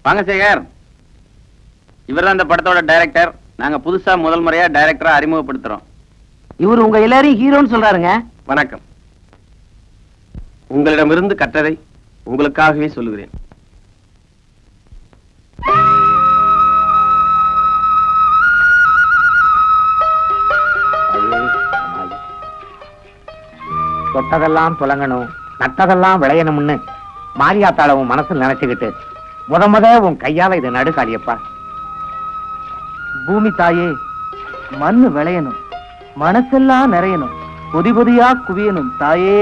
வாங்க சேகர், இவர்தான் இந்த படத்தோட டைரக்டர். நாங்க புதுசா முதல் முறையா டைரக்டரா அறிமுகப்படுத்துறோம். இவர் உங்க எல்லாரையும் ஹீரோன்னு சொல்றாருங்க. வணக்கம். உங்களிடமிருந்து கற்றதை உங்களுக்காகவே சொல்லுகிறேன். தொட்டதெல்லாம் துலங்கணும், நட்டதெல்லாம் விளையணும்னு மாரியாத்தாளவும் மனசுல நினைச்சுக்கிட்டு முத உன் கையால இதை நடுக்காளியப்பா. பூமி தாயே, மண்ணு விளையணும், மனசெல்லாம் நிறையணும், பொதி பொதியா குவியணும் தாயே.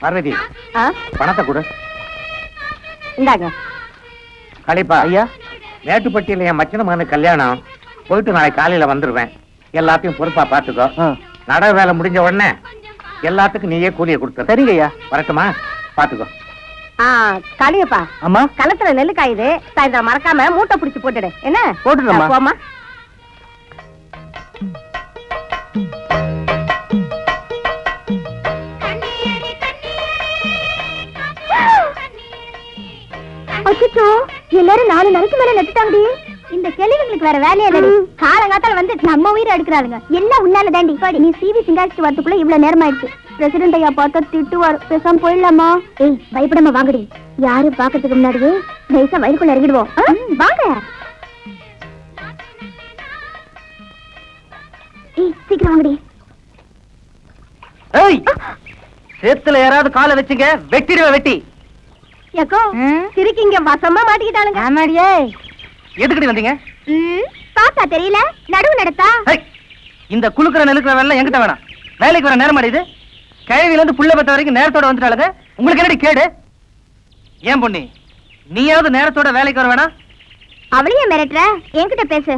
பார்வதி, பணத்தை கொடு. இந்தாங்க. கலிப்பா ஐயா, மேட்டுப்பட்டியில என் மச்சின மகனுக்கு கல்யாணம். போயிட்டு நாளைக்கு காலையில வந்துருவேன். எல்லாத்தையும் பொறுப்பா பாத்துக்கோ. நட வேலை முடிஞ்ச உடனே எல்லாத்துக்கும் நீயே கூலியை கொடுத்த. சரிங்க ஐயா. வரட்டுமா? பாத்துக்கோ. காளியப்பா, அம்மா களத்துல நெல்லு காயுது, சாயந்தரம் மறக்காம மூட்டை பிடிச்சு போட்டுடு. என்ன? போட்டுடுமா? போமா. அச்சோ, எல்லாரும் 4 நாளைக்கு மேல நட்டுட்டாங்கடி. இந்த கேள்விங்களுக்கு வேற வேலையே இல்லடி. காலங்காத்தால வந்து நம்ம உயிரை எடுக்கிறாளுங்க. எல்லாம் உன்னால தாண்டி. நீ சிவி சிங்காரிச்சு வரதுக்குள்ள இவ்வளவு நேரம் ஆயிடுச்சு. பிரசிடண்ட் ஐயா பார்த்தா திட்டுவாரு. பேசாம போயிடலாமா? ஏய், பயப்படாம வாங்கடி. யாரு பாக்கிறதுக்கு முன்னாடியே நைசா வயிறுக்குள்ள இறங்கிடுவோம். வாங்க. ஏய், சீக்கிரம் வாங்கடி. ஏய், சேத்துல யாராவது காலை வச்சுங்க, வெட்டிடுவ வெட்டி. ஏக்கோ, சிரிக்கிங்க வசமா மாட்டிக்கிட்டாளுங்க. ஆமாடியே. எதுக்கடி வந்தீங்க? பார்த்தா தெரியல, நடுவு நடத்தா. இந்த குளுக்குற நெலுக்குற வேலை என்கிட்ட வேணாம். வேலைக்கு வர நேரம் இது. கிழவில இருந்து புள்ள பத்த வரைக்கும் நேரத்தோட வந்துட்டாளுங்க. உங்களுக்கு என்னடி கேடு? ஏன் பொண்ணி, நீயாவது நேரத்தோட வேலைக்கு வர வேணாம்? அவளையே மிரட்டுற? என்கிட்ட பேசு.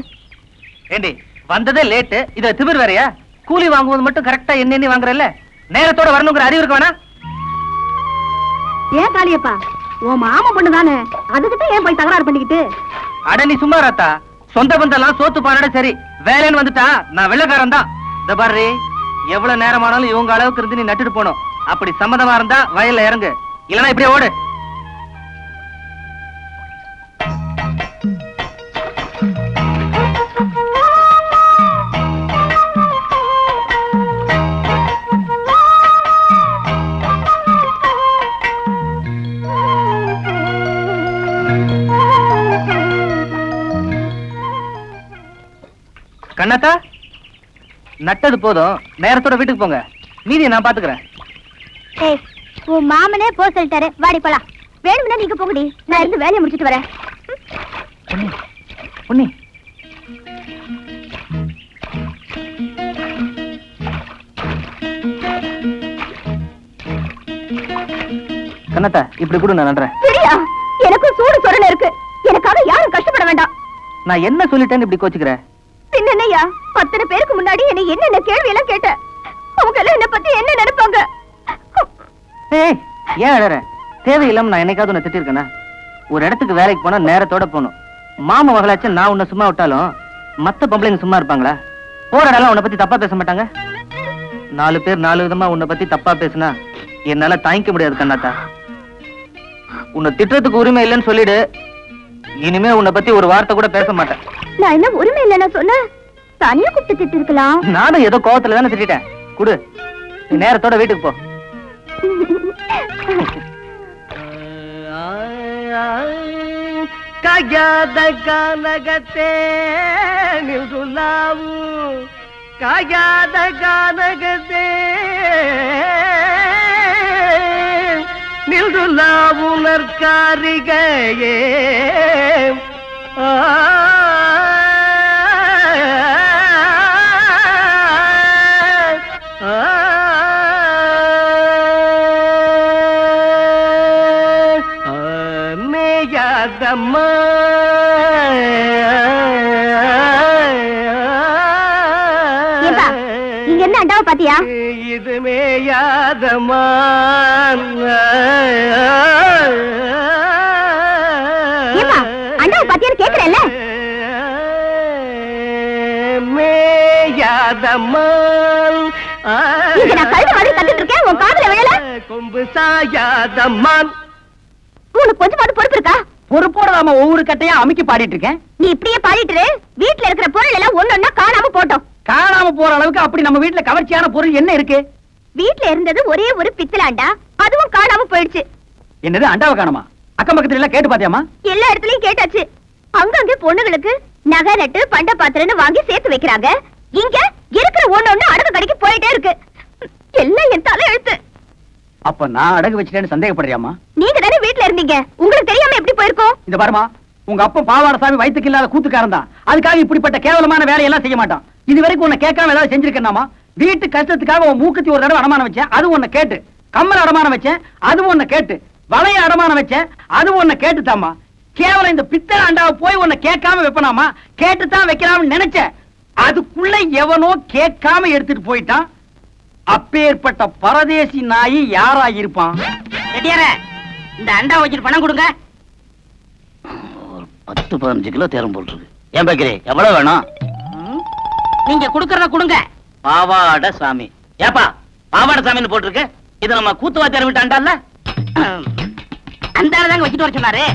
ஏண்டி, வந்ததே லேட்டு, இத திமிர் வேறையா? கூலி வாங்குவது மட்டும் கரெக்டா என்ன வாங்குறல்ல, நேரத்தோட வரணுங்கிற அறிவு இருக்க வேணா? ஏன் காளியப்பா, உன் மாமா பொண்ணு தானே, அதுக்கிட்ட ஏன் போய் தகராறு பண்ணிக்கிட்டு? அட நீ சும்மா ராத்தா. சொந்த பந்தெல்லாம் சோத்து பானட சரி, வேலைன்னு வந்துட்டா நான் வெள்ளக்காரன் தான். இந்த பாரு, எவ்வளவு நேரமானாலும் இவங்க அளவுக்கு இருந்து நீ நட்டுட்டு போனோம். அப்படி சம்மதமா இருந்தா வயல்ல இறங்கு, இல்லனா இப்படியே ஓடு. கண்ணாத்தா, நட்டது போதும், நேரத்தோட வீட்டுக்கு போங்க. மீதியை நான் பாத்துக்கிறேன். ஏய், உன் மாமனே போ சொல்லிட்டாரு. வாடி போலாம். வேணும்னா நீங்க போகடி, நான் இருந்து வேலையை முடிச்சிட்டு வரேன். பொன்னி, கண்ணாத்தா இப்படி கூட நான் நன்றேன். சரியா? எனக்கும் சூடு சொரணை இருக்கு. எனக்காக யாரும் கஷ்டப்பட வேண்டாம். நான் என்ன சொல்லிட்டேன்னு இப்படி கோச்சுக்கிறேன்? பின்னையா, அத்தனை பேருக்கு முன்னாடி என்ன என்னென்ன கேள்வி எல்லாம் கேட்ட. அவங்க எல்லாம் என்ன பத்தி என்ன நினைப்பாங்க? ஏய், ஏன் அழற? தேவையில்லாம நான் என்னைக்காவது உன்னை திட்டிருக்கேனா? ஒரு இடத்துக்கு வேலைக்கு போனா நேரத்தோட போகணும். மாமா மகளாச்சு நான் உன்னை சும்மா விட்டாலும் மத்த பொம்பளைங்க சும்மா இருப்பாங்களா? போற இடம் உன்னை பத்தி தப்பா பேச மாட்டாங்க? 4 பேர் 4 விதமா உன்னை பத்தி தப்பா பேசினா என்னால தாங்கிக்க முடியாது கண்ணாத்தா. உன்னை திட்டுறதுக்கு உரிமை இல்லைன்னு சொல்லிடு. இனிமே உன்னை பத்தி ஒரு வார்த்தை கூட பேச மாட்டேன். நான் என்ன உரிமை இல்லைன்னு சொன்ன? தனியா கூப்பிட்டு திட்டு இருக்கலாம். நானும் ஏதோ கோவத்துல தானே திட்டேன். குடு, நீ நேரத்தோட வீட்டுக்கு போ. காயாத கானகத்தே நில்துலாவு, காயாத கானகத்தே நில்துலாவு நற்காரிகையே. மேயாதம்மா இங்க என்ன அண்டாவை பாத்தியா? இது மேயாதம்மா அண்டாவை பாத்தியான்னு கேக்குறேன்ல. மேயாதம்மா நான் கழுத மாதிரி கத்துட்டு இருக்கேன், உன் காதுல விழல. கொம்பு சாயாதம்மா. உனக்கு கொஞ்சமாவது பொறுப்பு இருக்கா? பொறுப்போட நாம ஒவ்வொரு கட்டையா அமுக்கி பாடிட்டு இருக்கேன். நீ இப்படியே பாடிட்டு வீட்டுல இருக்கிற பொருள் எல்லாம் ஒன்னொன்னா காணாம போட்டோம். காணாம போற அளவுக்கு அப்படி நம்ம வீட்டுல கவர்ச்சியான பொருள் என்ன இருக்கு? வீட்டுல இருந்தது ஒரே ஒரு பித்தளை அண்டா, அதுவும் காணாம போயிடுச்சு. என்னது, அண்டாவை காணுமா? அக்கம் பக்கத்துல எல்லாம் கேட்டு பாத்தியாமா? எல்லா இடத்துலயும் கேட்டாச்சு. அங்கங்க பொண்ணுங்களுக்கு நகை நட்டு பண்ட பாத்திரன்னு வாங்கி சேர்த்து வைக்கிறாங்க. இங்க இருக்கிற ஒண்ணு அடகு கடைக்கு போயிட்டே இருக்கு. எல்லாம் என் தலை எழுத்து. அப்ப நான் அடகு வச்சிட்டேன்னு சந்தேகப்படுறியாமா? நீங்க தானே வீட்டுல இருந்தீங்க, உங்களுக்கு தெரியாம எப்படி போயிருக்கோம்? இந்த பாருமா, உங்க அப்பா பாவாடசாமி வயிற்றுக்கு இல்லாத கூத்துக்காரன் தான். அதுக்காக இப்படிப்பட்ட கேவலமான வேலையெல்லாம் செய்ய மாட்டான். இது வரைக்கும் உன்னை கேட்காம ஏதாவது செஞ்சிருக்கேன்னாமா? வீட்டு கஷ்டத்துக்காக உன் மூக்குத்தி ஒரு தடவை அடமானம் வச்சேன், அது உன்னை கேட்டு. கம்மல் அடமானம் வச்சேன், அது உன்னை கேட்டு. வளைய அடமானம் வச்சேன், அது உன்னை கேட்டுதாமா. கேவலம் இந்த பித்தளை அண்டாவை போய் உன்னை கேட்காம வைப்பனாமா? கேட்டுத்தான் வைக்கலாம்னு நினைச்சேன். அதுக்குள்ள எவனோ கேட்காம எடுத்துட்டு போயிட்டான். அப்பேற்பட்ட பரதேசி நாயி யாரா இருப்பான்? இந்த அண்டா வச்சுட்டு பணம் கொடுங்க. ஒரு 10-15 கிலோ தேரம் போட்டுருக்கு. ஏன் பேக்கரி எவ்வளவு வேணும்? நீங்க கொடுக்கறத கொடுங்க. பாவாட சாமி. ஏப்பா பாவாட சாமின்னு போட்டிருக்கு. இது நம்ம கூத்துவாத்தியார் விட்டு அண்டால அந்த தாங்க வச்சுட்டு வர சொன்னாரு.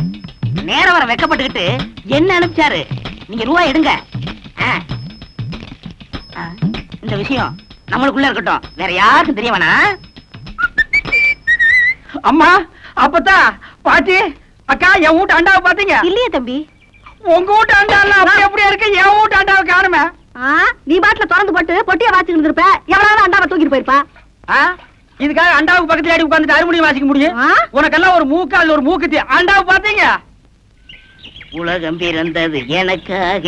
நேரம் வர வெக்கப்பட்டுக்கிட்டு என்ன அனுப்பிச்சாரு. நீங்க ரூபாய் எடுங்க. இந்த விஷயம் நம்மளுக்குள்ள இருக்கட்டும், வேற யாருக்கும் தெரிய வேணாம். அம்மா, அப்பத்தா, பாட்டி, அக்கா, என் வீட்டு அண்டாவை பாத்தீங்க? இல்லையே தம்பி. உங்க வீட்டு அண்டால அப்படி அப்படியே இருக்கு, என் வீட்டு அண்டாவை காணுமே. நீ பாட்டுல திறந்து போட்டு பொட்டிய வாசிக்கிட்டு இருப்ப, எவ்வளவு அண்டாவை தூக்கிட்டு போயிருப்பா. இதுக்காக அண்டாவுக்கு பக்கத்துல அடி உட்கார்ந்துட்டு அறுமணியும் வாசிக்க முடியும்? உனக்கெல்லாம் ஒரு மூக்கால் ஒரு மூக்குத்தி. அண்டாவை பாத்தீங்க? உலகம் பிறந்தது எனக்காக,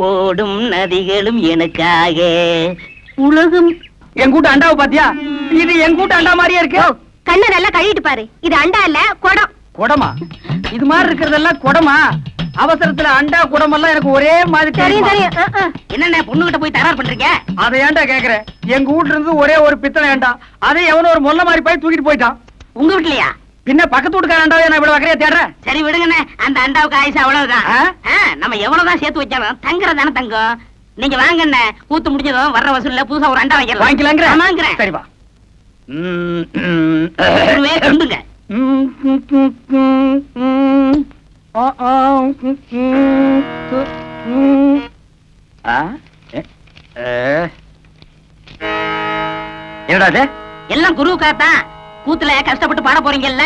ஓடும் நதிகளும் எனக்காக. உலகம். என் கூட்ட அண்டாவை பாத்தியா? இது என் கூட்ட அண்டா மாதிரியே இருக்கு. கண்ணை நல்லா கழுவிட்டு பாரு. இது அண்டா இல்ல, குடம். குடமா? இது மாதிரி இருக்கிறதெல்லாம் குடமா? அவசரத்துல அண்டா குடம் எல்லாம் எனக்கு ஒரே மாதிரி தெரியும். என்னென்ன பொண்ணுகிட்ட போய் தரார் பண்றீங்க? அதை ஏன்டா கேக்குறேன்? எங்க வீட்டுல இருந்து ஒரே ஒரு பித்தளை அண்டா, அதை எவனோ ஒரு மொல்ல மாதிரி போய் தூக்கிட்டு போயிட்டான். உங்க வீட்லயா? பின்ன பக்கத்து வீட்டுக்கார அண்டாவை நான் இவ்வளவு வகையா தேடுறேன். சரி விடுங்கண்ணே, அந்த அண்டாவுக்கு ஆயுசு அவ்வளவுதான். நம்ம எவ்வளவுதான் சேர்த்து வச்சாலும் தங்குறதானே தங்கம். நீங்க வாங்கண்ணே, கூத்து முடிஞ்சதும் வர்ற வசூல்ல புதுசா ஒரு அண்டா வைக்கலாம். வாங்கிக்கலாங்கிற? சரிப்பா. கொண்டுங்க. என்னடா எல்லாம் குருவுக்காத்தான். கூத்துல கஷ்டப்பட்டு பாட போறீங்கல்ல,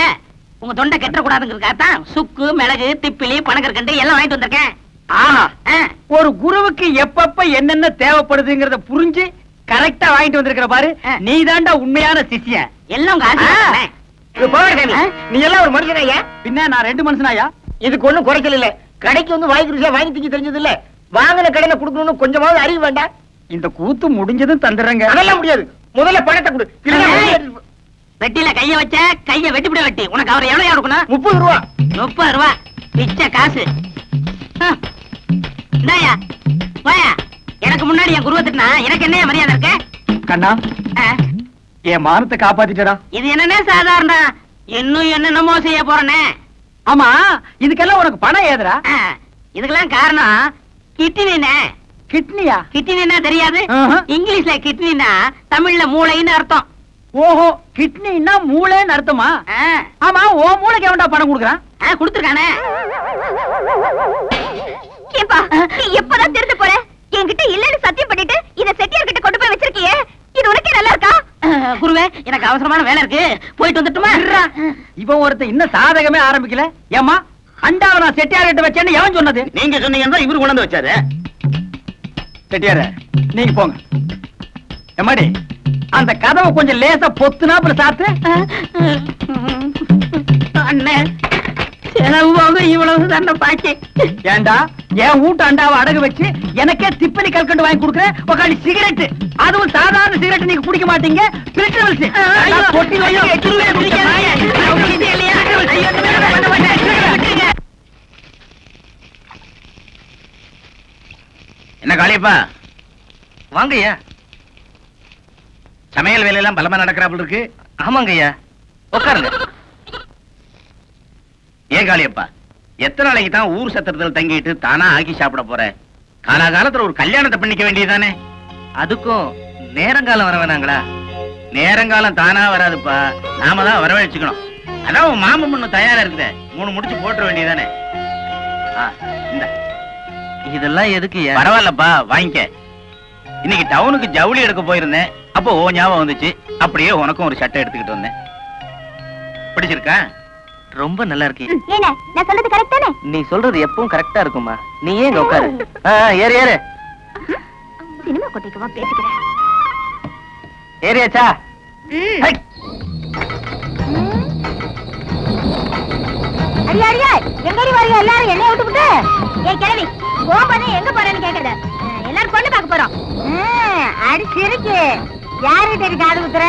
உங்க தொண்டை கெட்ட கூடாதுங்கிறதுக்காகத்தான் சுக்கு, மிளகு, திப்பிலி, பனகற்கண்டு எல்லாம் வாங்கிட்டு வந்திருக்கேன். ஒரு குருவுக்கு எப்பப்ப என்னென்ன தேவைப்படுதுங்கிறத புரிஞ்சு கரெக்டா வாங்கிட்டு வந்திருக்கிற பாரு. நீ தாண்டா உண்மையான சிஷ்யன். எல்லாம் உங்க ஆசை. நீ எல்லாம் ஒரு மனுஷனாயா? பின்ன நான் 2 மனுஷனாயா? இதுக்கு ஒண்ணும் குறைச்சல் இல்ல. கடைக்கு வந்து வாங்கி ருசியா வாங்கி திங்க தெரிஞ்சது இல்ல. வாங்கின கடையில கொடுக்கணும்னு கொஞ்சமாவது அறிவு வேண்டாம். இந்த கூத்து முடிஞ்சதும் தந்துடுறேங்க. அதெல்லாம் முடியாது. முதல்ல பணத்தை கொடு. வெட்டில கைய வச்ச கைய வெட்டிவிட வெட்டி. உனக்கு அவர் எவ்வளவு கொடுக்கணும்? 30 ரூபா. 30 ரூபா பிச்சை காசு. இந்தாயா வாயா. எனக்கு முன்னாடி என் குருவை திட்டினா எனக்கு என்ன மரியாதை இருக்கு? கண்ணா, என் மானத்தை காப்பாத்திட்டா. இது என்னன்னே சாதாரண, இன்னும் என்னென்னமோ செய்ய போறனே. ஆமா, இதுக்கெல்லாம் உனக்கு பணம் ஏதுரா? இதுக்கெல்லாம் காரணம் கிட்னினே. கிட்னியா? கிட்னினா தெரியாது? இங்கிலீஷ்ல கிட்னினா தமிழ்ல மூளைன்னு அர்த்தம். ஓஹோ, கிட்னினா மூளைன்னு அர்த்தமா? ஆமா, ஓ மூளைக்கு எவன்டா பணம் கொடுக்குறான்? கொடுத்துருக்கானே. ஏப்பா, நீ எப்பதான் திருட்டு போற? என்கிட்ட இல்லன்னு சத்தியம் பண்ணிட்டு இத செட்டியார் கிட்ட கொண்டு போய் வச்சிருக்கியே, இது உனக்கே நல்லா இருக்கா? குருவே, எனக்கு அவசரமான வேலை இருக்கு, போயிட்டு வந்துட்டுமா? இவன் ஒருத்த இன்னும் சாதகமே ஆரம்பிக்கல. ஏமா, அண்டாவை நான் செட்டியார் கிட்ட வச்சேன்னு எவன் சொன்னது? நீங்க சொன்னீங்கன்னா இவரு கொண்டு வந்து வச்சாரு. செட்டியார, நீங்க போங்க. எம்மாடி, அந்த கதவை கொஞ்சம் லேசா பொத்துனாப்புல சாத்து. அண்ணே, செலவு இவ்வளவு தானே பாக்கி. ஏண்டா என் வீட்டு அண்டாவை அடகு வச்சு எனக்கே திப்பலி கல்கண்டு வாங்கி கொடுக்குறேன். உக்காடி சிகரெட், அதுவும் சாதாரண சிகரெட் நீங்க குடிக்க மாட்டீங்க. என்ன காளியப்பா? வாங்க ஐயா. சமையல் வேலையெல்லாம் பலமா நடக்கிறாப்புல இருக்கு. ஆமாங்க ஐயா, உட்காருங்க. ஏன் காளியப்பா, எத்தனை நாளைக்கு தான் ஊர் சத்திரத்தில் தங்கிட்டு தானா ஆக்கி சாப்பிட போற? காலாகாலத்துல ஒரு கல்யாணத்தை பண்ணிக்க வேண்டியதானே? அதுக்கும் நேரங்காலம் வர வேணாங்களா? நேரங்காலம் தானா வராதுப்பா, நாம தான் வரவழைச்சுக்கணும். அதான் உன் மாமன் பொண்ணு தயாரா இருக்குதே, 3 முடிச்சு போட்டுற வேண்டியதானே? இந்த இதெல்லாம் எதுக்கு ஐயா? பரவாயில்லப்பா, வாங்கிக்க. இன்னைக்கு டவுனுக்கு ஜவுளி எடுக்க போயிருந்தேன், அப்போ ஓ ஞாபகம் வந்துச்சு. அப்படியே உனக்கும் ஒரு சட்டை எடுத்துக்கிட்டு வந்தேன். பிடிச்சிருக்கா? ரொம்ப நல்லா இருக்கு. ஏன்னா நான் சொல்றது கரெக்ட் தானே? நீ சொல்றது எப்பவும் கரெக்டா இருக்குமா? நீ ஏன் இங்க உட்காரு. ஏறு ஏறு. சினிமா கொட்டைக்கு வா, பேசிக்கிறேன். ஏறியாச்சா? அடியா அடியா, எங்கடி வரையா எல்லாரும் என்னைய விட்டுவிட்டு? ஏய் கிழவி, போகும்போது எங்க போறேன்னு கேக்குறது. எல்லாரும் பொண்ணு பார்க்க போறோம். அடி சிரிக்கு. யாருகிட்ட இருக்கு காது குத்துற?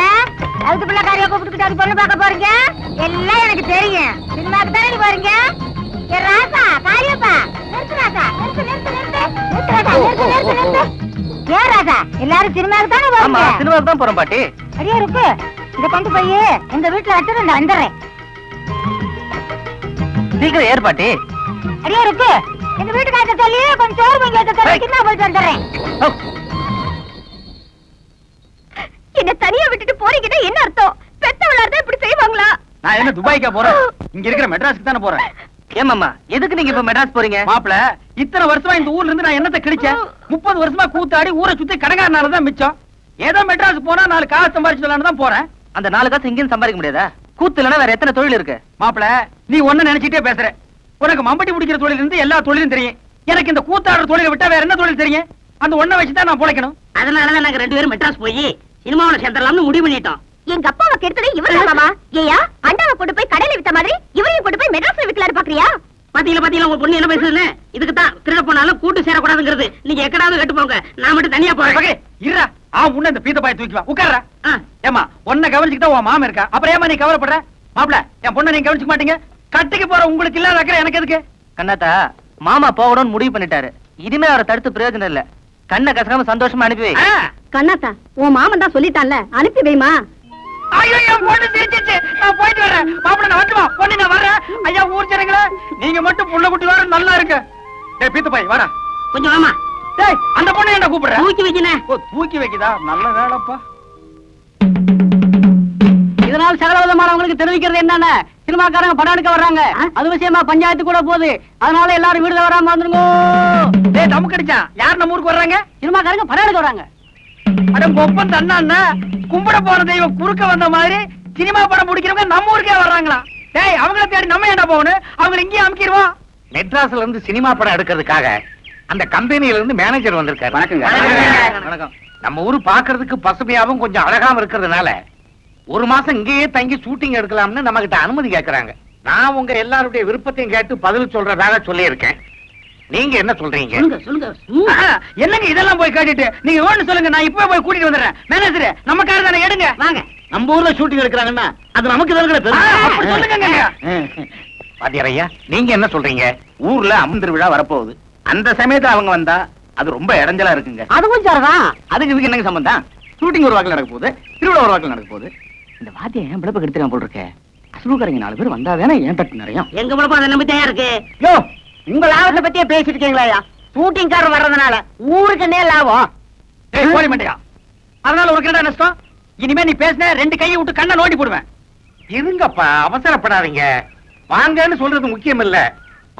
அதுக்கு பிள்ளைக்காரியா கூப்பிட்டுக்கிட்டு அது பொண்ணு பார்க்க போறீங்க? எல்லாம் எனக்கு தெரியும். சினிமாக்கு தானே போறீங்க? ஏ ராசா, காரியப்பா, நிறுத்து ராசா, நிறுத்து நிறுத்து நிறுத்து நிறுத்து ராசா, நிறுத்து நிறுத்து நிறுத்து. ஏன் ராசா, எல்லாரும் சினிமாக்கு தானே ஆமா, போறீங்க? சினிமாவுக்கு தான் போறோம் பாட்டி. அடியா இருக்கு, இத கொண்டு போய் எங்க வீட்டுல வச்சுட்டு நான் வந்துடுறேன். சீக்கிரம் ஏறு பாட்டி. அடியா இருக்கு, எங்க வீட்டுக்காரத்தை சொல்லி கொஞ்சம் சோறு பொங்கி வைக்க சொல்லி கிண்ணா போயிட்டு வந்துடுறேன். என்ன தனியா விட்டுட்டு போறீங்கன்னா என்ன அர்த்தம்? பெத்தவளார்தான் இப்படி செய்வாங்களா? நான் என்ன துபாய்க்கா போறேன்? இங்க இருக்கிற மெட்ராஸ்க்கு தானே போறேன். ஏமாமா, எதுக்கு நீங்க இப்ப மெட்ராஸ் போறீங்க? மாப்பிள, இத்தனை வருஷமா இந்த ஊர்ல இருந்து நான் என்னத்தை கிடைச்சேன்? 30 வருஷமா கூத்தாடி ஊரை சுத்தி கடைக்காரனாலதான் மிச்சம். ஏதோ மெட்ராஸ் போனா 4 காசு சம்பாரிச்சுலான்னு தான் போறேன். அந்த 4 காசு இங்கேயும் சம்பாதிக்க முடியாதா? கூத்து இல்லைன்னா வேற எத்தனை தொழில் இருக்கு? மாப்பிள, நீ ஒண்ணு நினைச்சிட்டே பேசுற. உனக்கு மம்பட்டி பிடிக்கிற தொழில் இருந்து எல்லா தொழிலும் தெரியும். எனக்கு இந்த கூத்தாடுற தொழிலை விட்டா வேற என்ன தொழில் தெரியும்? அந்த ஒண்ணை வச்சுதான் நான் பொழைக்கணும். அதனாலதான் நாங்க 2 பேரும் மெட்ராஸ் போய் சினிமாவோட சேர்த்தலாம்னு முடிவு பண்ணிட்டோம். எங்க அப்பாவை கெடுத்தது இவரு மாமா. ஏயா, அண்டாவை கொண்டு போய் கடையில வித்த மாதிரி இவரையும் கொண்டு போய் மெட்ராஸ்ல விக்கலாரு பாக்குறியா? பாத்தீங்களா உங்க பொண்ணு என்ன பேசுதுன்னு? இதுக்கு தான் திருட போனாலும் கூட்டு சேரக்கூடாதுங்கிறது. நீங்க எக்கடாவது கட்டு போங்க, நான் மட்டும் தனியா போறேன். இருடா, முன்ன இந்த பீத்த பாய தூக்கி வா, உட்கார்றா. ஏமா, உன்னை கவனிச்சுக்கிட்டா உன் மாமன் இருக்கா, அப்புறம் ஏமா நீ கவலைப்படுற? மாப்பிள, என் பொண்ணை நீங்க கவனிச்சுக்க மாட்டீங்க. கட்டிக்கு போற உங்களுக்கு இல்லாத அக்கறை எனக்கு எதுக்கு? கண்ணாத்தா, மாமா போகணும்னு முடிவு பண்ணிட்டாரு. இனிமே அவரை தடுத்து பிரயோஜனம் இல்ல. கண்ணை கசக்காம சந்தோஷமா அனுப்பி வை. கண்ணாத்தா, உன் மாமன் தான் சொல்லிட்டான்ல, அனுப்பி வைமா. ஐயோ, என் பொண்ணு சிரிச்சிச்சு. நான் போயிட்டு வரேன். மாப்பிள, நான் வந்துவா, பொண்ணு நான் வரேன். ஐயா, ஊர் ஜனங்களே, நீங்க மட்டும் புள்ள குட்டி வர நல்லா இருக்கு. டேய் பீத்த பாய், வாடா. கொஞ்சம் வாமா. டேய், அந்த பொண்ணு என்ன கூப்பிடுற? தூக்கி வைக்கினே. ஓ, தூக்கி வைக்குதா? நல்ல வேலைப்பா. இதனால் சகலவிதமானவங்களுக்கு தெரிவிக்கிறது என்னன்னா, சினிமாக்காரங்க படம் எடுக்க வர்றாங்க. அது விஷயமா பஞ்சாயத்து கூட போகுது. அதனால எல்லாரும் வீடுல வராம வந்துருங்க. டேய், நமக்கு அடிச்சா யார் நம்ம ஊருக்கு வர்றாங்க? சினிமாக்காரங்க படம் எடுக்க வர்றாங்க. அட கொப்பன் தண்ணா, கும்பிட போற தெய்வம் குறுக்க வந்த மாதிரி சினிமா படம் பிடிக்கிறவங்க நம்ம ஊருக்கே வர்றாங்களா? டேய், அவங்கள தேடி நம்ம என்ன போகணும்? அவங்க இங்கேயே அமுக்கிடுவோம். மெட்ராஸ்ல இருந்து சினிமா படம் எடுக்கிறதுக்காக அந்த கம்பெனியில இருந்து மேனேஜர் வந்திருக்காரு. வணக்கங்க. வணக்கம். நம்ம ஊரு பாக்குறதுக்கு பசுமையாவும் கொஞ்சம் அழகாவும் இருக்கிறதுனால 1 மாசம் இங்கேயே தங்கி ஷூட்டிங் எடுக்கலாம்னு நம்ம கிட்ட அனுமதி கேட்கறாங்க. நான் உங்க எல்லாருடைய விருப்பத்தையும் கேட்டு பதில் சொல்றதாக சொல்லி இருக்கேன். நீங்க என்ன சொல்றீங்க? சொல்லுங்க. என்னங்க இதெல்லாம் போய் கேட்டுட்டு நீங்க ஒண்ணு சொல்லுங்க, நான் இப்பவே போய் கூட்டிட்டு வந்துடுறேன். மேனேஜர், நம்ம கார் தானே, எடுங்க. வாங்க. நம்ம ஊர்ல ஷூட்டிங் எடுக்கிறாங்கன்னா அது நமக்கு தான் சொல்லுங்க. பாத்தியார் ஐயா, நீங்க என்ன சொல்றீங்க? ஊர்ல அம்மன் திருவிழா வரப்போகுது. அந்த சமயத்துல அவங்க வந்தா அது ரொம்ப இடைஞ்சலா இருக்குங்க. அதுவும் சரிதான். அதுக்கு இதுக்கு என்னங்க சம்பந்தம்? ஷூட்டிங் ஒரு வாக்கில் நடக்க போகுது, திருவிழா ஒரு வாக்கில் நடக்க போகுது. இந்த வாத்தியம் ஏன் பிளப்ப கெடுத்துறான் போல் இருக்க? அசுலுக்காரங்க 4 பேர் வந்தா தானே ஏன் தட்டு நிறைய. எங்க பிளப்ப அதை நம்பி தயார் இருக்கு. யோ, உங்க லாபத்தை பத்தியே பேசிட்டு இருக்கீங்களா? ஷூட்டிங் கார் வர்றதுனால ஊருக்கு என்ன லாபம்? போய் மாட்டியா? அதனால உனக்கு என்ன நஷ்டம்? இனிமே நீ பேசின 2 கையை விட்டு கண்ணை நோண்டி போடுவேன். இருங்கப்பா, அவசரப்படாதீங்க. வாங்கன்னு சொல்றது முக்கியம் இல்ல.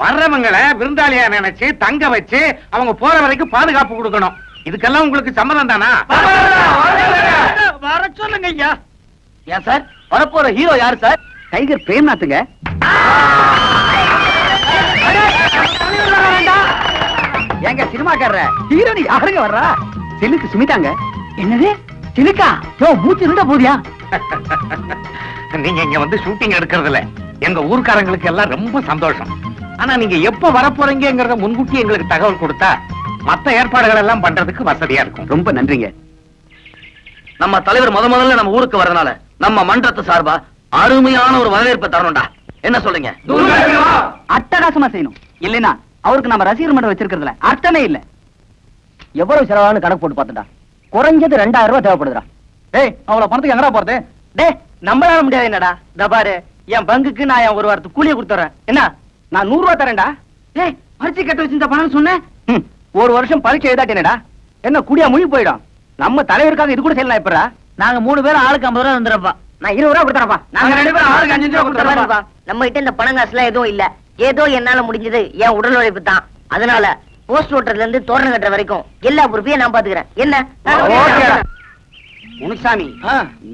வர்றவங்களை விருந்தாளியா நினைச்சு தங்க வச்சு அவங்க போற வரைக்கும் பாதுகாப்பு கொடுக்கணும். இதுக்கெல்லாம் உங்களுக்கு சம்மதம் தானா? வர சொல்லுங்க ஐயா. ஏன் சார், வரப்போற ஹீரோ யாரு சார்? டைகர் பிரேம்நாத்துங்க. எங்க சினிமாக்காரர ஹீரோனி யாருங்க வர்றா? சிலுக்கு சுமிதாங்க. என்னது சிலுக்கா? யோ, மூச்சு நின்ற போதியா? நீங்க இங்க வந்து ஷூட்டிங் எடுக்கிறதுல எங்க ஊர்க்காரங்களுக்கு எல்லாம் ரொம்ப சந்தோஷம். ஆனா நீங்க எப்ப வரப்போறீங்கிறத முன்கூட்டி எங்களுக்கு தகவல் கொடுத்தா மத்த ஏற்பாடுகள் எல்லாம் பண்றதுக்கு வசதியா இருக்கும். ரொம்ப நன்றிங்க. நம்ம தலைவர் முதல்ல நம்ம ஊருக்கு வரதுனால நம்ம மன்றத்து சார்பா அருமையான ஒரு வரவேற்பை தரணும்டா. என்ன சொல்றீங்க? அட்டகாசமா செய்யணும். இல்லைன்னா அவருக்கு நம்ம ரசிகர் மன்றம் வச்சிருக்கிறதுல அர்த்தமே இல்ல. எவ்வளவு செலவானு கணக்கு போட்டு பார்த்துடா. குறைஞ்சது 2000 ரூபாய் தேவைப்படுதுடா. டேய் அவ்வளவு பணத்துக்கு எங்கடா போறது? டேய் நம்மளால முடியாது என்னடா. இந்த பாரு என் பங்குக்கு நான் என் ஒரு வாரத்துக்கு கூலியை கொடுத்துறேன். என்ன நான் 100 ரூபாய் தரேன்டா. டேய் பரிட்சை கட்ட வச்சிருந்த பணம் சொன்னேன். ஒரு வருஷம் பரீட்சை எழுதாட்டேனடா. என்ன குடியா முழி போயிடும். நம்ம தலைவருக்காக இது கூட செய்யலாம். எப்படா நாங்க 3 பேரும் ஆளுக்கு 50 ரூபாய் வந்துறப்பா. நான் 20 ரூபாய் கொடுத்துறப்பா. நாங்க 2 பேரும் ஆளுக்கு 5 ரூபாய் கொடுத்துறப்பா. நம்ம கிட்ட இந்த பணம் காசுலாம் எதுவும் இல்ல. ஏதோ என்னால முடிஞ்சது என் உடல் உழைப்பு தான். அதனால போஸ்ட் ஓட்டர்ல இருந்து தோரணம் கட்டுற வரைக்கும் எல்லா பொறுப்பையும் நான் பாத்துக்கிறேன். என்ன முனுசாமி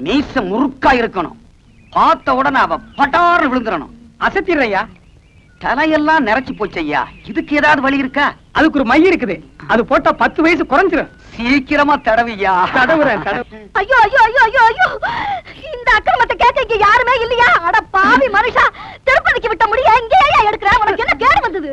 மீச முறுக்கா இருக்கணும். பார்த்த உடனே அவ பட்டாறு விழுந்துறணும். அசத்திடுறையா தலையெல்லாம் நிறைச்சு போச்சையா. இதுக்கு ஏதாவது வழி இருக்கா? அதுக்கு ஒரு மை இருக்குது. அது போட்டா 10 வயசு குறைஞ்சிரும். சீக்கிரமா தடவியா. தடவுறேன். ஐயோ ஐயோ ஐயோ ஐயோ ஐயோ, இந்த அக்கிரமத்தை கேட்க இங்க யாருமே இல்லையா? அட பாவி மனுஷா, திருப்பதிக்கு விட்ட முடிய இங்கேயா எடுக்கிற? உனக்கு என்ன கேடு வந்தது?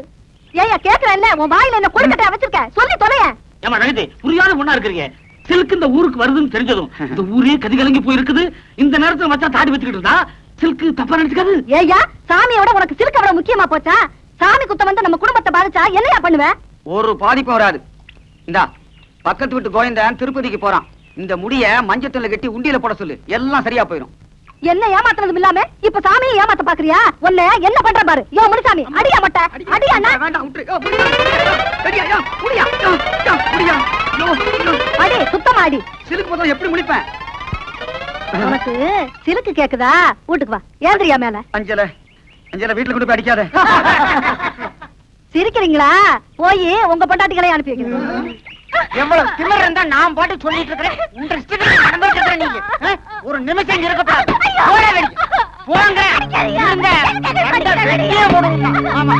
ஏயா கேக்குறேன்ல, உன் வாயில என்ன கொழுக்கட்டையா வச்சிருக்க? சொல்லி தொலைய. ஏமா ரகதி புரியாத பொண்ணா இருக்கிறீங்க. சில்க் இந்த ஊருக்கு வருதுன்னு தெரிஞ்சதும் இந்த ஊரே கதிகலங்கி போயிருக்குது. இந்த நேரத்துல மச்சா தாடி வச்சுக்கிட்டு இருந்தா சில்க் தப்பா நினைச்சுக்காது. ஏயா சாமியோட உனக்கு சில்க் அவ்வளவு முக்கியமா போச்சா? சாமி குத்தம் வந்து நம்ம குடும்பத்தை பாதிச்சா என்னையா பண்ணுவ? ஒரு பாதிப்பும் வராது. இந்தா பக்கத்து வீட்டு கோயந்தன் திருப்பதிக்கு போறான். இந்த முடிய மஞ்சத்துல கட்டி உண்டியில போட சொல்லு. எல்லாம் சரியா போயிடும். என்ன ஏமாத்துறதும் இல்லாம இப்ப சாமியை ஏமாத்த பாக்குறியா? உன்னை என்ன பண்ற பாரு. யோ முனுசாமி, அடியா மட்ட அடியா. வேண்டாம் விட்டு. முடியா அடி சுத்தமா அடி. சிலுக்கு போதும் எப்படி முடிப்பேன்? உனக்கு சிலுக்கு கேக்குதா? வீட்டுக்கு வா. ஏந்திரியா மேல. அஞ்சல அஞ்சல வீட்டுல கொண்டு போய் அடிக்காத. சிரிக்கிறீங்களா? போய் உங்க பொண்டாட்டிகளை அனுப்பி வைக்கிறேன். எவ்வளவு திமிர் இருந்தா நான் பாட்டு சொல்லிட்டு இருக்கிறேன். உங்க இஷ்டத்துக்கு நடந்துட்டு இருக்கிற நீங்க ஒரு நிமிஷம் இங்க இருக்கப்படாது. போங்க இருங்க. வெளியே போடுங்க. ஆமா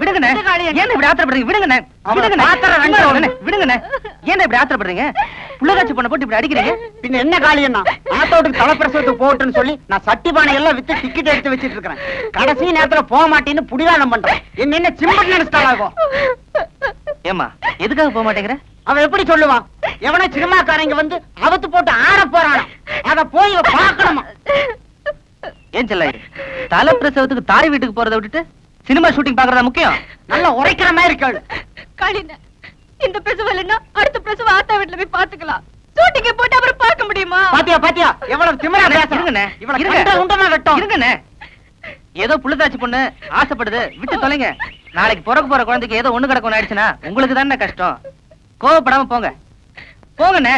விடுங்கண்ணே. ஏன் இப்படி ஆத்திரப்படுறீங்க? விடுங்கண்ணே. விடுங்கண்ணே. ஏன் இப்படி ஆத்திரப்படுறீங்க? புள்ளகாட்சி பண்ண போட்டு இப்படி அடிக்கிறீங்க. பின்ன என்ன காளியண்ணா, ஆத்தோட்டுக்கு தலைப்பிரசவத்துக்கு போட்டுன்னு சொல்லி நான் சட்டி பானை எல்லாம் வித்து டிக்கெட் எடுத்து வச்சிட்டு இருக்கிறேன். கடைசி நேரத்துல போக மாட்டேன்னு புடிதானம் பண்றேன். என்ன சிம்பட் நினைச்சிட்டாலாகும். ஏமா எதுக்காக போக மாட்டேங்கிற? அவன் எப்படி சொல்லுவான்? எவனோ சினிமாக்காரங்க வந்து அவத்து போட்டு ஆட போறானா, அத போய் பாக்கணுமா? ஏன் செல்ல தலை பிரசவத்துக்கு தாய் வீட்டுக்கு போறதை விட்டுட்டு சினிமா ஷூட்டிங் பாக்குறதா முக்கியம்? நல்லா உரைக்கிற மாதிரி கேளு. காளின, இந்த பிரசவம் இல்லைன்னா அடுத்த பிரசவம் ஆத்தா வீட்டுல போய் பாத்துக்கலாம். ஷூட்டிங்க போட்டு அப்புறம் பார்க்க முடியுமா? பாத்தியா பாத்தியா எவ்வளவு திமிரா இருங்கண்ணே. இவள உண்டமா வெட்டும். இருங்கண்ணே. ஏதோ புள்ளதாச்சி பொண்ணு ஆசைப்படுது, விட்டு தொலைங்க. நாளைக்கு பிறக்க போற குழந்தைக்கு ஏதோ ஒண்ணு கிடக்கும் ஆயிடுச்சுன்னா உங்களுக்கு தானே கஷ்டம். கோவப்படாம போங்க. போங்கண்ணே.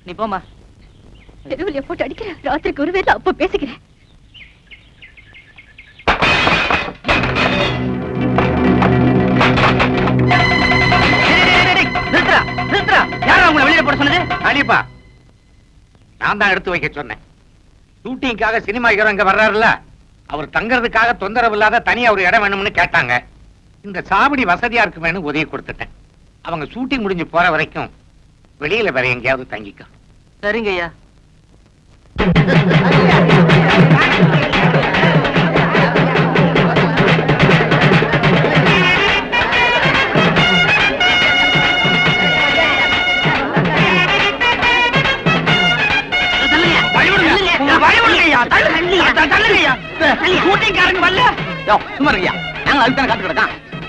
நீ போமா. தெருவில போட்டு அடிக்கிறேன். ராத்திரிக்கு ஒரு வேளை அப்ப பேசிக்கிறேன். யாரா உங்களை வெளியில போட சொன்னது? கண்டிப்பா நான் தான் எடுத்து வைக்க சொன்னேன். ஷூட்டிங்காக சினிமா ஹீரோ இங்க வர்றாருல்ல, அவர் தங்கறதுக்காக தொந்தரவு இல்லாத தனியா ஒரு இடம் வேணும்னு கேட்டாங்க. இந்த சாவடி வசதியா இருக்குமேனு உதவி கொடுத்துட்டேன். அவங்க ஷூட்டிங் முடிஞ்சு போற வரைக்கும் வெளியில வேற எங்கேயாவது தங்கிக்க. சரிங்க ஐயா.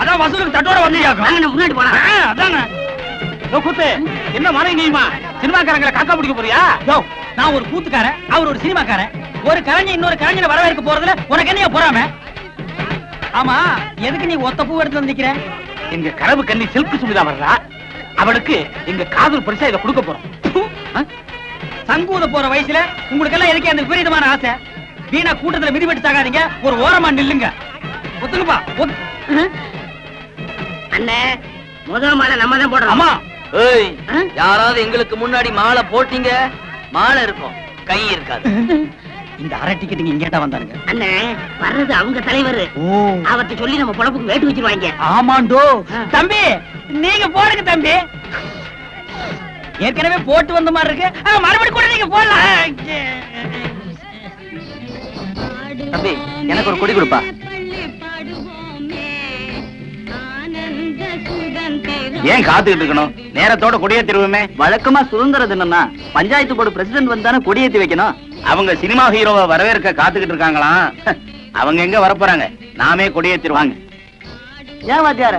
அதான் வசூலுக்கு தட்டோட வந்து முன்னாடி போனா அதானே கூத்து. என்ன மறைங்கம்மா சினிமாக்காரங்களை காக்கா பிடிக்க போறியா? நான் ஒரு கூத்துக்காரன், அவர் ஒரு சினிமாக்காரன். ஒரு கலைஞர் இன்னொரு கலைஞரை வரவேற்க போறதுல உனக்கு என்ன போறாம? ஆமா, எதுக்கு நீ ஒத்த பூ எடுத்து வந்திருக்கிற? எங்க கனவு கண்ணி சில்க் சுமிதா வர்றா. அவளுக்கு எங்க காதல் பரிசா இதை கொடுக்க போறோம். சங்கூத போற வயசுல உங்களுக்கு எல்லாம் எதுக்கு அந்த விபரீதமான ஆசை? வீணா கூட்டத்துல மிதிபட்டு சாகாதீங்க. ஒரு ஓரமா நில்லுங்க. ஒத்துக்குப்பா. அண்ணே, முதல் மாலை நம்ம தான் போடுறோம். ஆமா. யாராவது எங்களுக்கு முன்னாடி மாலை போட்டீங்க, மாலை இருக்கும், கை இருக்காது. இந்த அரை டிக்கெட்டுங்க இங்கேட்டா வந்தானுங்க. அண்ணே, வர்றது அவங்க தலைவர். அவர்கிட்ட சொல்லி நம்ம பொழப்புக்கு வேட்டு வச்சிருவாங்க. ஆமாண்டோ. தம்பி நீங்க போடுங்க தம்பி. ஏற்கனவே போட்டு வந்த மாதிரி இருக்கு. மறுபடியும் கூட நீங்க போடலாம். தம்பி எனக்கு ஒரு கொடி கொடுப்பா. ஏன் காத்துக்கிட்டு இருக்கணும்? நேரத்தோட கொடியேத்திருவோமே. வழக்கமா சுதந்திர தினம்னா பஞ்சாயத்து போர்டு பிரசிடென்ட் வந்தானே கொடியேத்தி வைக்கணும். அவங்க சினிமா ஹீரோவை வரவேற்க காத்துக்கிட்டு இருக்காங்களாம். அவங்க எங்க வரப்போறாங்க? நாமே கொடியேத்திருவாங்க. ஏன் வாத்தியார,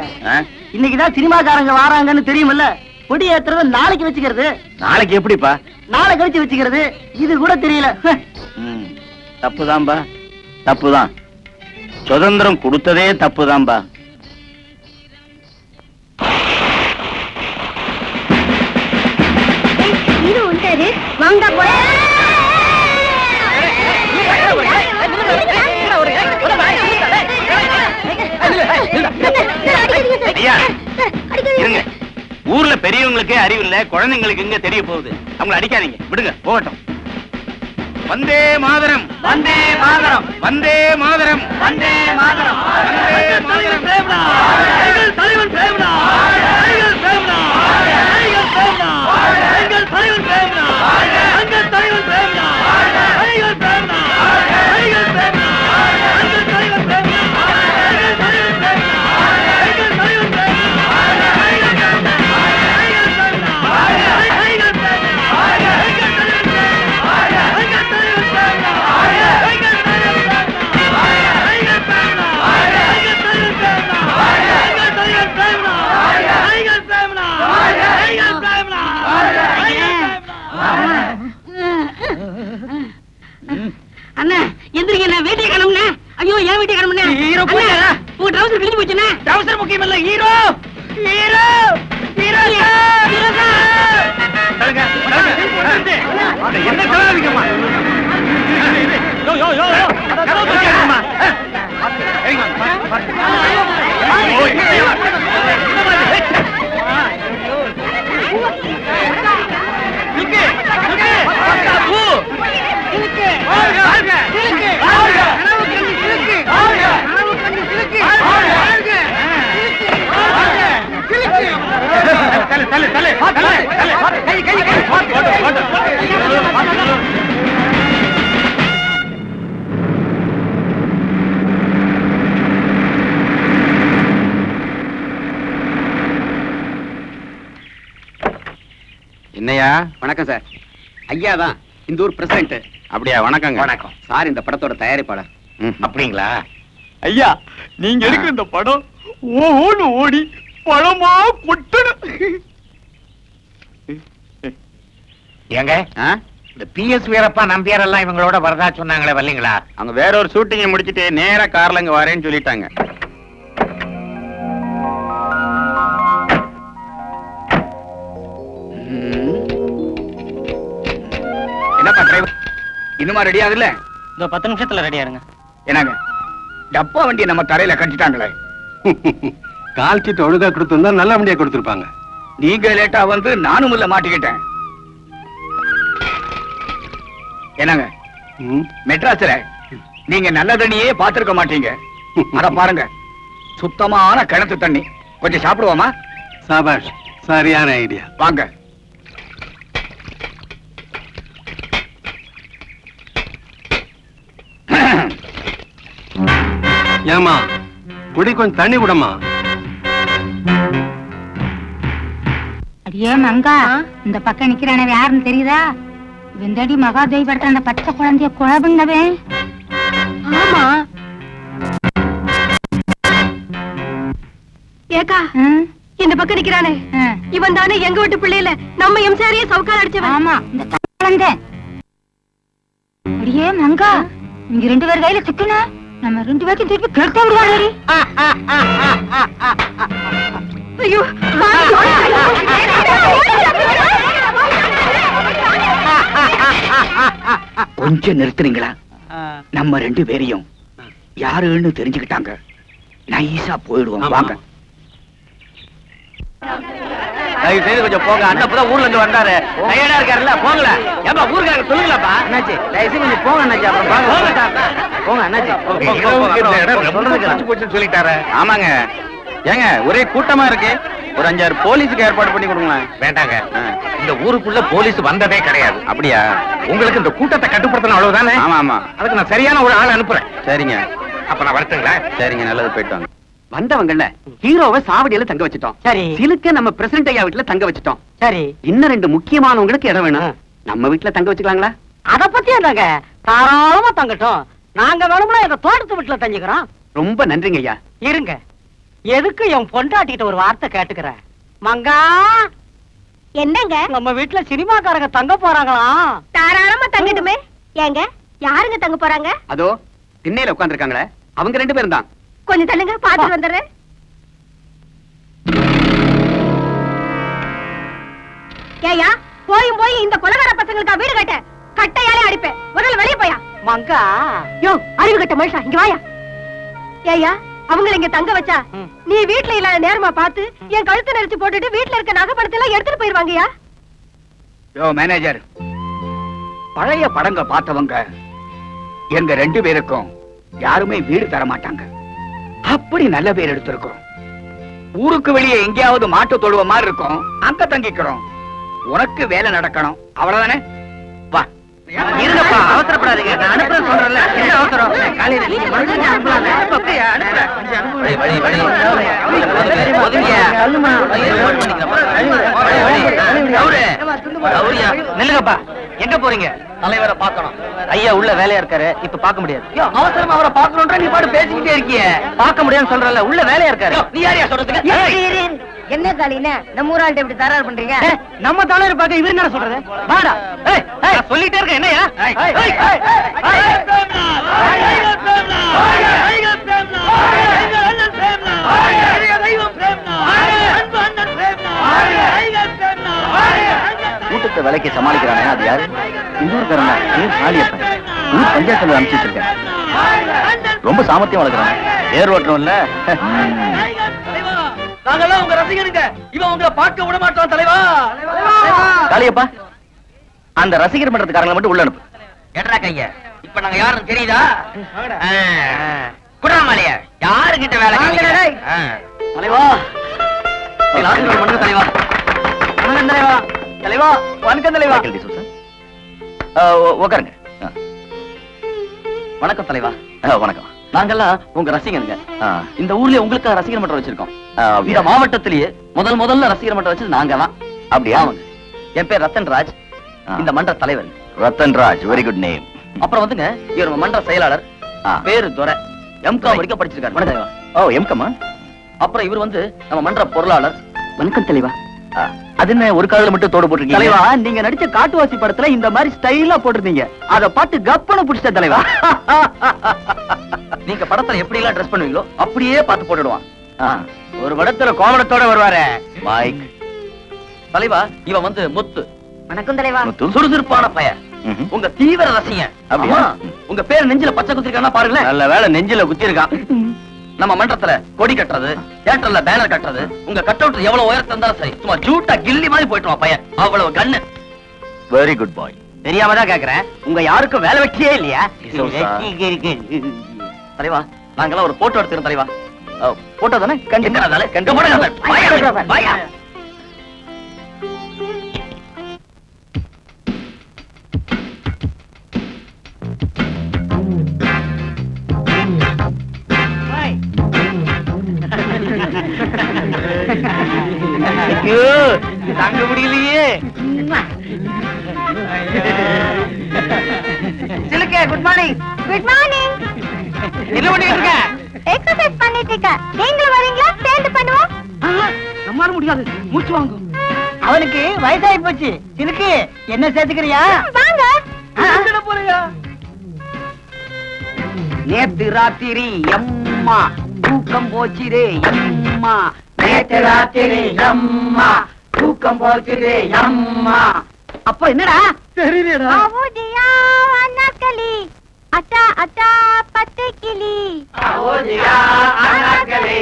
இன்னைக்குதான் சினிமாக்காரங்க வாராங்கன்னு தெரியுமில்ல. கொடி ஏத்துறத நாளைக்கு வச்சுக்கிறது. நாளைக்கு எப்படிப்பா? நாளை கழிச்சு வச்சுக்கிறது. இது கூட தெரியல. தப்புதான்பா, தப்புதான். சுதந்திரம் கொடுத்ததே தப்புதான்பா. இது உண்டாரு வாங்க போய் ஐயா இருங்க. ஊர்ல பெரியவங்களுக்கே அறிவு இல்ல, குழந்தைங்களுக்கு எங்க தெரிய போகுது? அவங்களை அடிக்காதீங்க, விடுங்க போகட்டும். வந்தே மாதரம், வந்தே மாதரம், வந்தே மாதரம், வந்தே மாதரம், வந்தே மாதரம். தலைவன் பிரேமனா, தலைவன் பிரேமனா, தலைவன் பிரேமனா, எங்கள் தலைவன் பிரேமனா, எங்கள் தலைவன் பிரேமனா, தலைவன் பிரேமனா, எங்கள் பிரேமனா, எங்கள் தலைவன் பிரேமனா, எங்கள் தலைவன் பிரேமனா, எங்கள் தலைவன் பிரேமனா, அண்ணா எந்திரிக்க, வீட்டை கிளம்புன. ஐயோ ஏன் வீட்டை கிளம்புன? உங்க ட்ரவுசர் கிழிஞ்சு போச்சுண்ணே. ட்ரவுசர் முக்கியம் இல்ல, ஹீரோ ஹீரோ ஹீரோ என்ன கலாவிக்கமா? என்னையா? வணக்கம் சார். ஐயா தான் இந்த ஊர் பிரசிடென்ட். அப்படியா? வணக்கங்க. வணக்கம் சார். இந்த படத்தோட தயாரிப்பாளர். அப்படிங்களா? ஐயா நீங்க எடுக்கிற இந்த படம் ஓடு ஓடி பழமா கொட்டணும். ஏங்க இந்த PS வீரப்பா நம்பியார் எல்லாம் இவங்களோட வரதா சொன்னாங்களே, வரலீங்களா? அவங்க வேற ஒரு ஷூட்டிங்கை முடிச்சிட்டு நேரா கார்ல இங்க வரேன்னு சொல்லிட்டாங்க. என்னப்பா டிரைவர், இன்னுமா ரெடி ஆகல? இந்த 10 நிமிஷத்துல ரெடியா இருங்க. என்னங்க டப்பா வண்டியை நம்ம தரையில கட்டிட்டாங்களே. கால் சீட்டு ஒழுங்கா கொடுத்திருந்தா நல்ல வண்டியா கொடுத்திருப்பாங்க. நீங்க லேட்டா வந்து நானும் உள்ள மாட்டிக்கிட்டேன். என்னங்க மெட்ராஸ்ல நீங்க நல்ல தண்ணியே பாத்துருக்க மாட்டீங்க. அத பாருங்க, சுத்தமான கிணத்து தண்ணி. கொஞ்சம் சாப்பிடுவோமா? சாபாஷ், சரியான ஐடியா. வாங்க. ஏமா குடி கொஞ்சம் தண்ணி விடமா. அடியே மங்கா, இந்த பக்கம் நிக்கிறானவ யாருன்னு தெரியுதா? வெந்தடி மகாதேவி படத்துல அந்த பச்சை குழந்தைய குழம்புங்கவே. ஆமா ஏக்கா, இந்த பக்கம் நிக்கிறானே இவன் தானே எங்க வீட்டு பிள்ளையில நம்ம எம்சாரியே சவுக்கால் அடிச்சவன். ஆமா, இந்த குழந்தை. அடியே மங்கா, இங்க 2 பேர் கையில சிக்கன நம்ம 2 பேருக்கு திருப்பி கேட்டா விடுவாரு. ஐயோ கொஞ்சம் நிறுத்துறீங்களா? நம்ம 2 பேரையும் யாருன்னு தெரிஞ்சுக்கிட்டாங்க. நைஸா போயிடுவோம். வாங்க. கொஞ்சம் போங்க. அண்ணப்பதான் ஊர்ல இருந்து வந்தாரு, டயர்டா இருக்காருல்ல, போங்கல. ஏப்பா ஊருக்காரங்க சொல்லுங்களாப்பா. அண்ணாச்சி தயவுசெய்து கொஞ்சம் போங்க அண்ணாச்சி. அப்புறம் போங்க அண்ணாச்சி. சொல்லிட்டாரு. ஆமாங்க. ஏங்க ஒரே கூட்டமா இருக்கு, ஒரு 5-6 போலீஸுக்கு ஏற்பாடு பண்ணி கொடுங்க. வேண்டாங்க, இந்த ஊருக்குள்ள போலீஸ் வந்ததே கிடையாது. அப்படியா? உங்களுக்கு இந்த கூட்டத்தை கட்டுப்படுத்தணும், அவ்வளவுதானே? ஆமா ஆமா. அதுக்கு நான் சரியான ஒரு ஆள் அனுப்புறேன். சரிங்க. அப்ப நான் வரட்டுங்களா? சரிங்க, நல்லது, போயிட்டு வாங்க. வந்தவங்கல்ல ஹீரோவை சாவடியில தங்க வச்சிட்டோம். சரி. சிலுக்க நம்ம பிரசிடென்ட் ஐயா வீட்டுல தங்க வச்சிட்டோம். சரி. இன்னும் 2 முக்கியமானவங்களுக்கு இடம் வேணும். நம்ம வீட்டுல தங்க வச்சுக்கலாங்களா? அத பத்தி என்னங்க, தாராளமா தங்கட்டும். நாங்க வேணும்னா எங்க தோட்டத்து வீட்டுல தங்கிக்கிறோம். ரொம்ப நன்றிங்க ஐயா. இருங்க. எதுக்கு என் பொண்டாட்டிட்ட ஒரு வார்த்தை கேட்டுக்கிறேன். மங்கா, என்னங்க நம்ம வீட்டுல சினிமாக்காரங்க தங்க போறாங்களாம். தாராளமா தங்கட்டுமே. ஏங்க யாருங்க தங்க போறாங்க? அதோ திண்ணையில உட்கார்ந்துருக்காங்களே அவங்க 2 பேரும் தான். கொஞ்சம் தள்ளுங்க, பாத்துட்டு வந்துடுறேன். ஏயா போய் இந்த கொலகார பசங்களுக்கு வீடு கட்ட கட்டையாலே அடிப்பேன். முதல்ல வெளியே போயா. மங்கா, யோ அறிவு கட்ட மனுஷா, இங்க வாயா. ஏயா அவங்கள இங்க தங்க வச்சா நீ வீட்டுல இல்லாத நேரமா பார்த்து என் கழுத்து நெரிச்சு போட்டுட்டு வீட்டுல இருக்க நகை பணத்தை எல்லாம் எடுத்துட்டு போயிருவாங்கயா. யோ மேனேஜர், பழைய படங்க பார்த்தவங்க எங்க 2 பேருக்கும் யாருமே வீடு தர மாட்டாங்க. அப்படி நல்ல பேர் எடுத்திருக்கிறோம். ஊருக்கு வெளியே எங்கேயாவது மாட்டு தொழுவ மாதிரி இருக்கும், அங்க தங்கிக்கிறோம். உனக்கு வேலை நடக்கணும், அவ்வளவுதானே? வா. இருங்கப்பா, அவசரப்படாதீங்க. நான் அனுப்புறேன் சொல்றேன்ல. என்ன அவசரம்? காலையில நீங்க மறுபடியும் அனுப்பலாம்ல. அப்படியே அனுப்புறேன். நில்லுங்கப்பா, எங்க போறீங்க? தலைவரை பார்க்கணும். ஐயா உள்ள வேலையா இருக்காரு, இப்ப பார்க்க முடியாது. அவசரமா அவரை பார்க்கணும்ன்ற நீ பாட்டு பேசிக்கிட்டே இருக்கிய. பார்க்க முடியாதுன்னு சொல்றல, உள்ள வேலையா இருக்காரு. நீ யாரையா சொல்றதுக்கு? என்ன காலின நம்ம ஊராள்கிட்ட இப்படி தரார் பண்றீங்க? நம்ம தலைவர் பார்க்க இவர் என்ன சொல்றது? வாடா. சொல்லிட்டே இருக்க என்னையா? கூட்டத்தை விலைக்கு சமாளிக்கிறானே அது யாரு? இந்தூர்காரன் ஆலியப்பன். ஊர் பஞ்சாயத்துல அனுப்பிச்சு இருக்கேன். ரொம்ப சாமர்த்தியம் வளர்க்குறாங்க. ஏர் ஓட்டணும் இல்ல. நாங்கெல்லாம் உங்க ரசிகருங்க. இவன் உங்களை பார்க்க விட மாட்டான் தலைவா. காளியப்பா, அந்த ரசிகர் மன்றத்துக்காரங்களை மட்டும் உள்ள அனுப்பு. எட்ரா கைய. இப்ப நாங்க யாருன்னு தெரியுதா? குடாமலைய யாருகிட்ட வேலை தலைவா, தலைவா, தலைவா, தலைவா, வணக்கம் தலைவா. உட்காருங்க. வணக்கம் தலைவா. வணக்கம். நாங்கெல்லாம் உங்க ரசிகருங்க. இந்த ஊர்ல உங்களுக்கு ரசிகர் மன்றம் வச்சிருக்கோம். இந்த மாவட்டத்திலேயே முதல்ல ரசிகர் மன்றம் வச்சது நாங்க தான். அப்படியா? என் பேர் ரத்தன் ராஜ், இந்த மன்ற தலைவர். Rattan Raj, very good name. அப்புறம் வந்துங்க, இவர் மன்ற செயலாளர், பேரு துரை. எம்காம் வரைக்கும் படிச்சிருக்காரு. ஓ, எம்காமா? அப்புறம் இவர் வந்து நம்ம மன்ற பொருளாளர். வணக்கம் தலைவா. அது என்ன ஒரு காதுல மட்டும் தோடு போட்டிருக்கீங்க? தலைவா, நீங்க நடிச்ச காட்டுவாசி படத்துல இந்த மாதிரி ஸ்டைலா போட்டிருந்தீங்க. அத பார்த்து கப்பன புடிச்ச தலைவா. நீங்க படத்துல எப்படி எல்லாம் ட்ரெஸ் பண்ணுவீங்களோ அப்படியே பார்த்து போட்டுடுவான். ஒரு படத்துல கோமணத்தோட வருவாரு மைக். தலைவா, இவன் வந்து முத்து. வணக்கம் தலைவா. சுறுசுறுப்பான பையன், உங்க தீவிர ரசிகன். அப்படியா? உங்க பேர் நெஞ்சில பச்சை குத்திருக்கானா பாருங்களேன். நல்ல வேலை நெஞ்சில குத்தி இருக்கான். நம்ம மன்றத்துல கொடி கட்டுறது, தியேட்டர்ல பேனர் கட்டுறது, உங்க கட் அவுட் எவ்வளவு உயரத்துல இருந்தாலும் சரி, சும்மா ஜூட்டா கில்லி மாதிரி போயிட்டு பையன். அவ்வளவு கண்ணு. வெரி குட் பாய். தெரியாம தான் கேக்குறேன், உங்க யாருக்கும் வேலை வெட்டியே இல்லையா? தலைவா, நாங்கெல்லாம் ஒரு போட்டோ எடுத்துக்கிறோம் தலைவா. போட்டோ தானே? கண்டிப்பா. தாங்க முடியலையே. சிலுக்க, குட் மார்னிங். Good morning. என்ன பண்ணிட்டு இருக்க? எக்ஸர்சைஸ் பண்ணிட்டு இருக்க. நீங்களும் வரீங்களா? சேர்ந்து பண்ணுவோம். நம்மால முடியாது, மூச்சு வாங்கும். அவனுக்கு வயசாகி போச்சு. சிலுக்கு, என்ன சேர்த்துக்கிறியா? வாங்க. போறியா? நேத்து ராத்திரி எம்மா தூக்கம் போச்சுதே எம்மா. நேத்து ராத்திரி எம்மா தூக்கம் போச்சுதே எம்மா. அப்ப என்னடா தெரியலடா. அவதியா அண்ணாக்களி, அச்சா அச்சா பச்சை கிளி. அவதியா அண்ணாக்களி,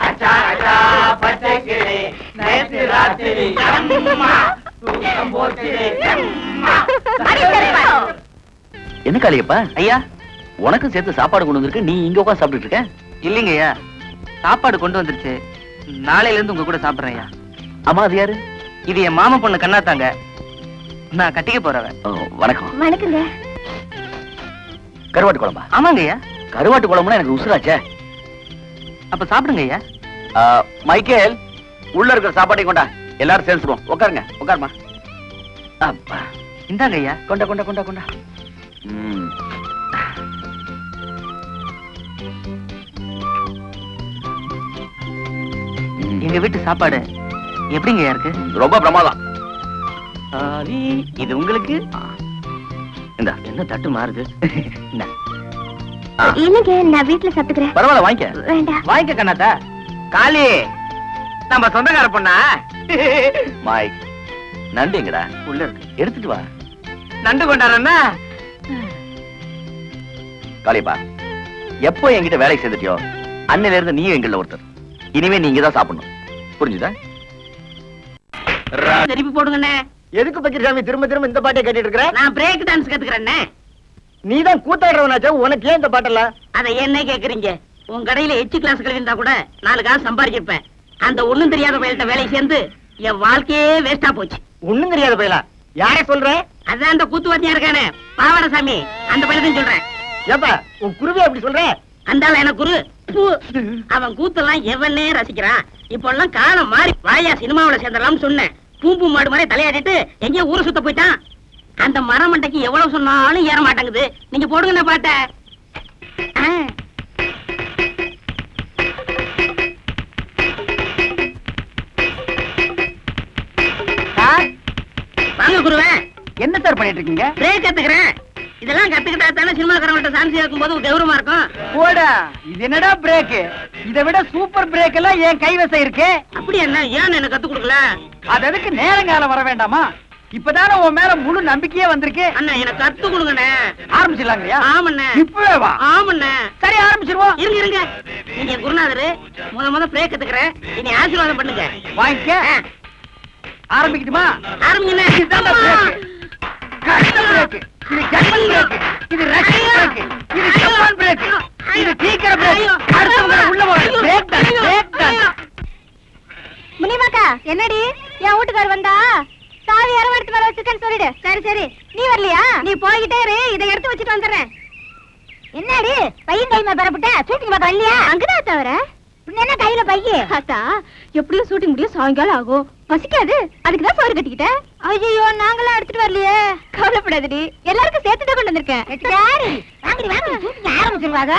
அச்சா அச்சா பச்சை கிளி. நேத்து ராத்திரி எம்மா தூக்கம் போச்சுதே எம்மா. என்ன காளியப்பா? ஐயா, உனக்கு சேர்த்து சாப்பாடு கொண்டு வந்திருக்கு. நீ இங்க உட்காந்து சாப்பிட்டு இருக்க? இல்லைங்க ஐயா, சாப்பாடு கொண்டு வந்துருச்சு. நாளையில இருந்து உங்க கூட சாப்பிடுறேன் ஐயா. அம்மா, அது யாரு? இது என் மாமா பொண்ணு கண்ணாத்தாங்க. நான் கட்டிக்க போறவன். வணக்கம். வணக்கங்க. கருவாட்டு குழம்பா? ஆமாங்க ஐயா. கருவாட்டு குழம்புனா எனக்கு உசுராச்சே. அப்ப சாப்பிடுங்க ஐயா. மைக்கேல், உள்ள இருக்கிற சாப்பாட்டை கொண்டா, எல்லாரும் சேர்ந்துருவோம். உட்காருங்க, உட்காருமா. இந்தாங்க ஐயா. கொண்டா கொண்டா கொண்டா கொண்டா. எங்க வீட்டு சாப்பாடு எப்படிங்க இருக்கு? ரொம்ப பிரமாதம். இது உங்களுக்கு. இந்த என்ன தட்டு மாறுது? இல்லங்க, நான் வீட்டுல சாப்பிட்டுக்கிறேன். பரவாயில்ல, வாங்கிக்க. வேண்டாம். வாங்கிக்க கண்ணாத்தா. காளி, நம்ம சொந்தக்கார பொண்ணா? மாய், நண்டு எங்கடா? உள்ள இருக்கு, எடுத்துட்டு வா. நண்டு கொண்டாடுறா. காளியப்பா, எப்போ என்கிட்ட வேலைக்கு சேர்ந்துட்டியோ அன்னில இருந்து நீயும் எங்கள ஒருத்தர். இனிமே நீங்க தான் சாப்பிடணும், புரிஞ்சுதா? திருப்பி போடுங்கண்ணே. எதுக்கு பக்கிரசாமி திரும்ப திரும்ப இந்த பாட்டை கட்டிட்டு இருக்கிற? நான் பிரேக் டான்ஸ் கத்துக்கிறேன்னே. நீ தான் கூத்தாடுறவனாச்சா, உனக்கு ஏன் இந்த பாட்டெல்லாம்? அதை என்ன கேக்குறீங்க? உன் கடையில எச்சு கிளாஸ் கழுவிந்தா கூட 4 காசு சம்பாதிச்சிருப்பேன். அந்த ஒண்ணும் தெரியாத பயில்கிட்ட வேலை சேர்ந்து என் வாழ்க்கையே வேஸ்டா போச்சு. ஒண்ணும் தெரியாத பயிலா? யாரே சொல்ற? அதான் அந்த கூத்துவாத்தியா இருக்கானே பாவாடசாமி, அந்த பயிலத்தையும் சொல்றேன். ஏப்பா உன் குருவே அப்படி சொல்ற? அந்த எனக்கு குரு. அவன் கூத்தெல்லாம் எவனே ரசிக்கிறான். இப்ப எல்லாம் காலம் மாறி வாயா சினிமாவில சேர்ந்தலாம் சொன்னேன். பூம்பு மாடு மாதிரி தலையாடிட்டு எங்கேயோ ஊரை சுத்த போயிட்டான். அந்த மரமண்டைக்கு எவ்வளவு சொன்னாலும் ஏற மாட்டேங்குது. நீங்க போடுங்க பாட்ட. வாங்க குருவே. என்ன சார் பண்ணிட்டு இருக்கீங்க? பிரேக் கத்துக்கிறேன். இதெல்லாம் கத்துக்கிட்டா தானே சினிமாக்காரங்கள்ட்ட சான்ஸ் இருக்கும் போது கௌரவமா இருக்கும். போடா, இது என்னடா பிரேக்? இதை விட சூப்பர் பிரேக் எல்லாம் என் கைவசம் இருக்கு. அப்படி என்ன, ஏன் எனக்கு கத்து கொடுக்கல? அது எதுக்கு நேரங்காலம் வர வேண்டாமா? இப்பதானே உன் மேல முழு நம்பிக்கையே வந்திருக்கு. அண்ணா எனக்கு கத்து கொடுங்கண்ணே. ஆரம்பிச்சிடலாங்கய்யா? ஆமண்ணே. இப்பவே வா. ஆமண்ணே. சரி, ஆரம்பிச்சிருவோம். இருங்க இருங்க. நீங்க குருநாதரு, முத பிரேக் கத்துக்கிறேன். இனி ஆசீர்வாதம் பண்ணுங்க. வாங்கிக்க. ஆரம்பிக்கட்டுமா? ஆரம்பிங்கண்ணே. இதுதான் பிரேக். கஷ்ட பிரேக். இது ஜெர்மன் பிரேக். இது ரஷ்யன் பிரேக். இது ஜப்பான் பிரேக். இது சீக்கிர பிரேக். அடுத்தவங்க உள்ள போற பிரேக் தான். பிரேக் தான். முனிமாக்கா, என்னடி என் வீட்டுக்கார் வந்தா சாவி அரவடுத்து வர வச்சிருக்கேன்னு சொல்லிடு. சரி சரி, நீ வரலையா? நீ போய்கிட்டே இரு, இதை எடுத்து வச்சுட்டு வந்துடுறேன். என்னடி பையன் கைமா பெறப்பட்ட ஷூட்டிங் பார்க்க வரலையா? அங்கதான் தவிர என்ன கையில பைய? அத்தா, எப்படியும் ஷூட்டிங் முடியும் சாயங்காலம் ஆகும். பசிக்காது, அதுக்குதான் சோறு கட்டிக்கிட்டேன். ஐயோ, நாங்களாம் எடுத்துட்டு வரலையே. கவலைப்படாதடி, எல்லாருக்கும் சேர்த்துதான் கொண்டு வந்திருக்கேன். வாங்கடி வாங்கடி, ஷூட்டிங் ஆரம்பிச்சிருவாங்க.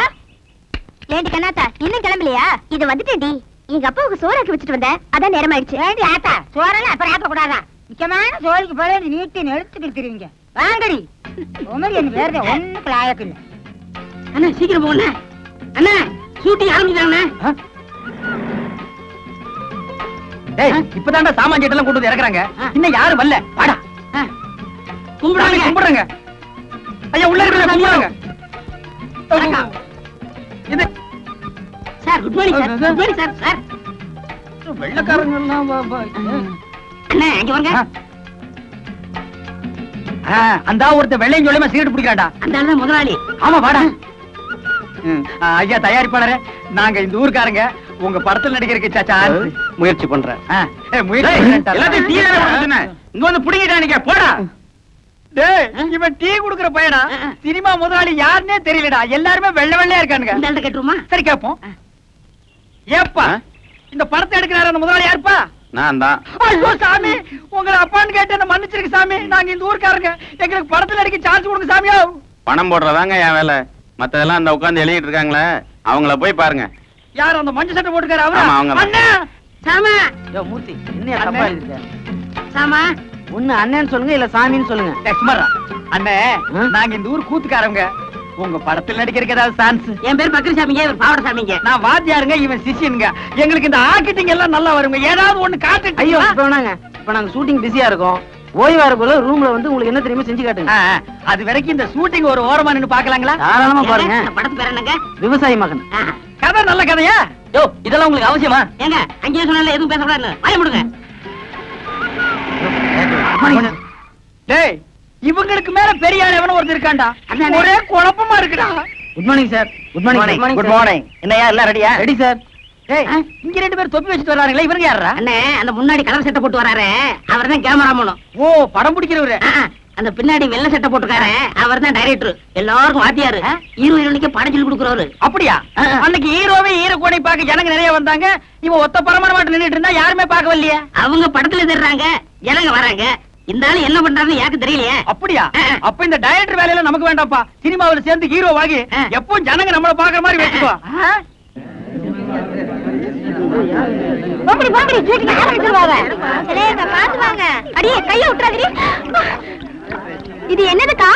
ஏண்டி கண்ணாத்தா, இன்னும் கிளம்பலையா? இது வந்துட்டேன்டி. எங்க அப்பாவுக்கு சோறாக்கி வச்சுட்டு வந்தேன், அதான் நேரம் ஆயிடுச்சு. ஏண்டி ஆத்தா, சோறெல்லாம் அப்புறம் ஆக்க கூடாதா? முக்கியமான சோறுக்கு போல நீட்டி எடுத்துட்டு திருவீங்க. வாங்கடி. உமரி என்ன வேற ஒண்ணுக்கு லாயக்கு இல்ல. அண்ணா சீக்கிரம் போங்க அண்ணா. ஷூட்டிங் ஆரம்பிச்சாங்கண்ணே. டேய், இப்பதான்டா சாமான் எல்லாம் கொண்டு வந்து இறக்குறாங்க. இன்னும் யாரும் வரல. வாடா. கும்பிடுறாங்க கும்பிடுறாங்க. ஐயா உள்ள இருக்க கும்பிடுறாங்க. இது sir good morning sir. Good morning sir. Sir வெள்ளக்காரங்க எல்லாம் அண்ணா இங்க வாங்க. அந்த ஒருத்த வெள்ளையும் சொல்லியமா சிகரெட் பிடிக்கிறாடா. அந்த ஆளு தான் முதலாளி. ஆமா வாடா. ஐயா தயாரிப்பாளரே, நாங்க இந்த ஊர்க்காரங்க உங்க படத்துல நடிக்கிறதுக்கு சான்ஸ் முயற்சி பண்றேன். எல்லாத்தையும் டீ இங்க வந்து புடிங்கிட்டானீங்க. போடா. டேய், இவன் டீ குடுக்குற பையனா? சினிமா முதலாளி யாருன்னே தெரியலடா. எல்லாருமே வெள்ளை வெள்ளையா இருக்கானுங்க. இந்த ஆளு கேட்டுருமா? சரி கேப்போம். ஏப்பா, இந்த படத்தை எடுக்கிறாரு அந்த முதலாளி யாருப்பா? நான் தான். ஐயோ சாமி, உங்களை அப்பான்னு கேட்டு என்ன மன்னிச்சிருக்கு சாமி. நாங்க இந்த ஊர்க்காரங்க, எங்களுக்கு படத்துல நடிக்க சான்ஸ் கொடுங்க சாமியா. பணம் போடுறதாங்க என் வேலை. மத்ததெல்லாம் அந்த உட்கார்ந்து எழுதிட்டு இருக்காங்களே, அவங்கள போய் பாருங்க. யார் அந்த மஞ்சள் சட்டை போட்டுக்காரு? அவரா? ஆமா, அவங்க தான். அண்ணா சாமா. யோ மூர்த்தி, என்ன தப்பா எழுதிருக்க? சாமா. ஒண்ணு அண்ணன்னு சொல்லுங்க, இல்ல சாமின்னு சொல்லுங்க. லட்சுமரா அண்ணே, நாங்க இந்த ஊர் கூத்துக்காரங்க. உங்க படத்துல நடிக்கிறதுக்கு ஏதாவது சான்ஸ்? என் பேர் பக்ரிசாமிங்க, இவர் பாவடசாமிங்க. நான் வாத்தியாருங்க, இவன் சிஷியனுங்க. எங்களுக்கு இந்த ஆர்கிட்டிங் எல்லாம் நல்லா வருங்க. ஏதாவது ஒண்ணு காட்டு. ஐயோ இப்ப வேணாங்க, இப்ப நாங்க ஷூட்டிங் பிஸியா இருக்கோம். ஓய்வா இருக்குள்ள ரூம்ல வந்து உங்களுக்கு என்ன தெரியுமா செஞ்சு காட்டுங்க. அது வரைக்கும் இந்த ஷூட்டிங் ஒரு ஓரமா நின்னு பாக்கலாங்களா? தாராளமா பாருங்க. இந்த படத்து பேர் என்னங்க? விவசாயி மகன். கதை நல்ல கதையா? யோ இதெல்லாம் உங்களுக்கு அவசியமா? ஏங்க அங்கேயே சொன்னால எதுவும் பேசக்கூடாதுன்னு வாய முடுங்க. டேய், இவங்களுக்கு மேல பெரிய ஆள் எவனோ ஒருத்தர் இருக்காண்டா. ஒரே குழப்பமா இருக்குடா. Good morning sir. Good morning. Good morning. என்னையா எல்லாம் ரெடியா? Ready sir. டேய், இங்க 2 பேர் தொப்பி வச்சிட்டு வராங்களே, இவங்க யாரா? அண்ணே, அந்த முன்னாடி கலர் சட்டை போட்டு வராரு, அவர்தான் கேமராமேன். ஓ, படம் பிடிக்கிறவரு. அந்த பின்னாடி வெள்ளை சட்டை போட்டுக்காரு, அவர்தான் டைரக்டர். எல்லாருக்கும் வாத்தியாரு. ஹீரோ ஹீரோனிக்கு படம் சொல்லி கொடுக்குறவரு. அப்படியா? அன்னைக்கு ஹீரோவே ஹீரோ கோணை பார்க்க ஜனங்க நிறைய வந்தாங்க. இவன் ஒத்த பரமான மாட்டு நின்னுட்டு இருந்தா யாருமே பார்க்க வரலையே. அவங்க படத்துல தேடுறாங்க, ஜனங்க வராங்க. இந்த ஆளு என்ன பண்றாருன்னு யாருக்கு தெரியலையே. அப்படியா? அப்ப இந்த டைரக்டர் வேலையில நமக்கு வேண்டாம்ப்பா. சினிமாவுல சேர்ந்து ஹீரோ ஆகி எப்பவும் ஜனங்க நம்மள பாக்குற மாதிரி வச்சுக்கோ. கைய விட்டுறாதீ. இது என்னதுக்கா?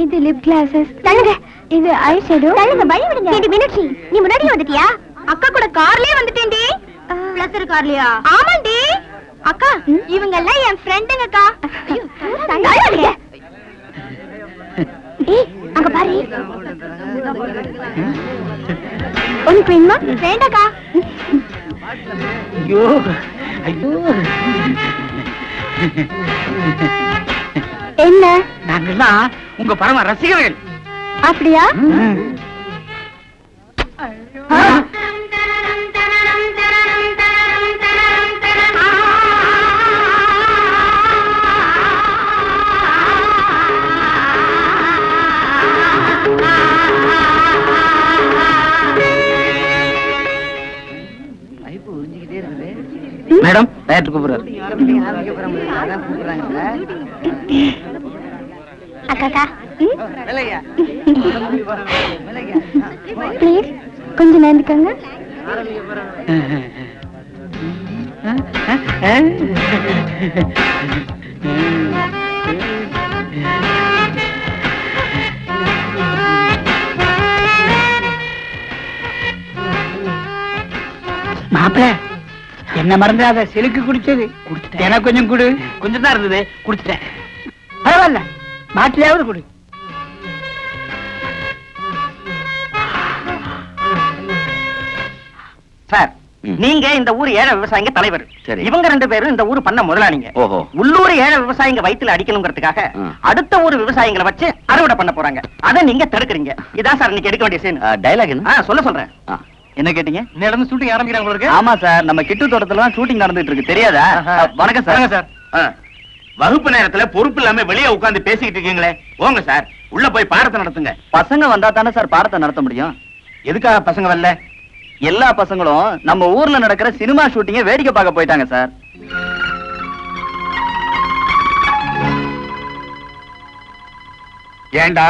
இது லிப் கிளாஸஸ். தள்ளுங்க. இது ஐ ஷேடோ. தள்ளுங்க, வழி விடுங்க. ஏடி மீனாட்சி, நீ முன்னாடியே வந்துட்டியா? அக்கா கூட கார்லயே வந்துட்டேன்டி. பிளஸர் கார்லயா? ஆமாண்டி. அக்கா, இவங்க எல்லாம் என் ஃப்ரெண்டுங்கக்கா. ஐயோ, தள்ளுங்க. ஏய், அங்க பாரு. உனக்கு வேணுமா? வேண்டாக்கா. ஐயோ ஐயோ. என்ன? நாங்கெல்லாம் உங்க பரம ரசிகர்கள். அப்படியா? மேடம் டயட் கூப்பிடுறாரு. அக்கா ப்ளீஸ் கொஞ்சம் நேர்ந்துக்கங்க. மாப்பிள்ள என்ன மறந்துடாத, சிலுக்கு குடிச்சது எனக்கு கொஞ்சம் குடு. கொஞ்சம் தான் இருந்தது, குடிச்சிட்டேன். பரவாயில்ல, மாட்டிலாவது குடு. சார், நீங்க இந்த ஊர் ஏழை விவசாயிங்க தலைவர். சரி. இவங்க 2 பேரும் இந்த ஊர் பண்ண முதலாளிங்க. ஓஹோ. உள்ளூர் ஏழை விவசாயிங்க வயித்துல அடிக்கணுங்கிறதுக்காக அடுத்த ஊர் விவசாயிகளை வச்சு அறுவடை பண்ண போறாங்க. அதை நீங்க தடுக்கிறீங்க. இதான் சார் இன்னைக்கு எடுக்க வேண்டிய சீன். டைலாக் என்ன? சொல்றேன். என்ன கேட்டீங்க? நேரம் ஷூட்டிங் ஆரம்பிக்கிறாங்க உங்களுக்கு? ஆமா சார், நம்ம கிட்டு தோட்டத்துல தான் ஷூட்டிங் நடந்துட்டு இருக்கு, தெரியாதா? வணக்கம் சார். சார். வகுப்பு நேரத்துல பொறுப்பு இல்லாம வெளியே உட்கார்ந்து பேசிக்கிட்டு இருக்கீங்களே, போங்க சார், உள்ள போய் பாடத்தை நடத்துங்க. பசங்க வந்தா தானே சார் பாடத்தை நடத்த முடியும். எதுக்காக பசங்க வரல? எல்லா பசங்களும் நம்ம ஊர்ல நடக்கிற சினிமா ஷூட்டிங்க வேடிக்கை பார்க்க போயிட்டாங்க சார். ஏண்டா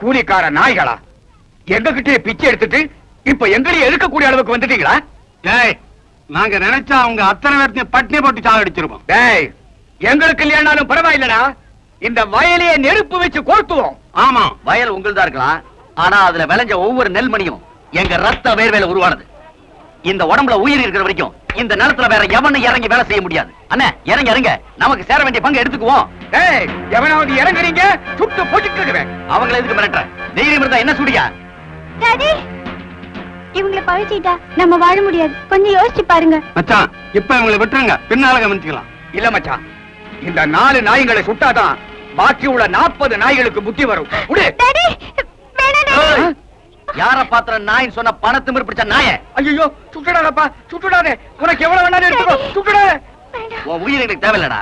கூலிக்கார நாய்களா, எங்க கிட்டே பிச்சை எடுத்துட்டு இப்ப எங்களையும் எடுக்கக்கூடிய அளவுக்கு வந்துட்டீங்களா? டேய், நாங்க நினைச்சா அவங்க அத்தனை பேர்த்தையும் பட்டினி போட்டு சாகடிச்சிருவோம். டேய், எங்களுக்கு இல்லையானாலும் பரவாயில்லடா, இந்த வயலையே நெருப்பு வச்சு கோர்த்துவோம். ஆமா, வயல் உங்களுதா இருக்கலாம், ஆனா அதுல விளைஞ்ச ஒவ்வொரு நெல்மணியும் எங்க ரத்த வேர்வேல உருவானது. இந்த உடம்புல உயிர் இருக்கிற வரைக்கும் இந்த நிலத்துல வேற எவனும் இறங்கி வேலை செய்ய முடியாது. அண்ணே, இறங்க, நமக்கு சேர வேண்டிய பங்கு எடுத்துக்குவோம். டேய், எவனாவது இறங்குறீங்க சுட்டு போட்டுக்குவேன். அவங்களை எதுக்கு மிரட்டுற? தைரியம் இருந்தா என்ன சுடியா? டாடி, இவங்களை பழிச்சிட்டா நம்ம வாழ முடியாது. கொஞ்சம் யோசிச்சு பாருங்க. மச்சான், இப்ப இவங்களை விட்டுருங்க, பின்னால கவனிச்சுக்கலாம். இல்ல மச்சான், இந்த 4 நாய்களை சுட்டாதான் பாக்கி உள்ள 40 நாய்களுக்கு புத்தி வரும். டாடி, வேணாம் டாடி. யார பாத்திர நாயின்னு சொன்ன பணத்து பிடிச்ச நாய. ஐயோ, சுட்டுடாதப்பா, சுட்டுடாதே. உனக்கு எவ்வளவு வேணாலும் எடுத்துக்கோ, சுட்டுடாத. உன் உயிர் எங்களுக்கு தேவையில்லடா,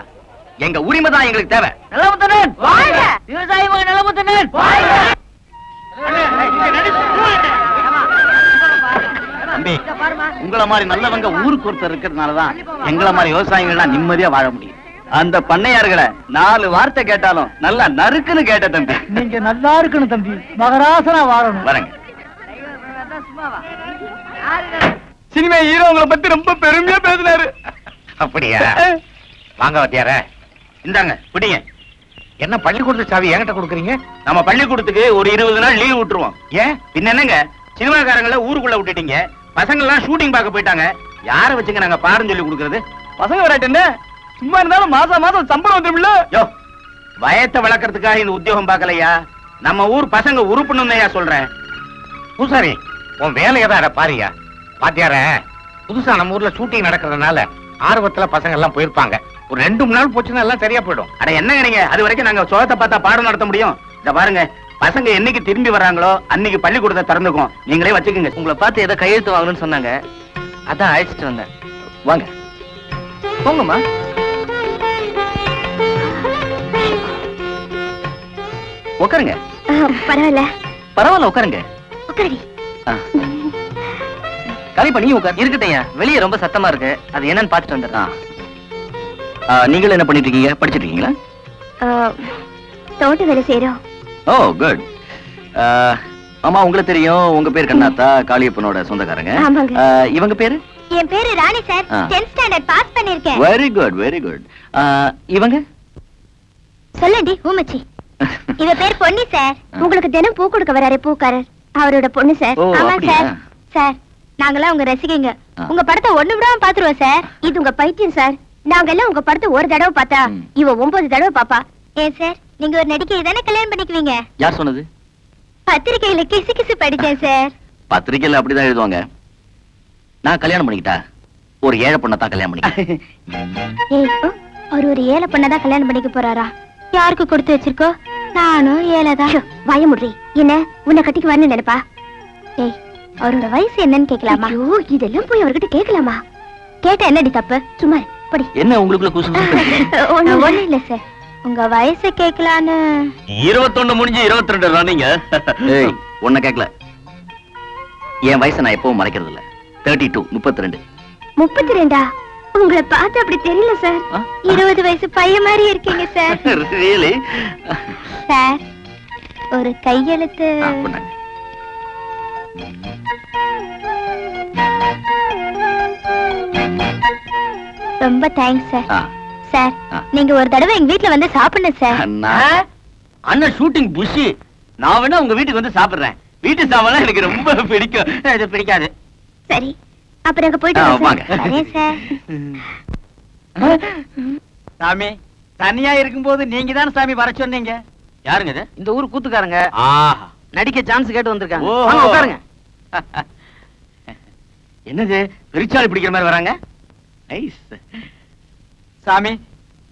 எங்க உரிமை தான் எங்களுக்கு தேவை. நிலமுத்தனன் வாழ்க! விவசாயி மகன் நிலமுத்தனன் வாழ்க! தம்பி, உங்கள மாதிரி நல்லவங்க ஊருக்கு ஒருத்தர் இருக்கிறதுனாலதான் எங்களை மாதிரி விவசாயிகள்லாம் நிம்மதியா வாழ முடியும். அந்த பண்ணையார்களை 4 வார்த்தை கேட்டாலும் நல்லா நறுக்குன்னு கேட்ட தம்பி. நீங்க நல்லா இருக்கணும் தம்பி, மகராசனா வாழணும். வரங்க. சினிமா ஹீரோ உங்களை பத்தி ரொம்ப பெருமையா பேசினாரு. அப்படியா? வாங்க வாத்தியார, இந்தாங்க பிடிங்க. என்ன பள்ளிக்கூடத்து சாவி என்கிட்ட கொடுக்குறீங்க? நம்ம பள்ளிக்கூடத்துக்கு ஒரு 20 நாள் லீவ் விட்டுருவோம். ஏன்? பின்ன என்னங்க, சினிமாக்காரங்களை ஊருக்குள்ள விட்டுட்டீங்க, பசங்க எல்லாம் ஷூட்டிங் பார்க்க போயிட்டாங்க, யார வச்சுங்க நாங்க பாடம் சொல்லி கொடுக்கறது? பசங்க வராட்டு சும்மா இருந்தாலும் மாசம் சம்பளம் வந்துருமில்ல. யோ, வயத்தை வளர்க்கறதுக்காக இந்த உத்தியோகம் பார்க்கலையா, நம்ம ஊர் பசங்க உருப்பணும்யா சொல்றேன். பூசாரி, உன் வேலையதான் பாரியா. பாத்தியார, புதுசா நம்ம ஊர்ல ஷூட்டிங் நடக்கிறதுனால ஆர்வத்துல பசங்க எல்லாம் போயிருப்பாங்க. ஒரு 2-3 நாள் போச்சுன்னா எல்லாம் சரியா போயிடும். அட என்னங்க நீங்க, அது வரைக்கும் நாங்க சோகத்தை பார்த்தா பாடம் நடத்த முடியும். இத பாருங்க, பசங்க என்னைக்கு திரும்பி வர்றாங்களோ அன்னைக்கு பள்ளிக்கூடத்தை திறந்துக்கும், நீங்களே வச்சுக்கோங்க. உங்களை பார்த்து ஏதோ கையெழுத்து வாங்கணும்னு சொன்னாங்க, அதான் அழைச்சிட்டு வந்தேன். வாங்க போங்கம்மா. உட்காருங்க. பரவாயில்ல, உட்காருங்க. உட்காரி. கலிப்பா, நீ உட்கார். இருக்கட்டையா, வெளியே ரொம்ப சத்தமா இருக்கு, அது என்னன்னு பாத்துட்டு வந்துடுறேன். நீங்களும் என்ன பண்ணிட்டு இருக்கீங்க? படிச்சிட்டு இருக்கீங்களா? தோட்ட வேலை செய்யறோம். ஓ குட். ஆமா உங்களுக்கு தெரியும், உங்க பேர் கண்ணாத்தா, காளியப்பனோட சொந்தக்காரங்க. ஆமாங்க. இவங்க பேரு? என் பேரு ராணி சார். 10th ஸ்டாண்டர்ட் பாஸ் பண்ணிருக்கேன். Very good very good. இவங்க சொல்லண்டி ஊமச்சி. இவ பேர் பொன்னி சார். உங்களுக்கு தினம் பூ கொடுக்க வராரு பூக்காரர், அவரோட பொண்ணு சார். ஓ, ஆமா அப்படியா? சார். சார் நாங்கெல்லாம் உங்க ரசிகைங்க. உங்க படத்தை ஒண்ணு விடாம பாத்துருவோம் சார். இது உங்க பைத்தியம் சார். நாங்க எல்லாம் உங்க படத்தை ஒரு தடவை பார்த்தா இவ 9 தடவை பாப்பா. ஏன் சார் நீங்க ஒரு நடிகை தானே கல்யாணம் பண்ணிக்குவீங்க? யார் சொன்னது? பத்திரிக்கையில கிசு கிசு படிச்சேன் சார். பத்திரிக்கையில அப்படிதான் எழுதுவாங்க. நான் கல்யாணம் பண்ணிக்கிட்டா ஒரு ஏழை பொண்ணை தான் கல்யாணம் பண்ணிக்கிட்டேன். ஏய், அவர் ஒரு ஏழை பொண்ணதான் கல்யாணம் பண்ணிக்க போறாரா? யாருக்கு கொடுத்து வச்சிருக்கோ? நானும் ஏழைதான். வாய முடி. என்ன உன்னை கட்டிக்கு வரணும் நினைப்பா? ஏய், அவரோட வயசு என்னன்னு கேட்கலாமா? ஐயோ, இதெல்லாம் போய் அவர்கிட்ட கேட்கலாமா? கேட்டா என்னடி தப்பு? சும்மா படி. என்ன உங்களுக்குள்ள கூசு? ஒண்ணும் இல்ல சார், உங்க வயசு கேட்கலான்னு. 21 முடிஞ்சு 22 ராணிங்க. ஏய், உன்னை கேட்கல. என் வயசை நான் எப்பவும் மறைக்கிறது இல்ல. 32 32. 32? உங்களை பார்த்து அப்படி தெரியல சார். 20 வயசு பையன் மாதிரி இருக்கீங்க சார். ரியலி? சார் ஒரு கையெழுத்து. ரொம்ப தேங்க்ஸ் சார். சார் நீங்க ஒரு தடவை எங்க வீட்டுல வந்து சாப்பிடணும் சார். அண்ணன் ஷூட்டிங் புஷி. நான் வேணா உங்க வீட்டுக்கு வந்து சாப்பிடுறேன். வீட்டு சாப்பாடு எனக்கு ரொம்ப பிடிக்கும். இது பிடிக்காது. சரி, அப்புறம் அங்க போயிட்டு வாங்க சார். சாமி தனியா இருக்கும்போது நீங்க தான் சாமி வர சொன்னீங்க. யாருங்க இது? இந்த ஊர் கூத்துக்காரங்க. ஆஹா, நடிக்க சான்ஸ் கேட்டு வந்திருக்காங்க. ஓ, வாங்க உட்காருங்க. என்னது பெருச்சாளி பிடிக்கிற மாதிரி வராங்க? நைஸ். சாமி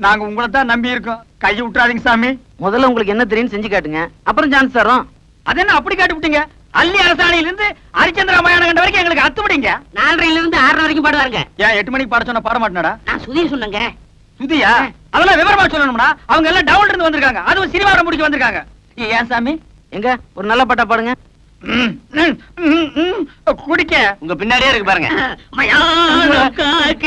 நாங்க உங்களை தான் நம்பி இருக்கோம், கையை விட்டுறாதீங்க சாமி. முதல்ல உங்களுக்கு என்ன தெரியும் செஞ்சு காட்டுங்க, அப்புறம் சான்ஸ் தரோம். அது என்ன அப்படி காட்டி விட்டீங்க? அள்ளி அரசாணையில இருந்து ஹரிச்சந்திர ராமாயண கண்ட வரைக்கும் எங்களுக்கு அத்துப்படிங்க. 4:30 இருந்து 6:30 வரைக்கும் பாடுவாருங்க. ஏன் 8 மணிக்கு பாட சொன்ன பாட மாட்டேனடா? நான் சுதீர் சொன்னேங்க. சுதியா? அதெல்லாம் விவரமா சொல்லணும்னா அவங்க எல்லாம் டவுன்ல இருந்து வந்திருக்காங்க. அதுவும் சினிமாவை முடிக்க வந்திருக்காங்க. ஏன் சாமி? எங்க ஒரு நல்ல பாட்டா பாடுங்க. குடிக்க உங்க பின்னாடியே இருக்கு பாருங்க. மயானம் காக்க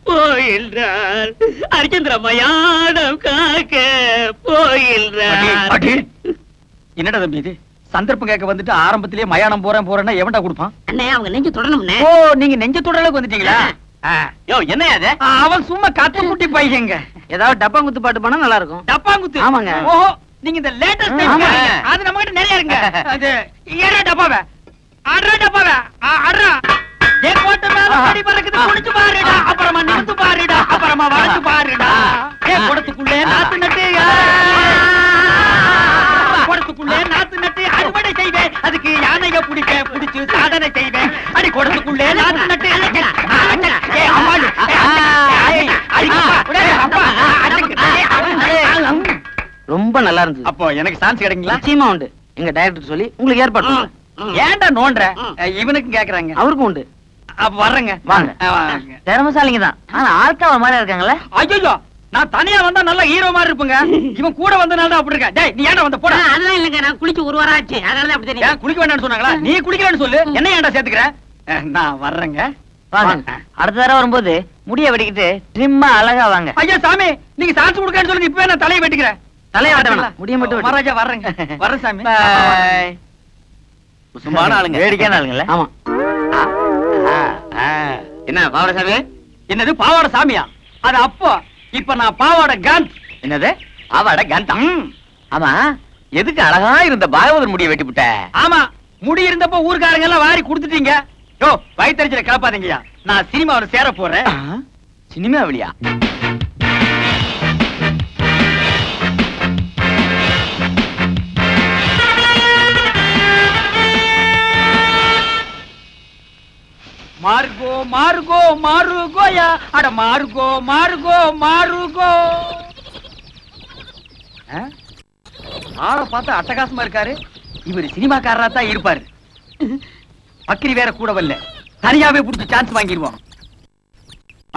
போயில்றார் ஹரிச்சந்திர, மயானம் காக்க போயில்றார். என்னடா தம்பி இது? சந்தர்ப்பம் கேட்க வந்துட்டு ஆரம்பத்திலேயே மயானம் போறேன்னா எவன்டா கொடுப்பான்? அண்ணே அவங்க நெஞ்சு தொடணும்னே. ஓ, நீங்க நெஞ்ச தொடலுக்கு வந்துட்டீங்களா? யோ என்ன அது? அவன் சும்மா கத்து குட்டி பையங்க. ஏதாவது டப்பாங்குத்து பாட்டு பாடினா நல்லா இருக்கும். டப்பாங்குத்து? ஆமாங்க. ஓஹோ, நீங்க இந்த லேட்டஸ்ட் அது நம்ம கிட்ட நிறைய இருங்க. அது ஏறா டப்பாவே, ஆடுறா டப்பாவே, ஆடுறா. ஏ கோட்டை மேல படி பறக்குது, குடிச்சு பாருடா, அப்புறமா நிமிந்து பாருடா, அப்புறமா வளைச்சு பாருடா. ஏ குடத்துக்குள்ளே நாத்து நட்டு, குடத்துக்குள்ளே நாத்து நட்டு அறுவடை செய்வேன், அதுக்கு யானைய பிடிச்சு சாதனை செய்வேன். அடி குடத்துக்குள்ளே நாத்து நட்டு ரொம்ப நல்லா இருந்துச்சு. அப்போ எனக்கு சான்ஸ் கிடைக்குங்களா? நிச்சயமா உண்டு. எங்க டைரக்டர் சொல்லி உங்களுக்கு ஏற்பாடு பண்றேன். ஏன்டா நோன்ற? இவனுக்கும் கேக்குறாங்க. அவருக்கும் உண்டு. அப்ப வர்றேங்க. வாங்க. திறமசாலிங்க தான், ஆனா ஆள்காவ மாதிரி இருக்காங்களே. ஐயோ, நான் தனியா வந்தா நல்ல ஹீரோ மாதிரி இருப்பேங்க. இவன் கூட வந்தனால தான் அப்படி இருக்கா. டேய், நீ ஏன்டா வந்த? போடா. அதெல்லாம் இல்லங்க, நான் குளிச்சு 1 வாரம் ஆச்சு, அதனால அப்படி தெரியும். ஏன் குளிக்க வேண்டாம்னு சொன்னாங்களா? நீ குளிக்கலன்னு சொல்லு, என்ன ஏன்டா சேர்த்துக்கிற? நான் வர்றேங்க. வாங்க. அடுத்த தடவை வரும்போது முடிய வெட்டிக்கிட்டு ட்ரிம்மா அழகா வாங்க. ஐயா சாமி, நீங்க சான்ஸ் கொடுக்கறேன்னு சொல்லுங்க, இப்பவே நான் தலையை வெட்டிக்கிறேன். தலையை வெட்ட வேணாம், முடிய மட்டும் மகாராஜா வர்றேங்க. வர்றேன் சாமி. சும்மான ஆளுங்க, வேடிக்கையான ஆளுங்களே. ஆமா. என்ன பாவட சாமி? என்னது பாவாட சாமியா? அது அப்போ. இப்ப நான் பாவாட காந்த். என்னது பாவாட காந்தம்? ஆமா, எதுக்கு அழகா இருந்த பாகவதர் முடிய வெட்டி விட்ட? ஆமா, முடி இருந்தப்போ ஊர்க்காரங்க எல்லாம் வாரி கொடுத்துட்டீங்க. யோ, வயித்தறிச்சல கிளப்பாதீங்கயா. நான் சினிமாவில சேர போறேன். சினிமாவிலியா? மார்கோ மார்கோ மாருகோயா, அட மார்கோ மார்கோ மாருகோ. ஆளை பார்த்தா அட்டகாசமா இருக்காரு. இவர் சினிமாக்காரரா தான் இருப்பாரு. பக்கிரி வேற கூட வரல, தனியாவே புடிச்சு சான்ஸ் வாங்கிடுவோம்.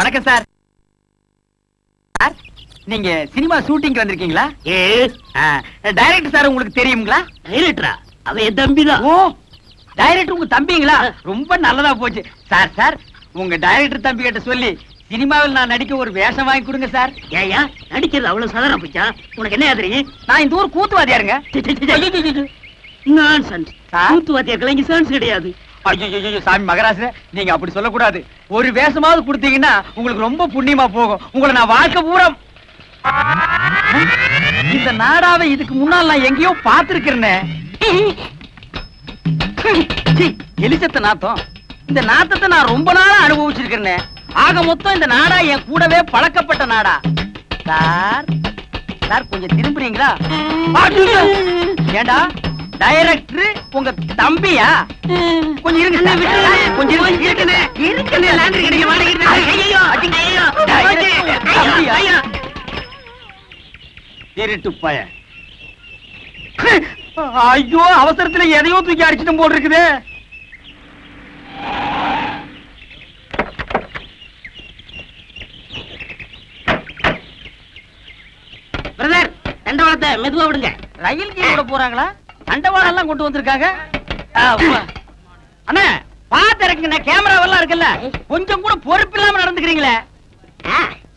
வணக்கம் சார். நீங்க சினிமா ஷூட்டிங் வந்திருக்கீங்களா? டைரக்டர் சார் உங்களுக்கு தெரியுங்களா? டைரக்டரா? அவன் என் தம்பிதான். ஓ, டைரக்டர் உங்க தம்பிங்களா? ரொம்ப நல்லதா போச்சு. சார் உங்க டைரக்டர் தம்பி கிட்ட சொல்லி சினிமாவில் நான் நடிக்க ஒரு வேஷம் வாங்கி கொடுங்க சார். ஏயா நடிக்கிறது அவ்வளவு சாதாரண போச்சா? உனக்கு என்ன தெரியும்? நான் இந்த ஊர் கூத்துவாதியாருங்க. நான்சென்ஸ். கூத்துவாத்தியர்கள் இங்க சான்ஸ் கிடையாது. ஐயோ சாமி மகராச, நீங்க அப்படி சொல்லக்கூடாது. ஒரு வேஷமாவது கொடுத்தீங்கன்னா உங்களுக்கு ரொம்ப புண்ணியமா போகும். உங்களை நான் வாழ்க்கை பூரா இந்த நாடாவை இதுக்கு முன்னால் நான் எங்கேயோ பார்த்திருக்கிறேனே. எலிசத்த நாத்தம். இந்த நாத்தத்தை நான் ரொம்ப நாளா அனுபவிச்சிருக்கிறேனே. ஆக மொத்தம் இந்த நாடா என் கூடவே பழக்கப்பட்ட நாடா. சார் சார் கொஞ்சம் திரும்புறீங்களா? ஏண்டா டைரக்டர் உங்க தம்பியா? கொஞ்சம் இருங்க, கொஞ்சம் திருட்டு பையன். ஐயோ அவசரத்துல எதையோ தூக்கி அடிச்சுட்டு போல் இருக்குது. பிரதர், தண்டவாளத்தை மெதுவா விடுங்க. ரயில் கீழ போறாங்களா? தண்டவாளம் எல்லாம் கொண்டு வந்திருக்காங்க. அண்ணா பாத்து இருக்குங்க, கேமராவெல்லாம் இருக்குல்ல, கொஞ்சம் கூட பொறுப்பு இல்லாம நடந்துக்கிறீங்களே.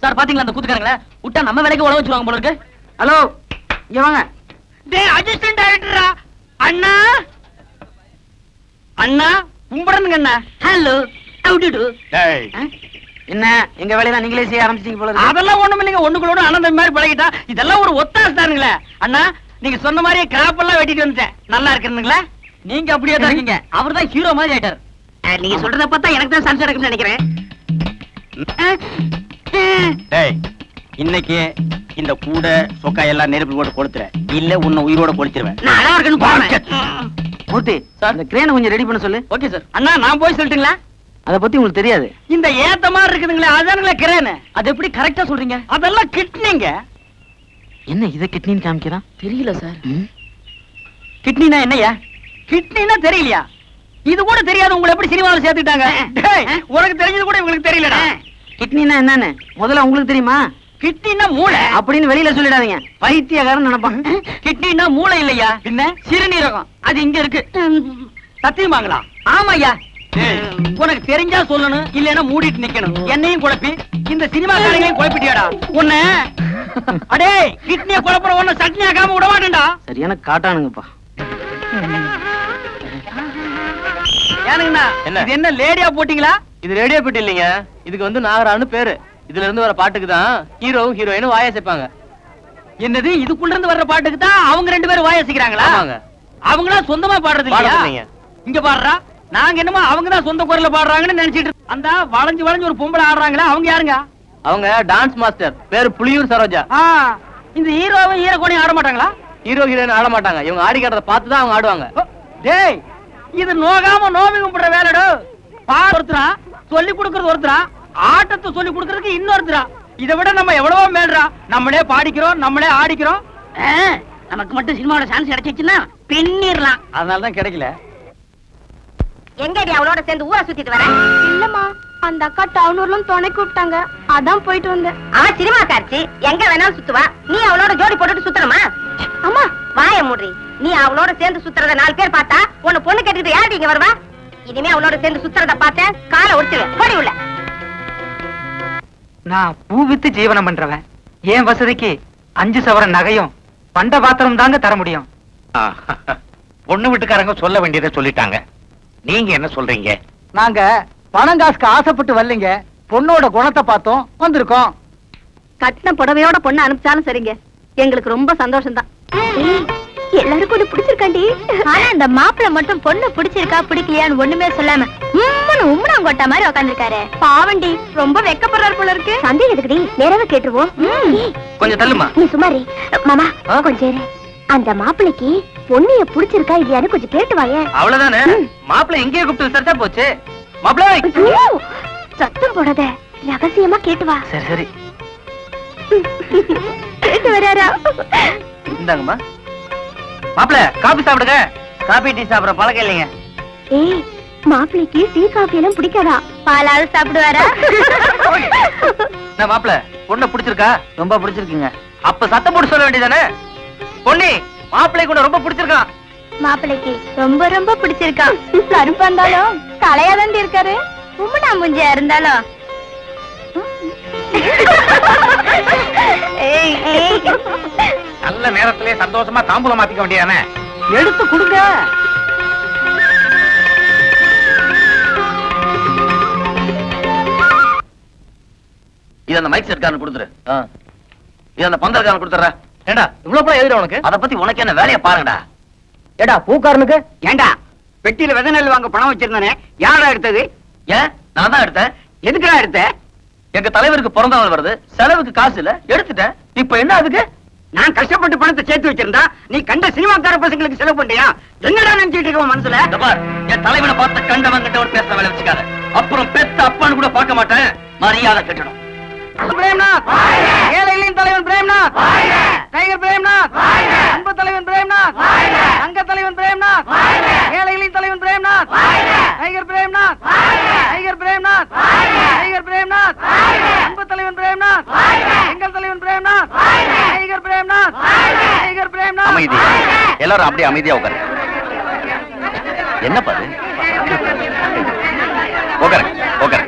சார் பாத்தீங்களா அந்த கூத்துக்காரங்கள விட்டா நம்ம வேலைக்கு உழவு வச்சிருவாங்க போல இருக்கு. ஹலோ இங்க வாங்க. டேய் அசிஸ்டன்ட் டைரக்டரா? அண்ணா அண்ணா கும்பிடணுங்க அண்ணா. Hello, how do do? டேய் என்ன எங்க வேலையெல்லாம் நீங்களே செய்ய ஆரம்பிச்சிட்டீங்க போல இருக்கு. அதெல்லாம் ஒண்ணும் இல்லைங்க, ஒண்ணுங்களோட அனந்தம் மாதிரி பழகிட்டா. இதெல்லாம் ஒரு ஒத்தாசை தானுங்களே. அண்ணா நீங்க சொன்ன மாதிரியே கிராப் எல்லாம் வெட்டிட்டு வந்துட்டேன். நல்லா இருக்குங்களா? நீங்க அப்படியே தான் இருக்கீங்க. அவர் தான் ஹீரோ மாதிரி ஆயிட்டார். நீங்க சொல்றத பார்த்தா எனக்கு தான் சான்ஸ் இருக்குன்னு நினைக்கிறேன். டேய் இன்னைக்கு இந்த கூட சொக்கா எல்லாம் நெருப்பு போட்டு கொளுத்துற, இல்ல உன்னை உயிரோட கொளுத்திடுவேன். நான் அழகா இருக்குன்னு போறேன். மூர்த்தி சார், இந்த கிரேனை கொஞ்சம் ரெடி பண்ண சொல்லு. Okay sir. அண்ணா நான் போய் சொல்லட்டுங்களா? அதை பத்தி உங்களுக்கு தெரியாது. இந்த ஏத்த மாதிரி இருக்குதுங்களே அதானுங்களே கிரேனு. அது எப்படி கரெக்டா சொல்றீங்க? அதெல்லாம் கிட்னிங்க. என்ன இதை கிட்னின்னு காமிக்கிறான்? தெரியல சார். கிட்னினா என்னையா? கிட்னினா தெரியலையா? இது கூட தெரியாது. உங்களை எப்படி சினிமாவில் சேர்த்துட்டாங்க? உனக்கு தெரிஞ்சது கூட இவங்களுக்கு தெரியலடா. கிட்னினா என்னன்னு முதல்ல உங்களுக்கு தெரியுமா? கிட்னினா மூளை அப்படின்னு வெளியில சொல்லிடாதீங்க, பைத்தியக்காரன் நினைப்பான். கிட்னினா மூளை இல்லையா, பின்ன சிறுநீரகம். அது இங்க இருக்கு. சத்தியமாங்களா? ஆமாய்யா. உனக்கு தெரிஞ்சா சொல்லணும், இல்லைன்னா மூடிட்டு நிக்கணும். என்னையும் குழப்பி இந்த சினிமா காரங்களையும் குழப்பிட்டியாடா உன்ன. அடே கிட்னியை குழப்புற உன்ன சட்னி ஆகாம விட மாட்டேன்டா. சரியான காட்டானுங்கப்பா. ஏனுங்கண்ணா இது என்ன லேடியா போட்டீங்களா? இது ரேடியோ பெட்டி இல்லைங்க, இதுக்கு வந்து நாகரான்னு பேரு. இதுல இருந்து வர பாட்டுக்கு தான் ஹீரோவும் ஹீரோயினும் வாய சேர்ப்பாங்க. என்னது, இதுக்குள்ள இருந்து வர்ற பாட்டுக்கு தான் அவங்க ரெண்டு பேரும் வாயசிக்கிறாங்களா? அவங்களா சொந்தமா பாடுறது இல்லையா? இங்க பாடுறா, நாங்க என்னமோ அவங்க தான் சொந்த குரல்ல பாடுறாங்கன்னு நினைச்சிட்டு. அந்த வளைஞ்சு வளைஞ்சு ஒரு பொம்பளை ஆடுறாங்களா, அவங்க யாருங்க? அவங்க டான்ஸ் மாஸ்டர், பேரு புலியூர் சரோஜா. இந்த ஹீரோவும் ஹீரோகோனையும் ஆட மாட்டாங்களா? ஹீரோ ஹீரோயின் ஆட மாட்டாங்க, இவங்க ஆடி காட்டுறத பார்த்து தான் அவங்க ஆடுவாங்க. டேய் இது நோகாம நோவி கும்பிடுற வேலைடு. பாடு ஒருத்தரா, சொல்லி கொடுக்கறது ஒருத்தரா, ஆட்டத்தை சொல்லி கொடுக்கறதுக்கு இன்னொருத்தரா. இதை விட நம்ம எவ்வளவோ மேல்றா. நம்மளே பாடிக்கிறோம், நம்மளே ஆடிக்கிறோம். நமக்கு மட்டும் சினிமாவோட சான்ஸ் கிடைச்சிச்சுன்னா பின்னிரலாம். அதனாலதான் கிடைக்கல. எங்கடி அவளோட சேர்ந்து ஊரை சுத்திட்டு வர? இல்லம்மா, அந்த அக்கா டவுனூர்ல துணை கூப்பிட்டாங்க, அதான் போயிட்டு வந்தேன். அவ சினிமா காட்சி எங்க வேணாலும் சுத்துவா, நீ அவளோட ஜோடி போட்டுட்டு சுத்தணுமா? அம்மா வாய மூடி. நீ அவளோட சேர்ந்து சுத்துறத 4 பேர் பார்த்தா உன்னை பொண்ணு கேட்டுக்கிட்டு யாரு இங்க வருவா? இனிமே அவளோட சேர்ந்து சுத்துறத பார்த்தேன் காலை ஒடிச்சிருவேன். போடி உள்ள. நான் பூ வித்து ஜீவனம் பண்றவன். என் வசதிக்கு 5 சவரன் நகையும் பண்ட பாத்திரம் தாங்க தர முடியும். பொண்ணு வீட்டுக்காரங்க சொல்ல வேண்டியதை சொல்லிட்டாங்க. நீங்க என்ன சொல்றீங்க? நாங்க பணம் காசுக்கு ஆசைப்பட்டு வரலைங்க, பொண்ணோட குணத்தை பார்த்தோம் வந்திருக்கோம். கட்டின புடவையோட பொண்ணு அனுப்பிச்சாலும் சரிங்க, எங்களுக்கு ரொம்ப சந்தோஷம் தான். எல்லாருக்கும் ஒண்ணு பிடிச்சிருக்காண்டி. ஆனா அந்த மாப்பிள்ள மட்டும் பொண்ணு பிடிச்சிருக்கா பிடிக்கலையான்னு ஒண்ணுமே சொல்லாம உம்மனாங்கொட்டா மாதிரி உட்காந்துருக்காரு. பாவண்டி ரொம்ப வெக்கப்படுறாரு போல இருக்கு. சந்தேகம் எதுக்குடி, நேரவே கேட்டுருவோம். கொஞ்சம் தள்ளுமா. நீ சுமாரி மாமா கொஞ்சம் அந்த மாப்பிள்ளைக்கு பொண்ணைய பிடிச்சிருக்கா இல்லையான்னு கொஞ்சம் கேட்டு வாங்க. அவ்வளவுதானே, மாப்பிள்ளை எங்கேயே கூப்பிட்டு விசாரிச்சா போச்சு. மாப்பிள்ளை சத்தம் போடாத, ரகசியமா கேட்டு வா. சரி சரி கேட்டு வராரா? இந்தாங்கம்மா. மாப்பிள்ளை காபி சாப்பிடுங்க. காபி டீ சாப்பிடுற பழக்கம் இல்லைங்க. ஏய் மாப்பிள்ளைக்கு டீ காபி எல்லாம் பிடிக்காதா? பாலாவது சாப்பிடுவாரா? என்ன மாப்பிள்ளை, பொண்ணை பிடிச்சிருக்கா? ரொம்ப பிடிச்சிருக்குங்க. அப்ப சத்தம் போட்டு சொல்ல வேண்டியதானே. பொண்ணு மாப்பிள்ளை கூட ரொம்ப பிடிச்சிருக்கான். மாப்பிள்ளைக்கு ரொம்ப ரொம்ப பிடிச்சிருக்கான். கருப்பா இருந்தாலும் தலையாதான் இருக்காரு, உம்மனா முஞ்சியா இருந்தாலும். நல்ல நேரத்திலே சந்தோஷமா தாம்பூலம் மாத்திக்க வேண்டியதானே. எடுத்து கொடுங்க. இது அந்த மைக் செட்காரன் கொடுத்துரு. இது அந்த பந்தல்காரன் கொடுத்துற. ஏண்டா இவ்வளவு பணம் எதிர உனக்கு? அத பத்தி உனக்கு என்ன வேலையை பாருங்கடா. ஏடா பூக்காரனுக்கு? ஏண்டா பெட்டியில விதை நெல் வாங்க பணம் வச்சிருந்தானே, யாரா எடுத்தது? ஏன் நான் தான் எடுத்தேன். எதுக்குடா எடுத்த? எங்க தலைவருக்கு பிறந்த நாள் வருது, செலவுக்கு காசு இல்ல, எடுத்துட்டேன். இப்ப என்ன அதுக்கு? நான் கஷ்டப்பட்டு பணத்தை சேர்த்து வச்சிருந்தா நீ கண்ட சினிமாக்கார பசங்களுக்கு செலவு பண்றியா? என்னடா நினைச்சிட்டு இருக்க மனசுல? இந்த பார், என் தலைவனை பார்த்த கண்டவன் கிட்டவன் பேசுற வேலை வச்சுக்காத. அப்புறம் பெத்த அப்பான்னு கூட பார்க்க மாட்டேன். மரியாதை கட்டணும். பிரேம்நாத், ஏழைகளின் தலைவன் பிரேம்நாத், டைகர் பிரேம்நாத், அன்பு தலைவன் பிரேம்நாத், தங்க தலைவன் பிரேம்நாத், ஏழைகளின் தலைவன் Premnath, tiger Premnath, tiger Premnath, tiger Premnath, அன்பு தலைவன் பிரேம்நாத், எங்கள் தலைவன் பிரேம்நாத், டைகர் பிரேம்நாத், டைகர் பிரேம்நாத். அமைதி. எல்லாரும் அப்படியே அமைதியா உட்காரு. என்ன பாரு? உட்காரு, உட்காரு.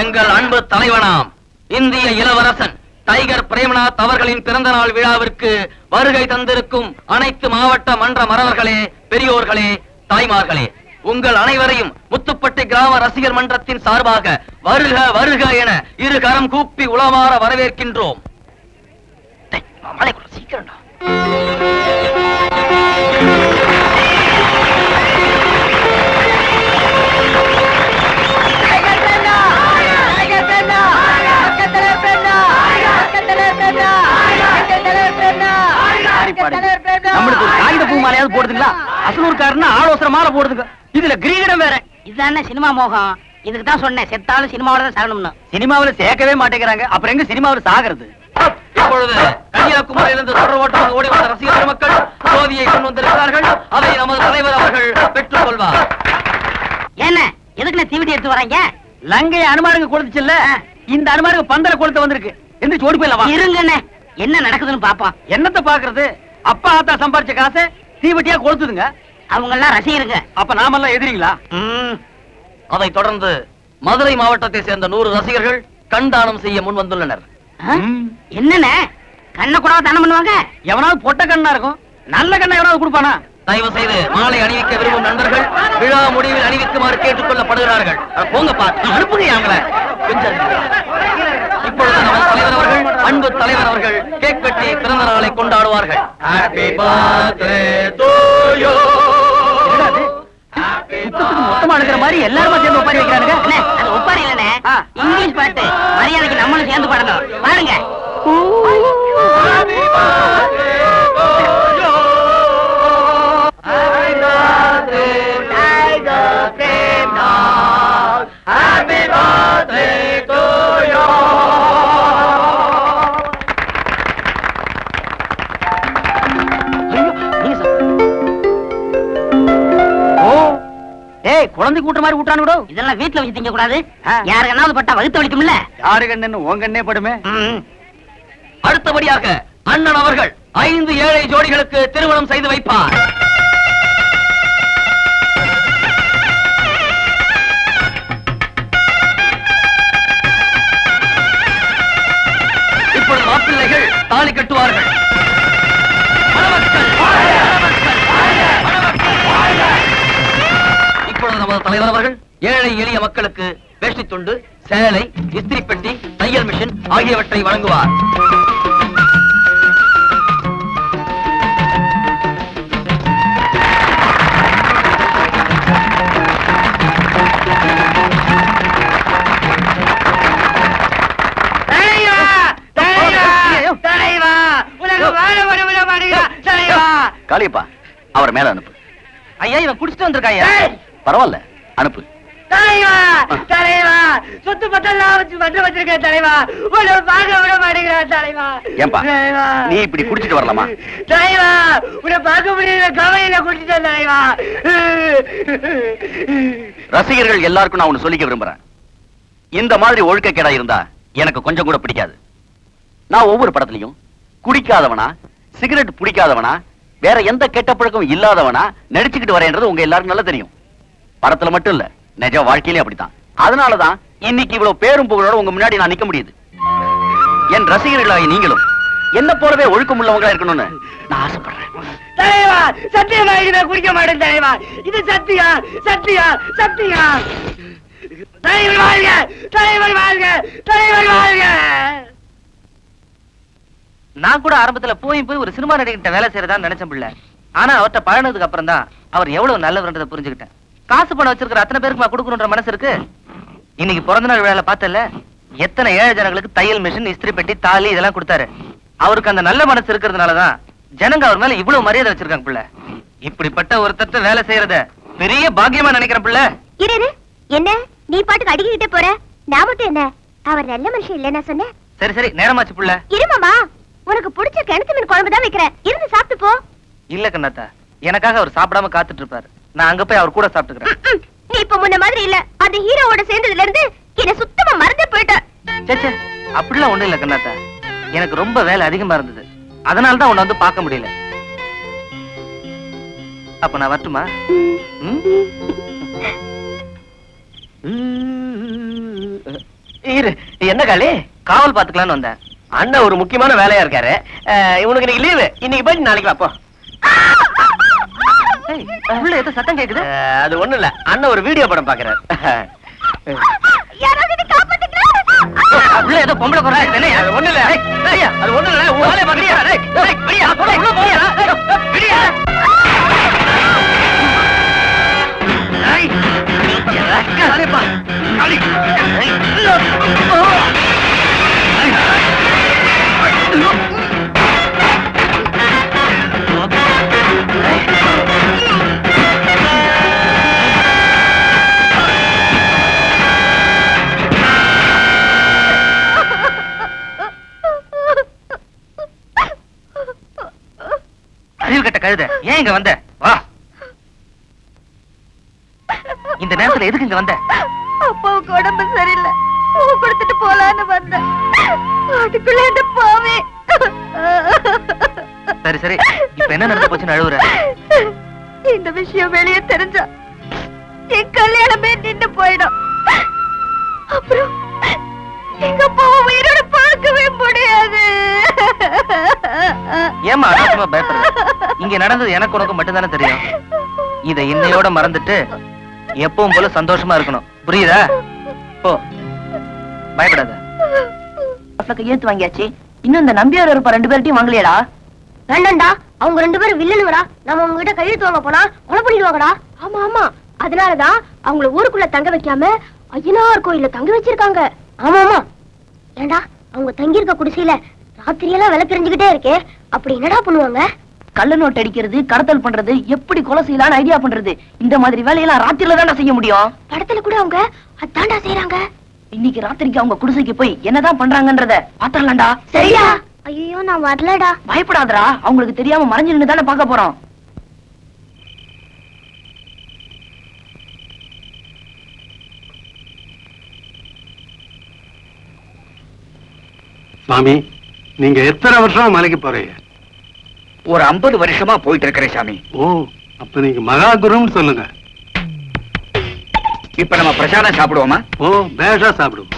எங்கள் அன்பு தலைவனாம் இந்திய இளவரசன் டைகர் பிரேமநாத் அவர்களின் பிறந்த நாள் விழாவிற்கு வருகை தந்திருக்கும் அனைத்து மாவட்ட மன்ற மறவர்களே, பெரியோர்களே, தாய்மார்களே, உங்கள் அனைவரையும் முத்துப்பட்டி கிராம ரசிகர் மன்றத்தின் சார்பாக வருக வருக என இரு கரம் கூப்பி உளமாற வரவேற்கின்றோம். சீக்கிரம்டா. நம்மளுக்கு ஒரு காகித பூ மாலையாவது போடுதுங்களா? அசலூர்காரன்னு ஆலோசனை மாலை போடுதுங்க. இதுல கிரீடம் வேற. இதுதானே சினிமா மோகம். இதுக்கு தான் சொன்னேன், செத்தாலும் சினிமாவில தான் சாகணும்னு. சினிமாவில சேர்க்கவே மாட்டேங்கிறாங்க, அப்புறம் எங்க சினிமாவில சாகிறது? இப்பொழுது கன்னியாகுமரியிலிருந்து தொடர் ஓட்டமாக ஓடி வந்த ரசிகர் பெருமக்கள் ஜோதியை கொண்டு வந்திருக்கிறார்கள். அதை நமது தலைவர் அவர்கள் பெற்றுக் கொள்வார். என்ன எதுக்குன்னு தீவிட்டி எடுத்து வராங்க? லங்கையை அனுமாருங்க கொடுத்துச்சுல்ல, இந்த அனுமாருக்கு பந்தல கொடுத்து வந்திருக்கு. எந்திரிச்சு ஓடி போயிடலாம். இருங்கண்ணே, என்ன நடக்குதுன்னு பாப்போம். என்னத்த பாக்குறது? அப்பா ஆத்தா சம்பாரிச்ச காசை தீவட்டியா கொளுத்துதுங்க. அவங்க எல்லாம் ரசிகருங்க. அப்ப நாமெல்லாம் எதிரிங்களா? அதை தொடர்ந்து மதுரை மாவட்டத்தை சேர்ந்த 100 ரசிகர்கள் கண்தானம் செய்ய முன் வந்துள்ளனர். என்னண்ணே கண்ணை கூட தானம் பண்ணுவாங்க? எவனாவது பொட்ட கண்ணா இருக்கும், நல்ல கண்ணா எவனாவது கொடுப்பானா? தயவு செய்து மாலை அணிவிக்க விரும்பும் நண்பர்கள் விழா முடிவில் அணிவிக்குமாறு கேட்டுக் கொள்ளப்படுகிறார்கள். போங்கப்பா, அனுப்புங்க அவங்கள. இப்பொழுது நமது தலைவர் அவர்கள், அன்பு தலைவர் அவர்கள் கேக் வெட்டி பிறந்த நாளை கொண்டாடுவார்கள். Happy birthday to you. மொத்தமா எடுக்கிற மாதிரி எல்லாரும் சேர்ந்து ஒப்பாரி வைக்கிறாங்க. அது ஒப்பாரி இல்லனே, இங்கிலீஷ் பாட்டு. மரியாதைக்கு நம்மளும் சேர்ந்து பாடணும். பாருங்க. குழந்தை கூட்ட மாதிரி ஊட்டானு. இதெல்லாம் வீட்டுல வச்சு திங்க கூடாது. யாரு கண்ணாவது பட்டா வகுத்து வலிக்கும்ல. யாரு கண்ணு உன் கண்ணே படுமே. அடுத்தபடியாக அண்ணன் அவர்கள் 5 ஏழை ஜோடிகளுக்கு திருமணம் செய்து வைப்பார். இப்பொழுது மாப்பிள்ளைகள் தாலி கட்டுவார்கள். இப்பொழுது நமது தலைவர் அவர்கள் ஏழை எளிய மக்களுக்கு வேஷ்டி துண்டு, சேலை, இஸ்திரி பெட்டி, தையல் மிஷின் ஆகியவற்றை வழங்குவார். காளியப்பா, அவர் மேல அனுப்பு. ஐயா, இவன் குடிச்சிட்டு வந்திருக்காயா? பரவாயில்ல, அனுப்பு. சொத்து பத்தெல்லாம் வச்சு மட்டும் வச்சிருக்க தலைவா. உன்னை பார்க்க விட மாட்டேங்கிறா தலைவா. ஏன்பா நீ இப்படி குடிச்சிட்டு வரலாமா? தலைவா, உன்னை பார்க்க முடியல, கவலையில குடிச்சிட்டேன் தலைவா. ரசிகர்கள் எல்லாருக்கும் நான் ஒண்ணு சொல்லிக்க விரும்புறேன். இந்த மாதிரி ஒழுக்கக்கேடா இருந்தா எனக்கு கொஞ்சம் கூட பிடிக்காது. நான் ஒவ்வொரு படத்துலயும் குடிக்காதவனா, சிகரெட் பிடிக்காதவனா, வேற எந்த கெட்ட பழக்கம் இல்லாதவனா நடிச்சுக்கிட்டு வரேன்றது உங்க எல்லாருக்கும் நல்லா தெரியும். படத்துல மட்டும் இல்ல, நிஜ வாழ்க்கையிலே அப்படித்தான். அதனாலதான் இன்னைக்கு இவ்வளவு பேரும் புகழோட உங்க முன்னாடி நான் நிக்க முடியுது. என் ரசிகர்களாகி நீங்களும் என்ன போலவே ஒழுக்கம் உள்ளவங்களா இருக்கணும்னு நான் ஆசைப்படுறேன். தலைவா சத்தியமா இதை குடிக்க மாட்டேன் தலைவா. இது சத்தியா சத்தியா சத்தியா. தலைவர் வாழ்க, தலைவர் வாழ்க, தலைவர் வாழ்க. நான் கூட ஆரம்பத்துல போய் ஒரு சினிமா நடிகிட்ட வேலை செய்யறதான்னு நினைச்சேன் பிள்ளை. ஆனா அவர்கிட்ட பழனதுக்கு அப்புறம் தான் அவர் எவ்வளவு நல்லவர்ன்றதை புரிஞ்சுக்கிட்டேன். காசு பணம் வச்சிருக்கிற அத்தனை பேருக்கு கொடுக்கணுன்ற மனசு இருக்கு. இன்னைக்கு பிறந்த நாள் விழால பார்த்தல எத்தனை ஏழை ஜனங்களுக்கு தையல் மிஷின், இஸ்திரி பெட்டி, தாலி இதெல்லாம் கொடுத்தாரு. அவருக்கு அந்த நல்ல மனசு இருக்கிறதுனாலதான் ஜனங்க அவர் மேல இவ்வளவு மரியாதை வச்சிருக்காங்க பிள்ளை. இப்படிப்பட்ட ஒருத்தட்ட வேலை செய்யறத பெரிய பாக்கியமா நினைக்கிறேன் பிள்ளை. இரு என்ன நீ பாட்டுக்கு அடிக்கிட்டே போற? நான் மட்டும் என்ன அவர் நல்ல மனுஷன் இல்ல நான் சொன்னேன். சரி சரி நேரமாச்சு பிள்ளை. இருமாமா, உனக்கு பிடிச்ச கிணத்து மீன் குழம்பு தான் வைக்கிறேன், இருந்து சாப்பிட்டு போ. இல்ல கண்ணாத்தா, எனக்காக அவர் சாப்பிடாம காத்துட்டு இருப்பாரு. நான் அங்க போய் அவர் கூட சாப்பிட்டுக்கிறேன். நீ இப்ப முன்ன மாதிரி இல்ல. அந்த ஹீரோவோட சேர்ந்ததுல இருந்து என்ன சுத்தமா மறந்தே போயிட்ட. சேச்சே அப்படிலாம் ஒண்ணு இல்ல கண்ணாத்தா, எனக்கு ரொம்ப வேலை அதிகமா இருந்தது. அதனாலதான் உன்னை வந்து பார்க்க முடியல. அப்ப நான் வரட்டுமா? என்ன காலி? காவல் பாத்துக்கலான்னு வந்தேன். அண்ணன் ஒரு முக்கியமான வேலையா இருக்காரு. இவனுக்கு இன்னைக்கு லீவு. இன்னைக்கு போயிட்டு நாளைக்கு வாப்போ. உள்ள ஏதோ சத்தம் கேக்குது. அது ஒண்ணு இல்ல, அண்ணன் ஒரு வீடியோ படம் பாக்குறாரு. உள்ள ஏதோ பொம்பளை குறை. அது ஒண்ணு இல்ல, அது ஒண்ணு இல்ல. உன் வேலையை பாக்குறியா? அறிவு கட்ட கழுத, ஏன் இங்க வந்த? வா. இந்த நேரத்துல எதுக்கு இங்க வந்த? அப்பாவுக்கு உடம்பு சரியில்லை, பூ கொடுத்துட்டு போலான்னு வந்தேன். அதுக்குள்ள என்ன பாவே. சரி சரி, இப்ப என்ன நடந்து போச்சுன்னு அழுவுற? இந்த விஷயம் வெளியே தெரிஞ்சா என் கல்யாணமே நின்று போயிடும். அப்புறம் எங்க அப்பாவை உயிரோட பார்க்கவே முடியாது. ஏமா அனாவசியமா பயப்படுற? இங்க நடந்தது எனக்கு உனக்கு மட்டும்தானே தெரியும். இதை இன்னையோட மறந்துட்டு எப்பவும் போல சந்தோஷமா இருக்கணும், புரியுதா? போ, பயப்படாத. கையெழுத்து வாங்கியாச்சு. இன்னும் இந்த நம்பியார் இருப்ப 2 பேர்ட்டையும் வாங்கலையடா? வேண்டாம்டா, அவங்க 2 பேரும் வில்லனுங்கடா. நம்ம அவங்க கிட்ட கையெழுத்து வாங்க போனா கொலை பண்ணிடுவாங்கடா. ஆமா ஆமா, அதனாலதான் அவங்கள ஊருக்குள்ள தங்க வைக்காம ஐயனார் கோயில்ல தங்க வச்சிருக்காங்க. ஆமா ஆமா. ஏண்டா அவங்க தங்கி இருக்க குடிசையில ராத்திரியெல்லாம் விளக்கெரிஞ்சுக்கிட்டே இருக்கே, அப்படி என்னடா பண்ணுவாங்க? கள்ள நோட்டு அடிக்கிறது, கடத்தல் பண்றது, எப்படி கொலை செய்யலான்னு ஐடியா பண்றது, இந்த மாதிரி வேலையெல்லாம் ராத்திரில தான்டா செய்ய முடியும். படத்துல கூட அவங்க அதான்டா செய்யறாங்க. இன்னைக்கு ராத்திரிக்கு அவங்க குடிசைக்கு போய் என்னதான் பண்றாங்கன்றத பாத்திரலாம்டா. சரியா? ஐயோ நான் வரலடா. பயப்படாதடா, அவங்களுக்கு தெரியாம மறைஞ்சு நின்னு தானே பார்க்க போறோம். சாமி, நீங்க எத்தனை வருஷமா மலைக்கு போறீங்க? ஒரு 50 வருஷமா போயிட்டு இருக்கிறேன் சாமி. ஓ, அப்ப நீங்க மகாகுருன்னு சொல்லுங்க. இப்ப நம்ம பிரசாதம் சாப்பிடுவோமா? ஓ, பேஷா சாப்பிடுவோம்.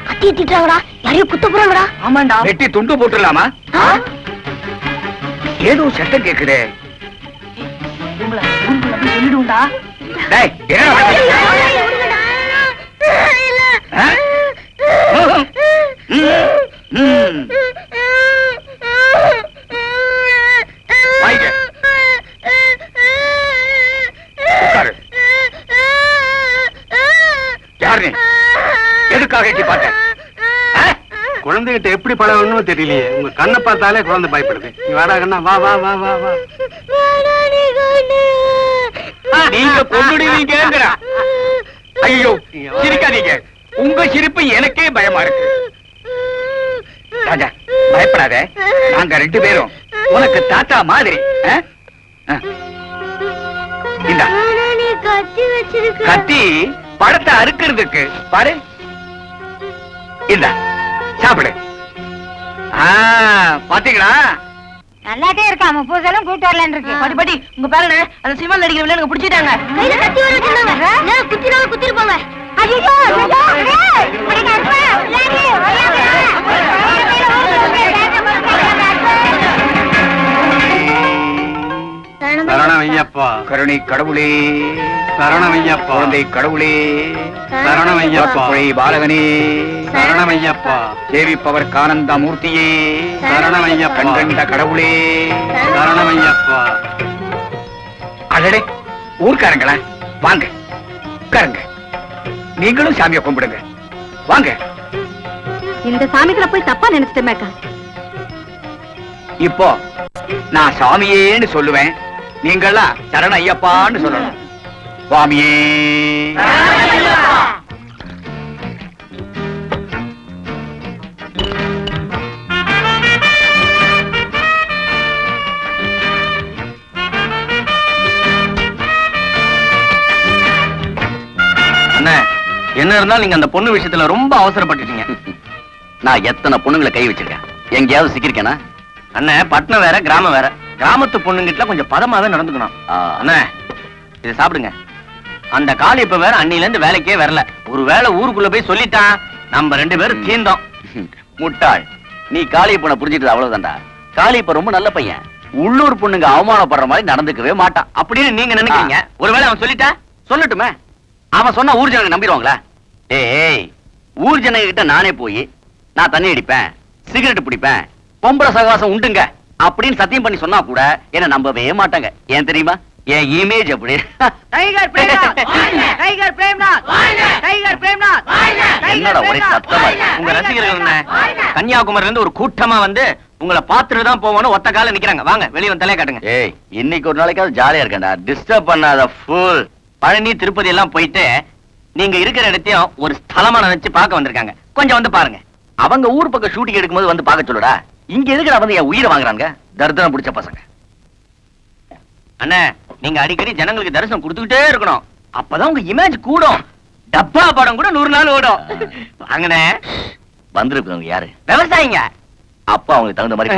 கத்தி திட்டுறாங்கடா, யாரையும் குத்த போறாங்கடா. ஆமாண்டா. வெட்டி துண்டு போட்டுடலாமா? ஏதோ சட்டம் கேக்குதே. உங்களை சொல்லிடுவோம்டா. டேய், யாரு எதுக்காக பார்த்தேன்? குழந்தைகிட்ட எப்படி பழகணும்னு தெரியலையே. உங்க கண்ணை பார்த்தாலே குழந்தை பயப்படுது. நீ வாடா கண்ணா, வா வா வா வா வா. நீங்க கொண்டுடுவீங்க. ஐயோ, சிரிக்காதீங்க. உங்க சிரிப்பு எனக்கே பயமா இருக்கு. ராஜா, பயப்படாத. நாங்க 2 பேரும் உனக்கு தாத்தா மாதிரி. இந்தா கத்தி பழத்தை அறுக்கிறதுக்கு பாரு. இந்த சாப்பிடு. பாத்தீங்களா, நல்லாட்டே இருக்கா, அவன் பூசலும் கூட்டு வரலான்னு இருக்கு. பாட்டி பாட்டி உங்க பாருங்க, அந்த சினிமா நடிக்கிற வில்லனுக்கு பிடிச்சிட்டாங்க. கையில கத்தி வர வச்சிருந்தாங்க. குத்தினாலும் குத்திருப்பாங்க. ஐயோ சரணமையப்பா. கருணை கடவுளே, சரணமையப்பா. குழந்தை கடவுளே, சரணமையப்பா. பாலகனே, சரணமையப்பா. சேவிப்பவர் கானந்த மூர்த்தியே, சரணமையப்பா. கண்கண்ட கடவுளே, சரணமையப்பா. அடடே ஊர்க்காரங்களா, வாங்க உட்காருங்க. நீங்களும் சாமியை கும்பிடுங்க, வாங்க. இந்த சாமிகளை போய் தப்பா நினைச்சிட்டேமேக்கா. இப்போ நான் சாமியேன்னு சொல்லுவேன், நீங்களா சரண ஐயப்பான்னு சொல்லணும். சுவாமியே அண்ணா, என்ன இருந்தாலும் நீங்க அந்த பொண்ணு விஷயத்துல ரொம்ப அவசரப்பட்டுட்டீங்க. நான் எத்தனை பொண்ணுங்களை கை வச்சிருக்கேன், எங்கேயாவது சிக்கிருக்கேனா? அண்ணா, பட்டணம் வேற கிராமம் வேற. கிராமத்து பொண்ணுங்கிட்ட கொஞ்சம் பதமாவே நடந்துக்கணும். அண்ணா, இதை சாப்பிடுங்க. அந்த காளி இப்ப வேற அன்னில இருந்து வேலைக்கே வரல. ஒரு வேளை ஊருக்குள்ள போய் சொல்லிட்டான், நம்ம 2 பேரும் தீர்ந்தோம். முட்டாள், நீ காளிய பொண்ணை புரிஞ்சிட்டு அவ்வளவுதான்டா. காளி இப்ப ரொம்ப நல்ல பையன், உள்ளூர் பொண்ணுங்க அவமானப்படுற மாதிரி நடந்துக்கவே மாட்டான் அப்படின்னு நீங்க நினைக்கிறீங்க. ஒருவேளை அவன் சொல்லிட்டா சொல்லட்டுமே, அவன் சொன்னா ஊர் ஜனங்க நம்பிடுவாங்களா? ஏய், ஊர் ஜனங்க கிட்ட நானே போய் நான் தண்ணி அடிப்பேன், சிகரெட் பிடிப்பேன், பொம்பளை சகவாசம் உண்டுங்க அப்படின்னு சத்தியம் பண்ணி சொன்னா கூட என்ன நம்பவே மாட்டாங்க. ஏன் தெரியுமா? என் இமேஜ் அப்படி. என்னடா ஒரே சத்தமா இருக்கு? உங்க ரசிகர்கள் என்ன கன்னியாகுமரியில இருந்து ஒரு கூட்டமா வந்து உங்களை பாத்துட்டு தான் போவோம்னு ஒத்த கால நிக்கிறாங்க. வாங்க வெளிய வந்து தலைய காட்டுங்க. ஏய், இன்னைக்கு ஒரு நாளைக்காவது ஜாலியா இருக்கேன்டா, டிஸ்டர்ப் பண்ணாத ஃபுல். பழனி திருப்பதி எல்லாம் போயிட்டு நீங்க இருக்கிற இடத்தையும் ஒரு ஸ்தலமா நினைச்சு பார்க்க வந்திருக்காங்க. கொஞ்சம் வந்து பாருங்க. அவங்க ஊர் பக்கம் ஷூட்டிங் எடுக்கும்போது வந்து பார்க்க சொல்லுடா. இங்க இருக்கிற வந்து என் உயிரை வாங்குறாங்க, தரித்திரம் பிடிச்ச பசங்க. அண்ணா, நீங்க அடிக்கடி ஜனங்களுக்கு தரிசனம் கொடுத்துக்கிட்டே இருக்கணும், அப்பதான் உங்க இமேஜ் கூடும். டப்பா படம் கூட 100 நாள் ஓடும். வாங்கண்ணே. வந்திருக்கவங்க யாரு? விவசாயிங்க. அப்பா அவங்களுக்கு தகுந்த மாதிரி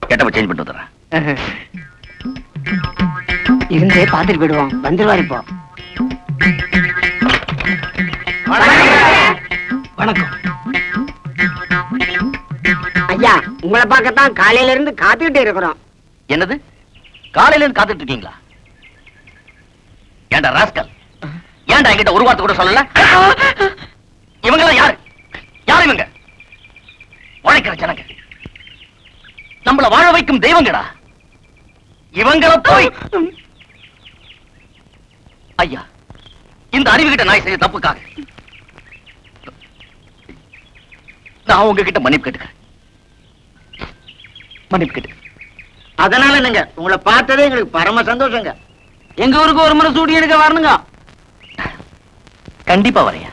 கெட்டப்ப சேஞ்ச் பண்ணிட்டு வந்துடுறேன். இருந்தே பாத்துட்டு போயிடுவோம், வந்துருவாரு இப்போ. வணக்கம் ஐயா, உங்களை பார்க்கத்தான் காலையில இருந்து காத்துக்கிட்டே இருக்கிறோம். என்னது, காலையில இருந்து காத்துட்டு இருக்கீங்களா? ஏண்டா ராஸ்கல், ஏண்டா என்கிட்ட ஒரு வார்த்தை கூட சொல்லல? இவங்கெல்லாம் யாரு? யாரு இவங்க? உழைக்கிற ஜனங்க, நம்மள வாழ வைக்கும் தெய்வங்கடா. இவங்கள போய் ஐயா, இந்த அறிவுகிட்ட நாய் செய்ய தப்புக்காக நான் உங்ககிட்ட மன்னிப்பு கேட்டுக்கிறேன். மன்னிப்பு கேட்டு. அதனால நீங்க உங்களை பார்த்ததே எங்களுக்கு பரம சந்தோஷங்க. எங்க ஊருக்கு ஒரு முறை சூடி எடுக்க வரணுங்க. கண்டிப்பா வரையா.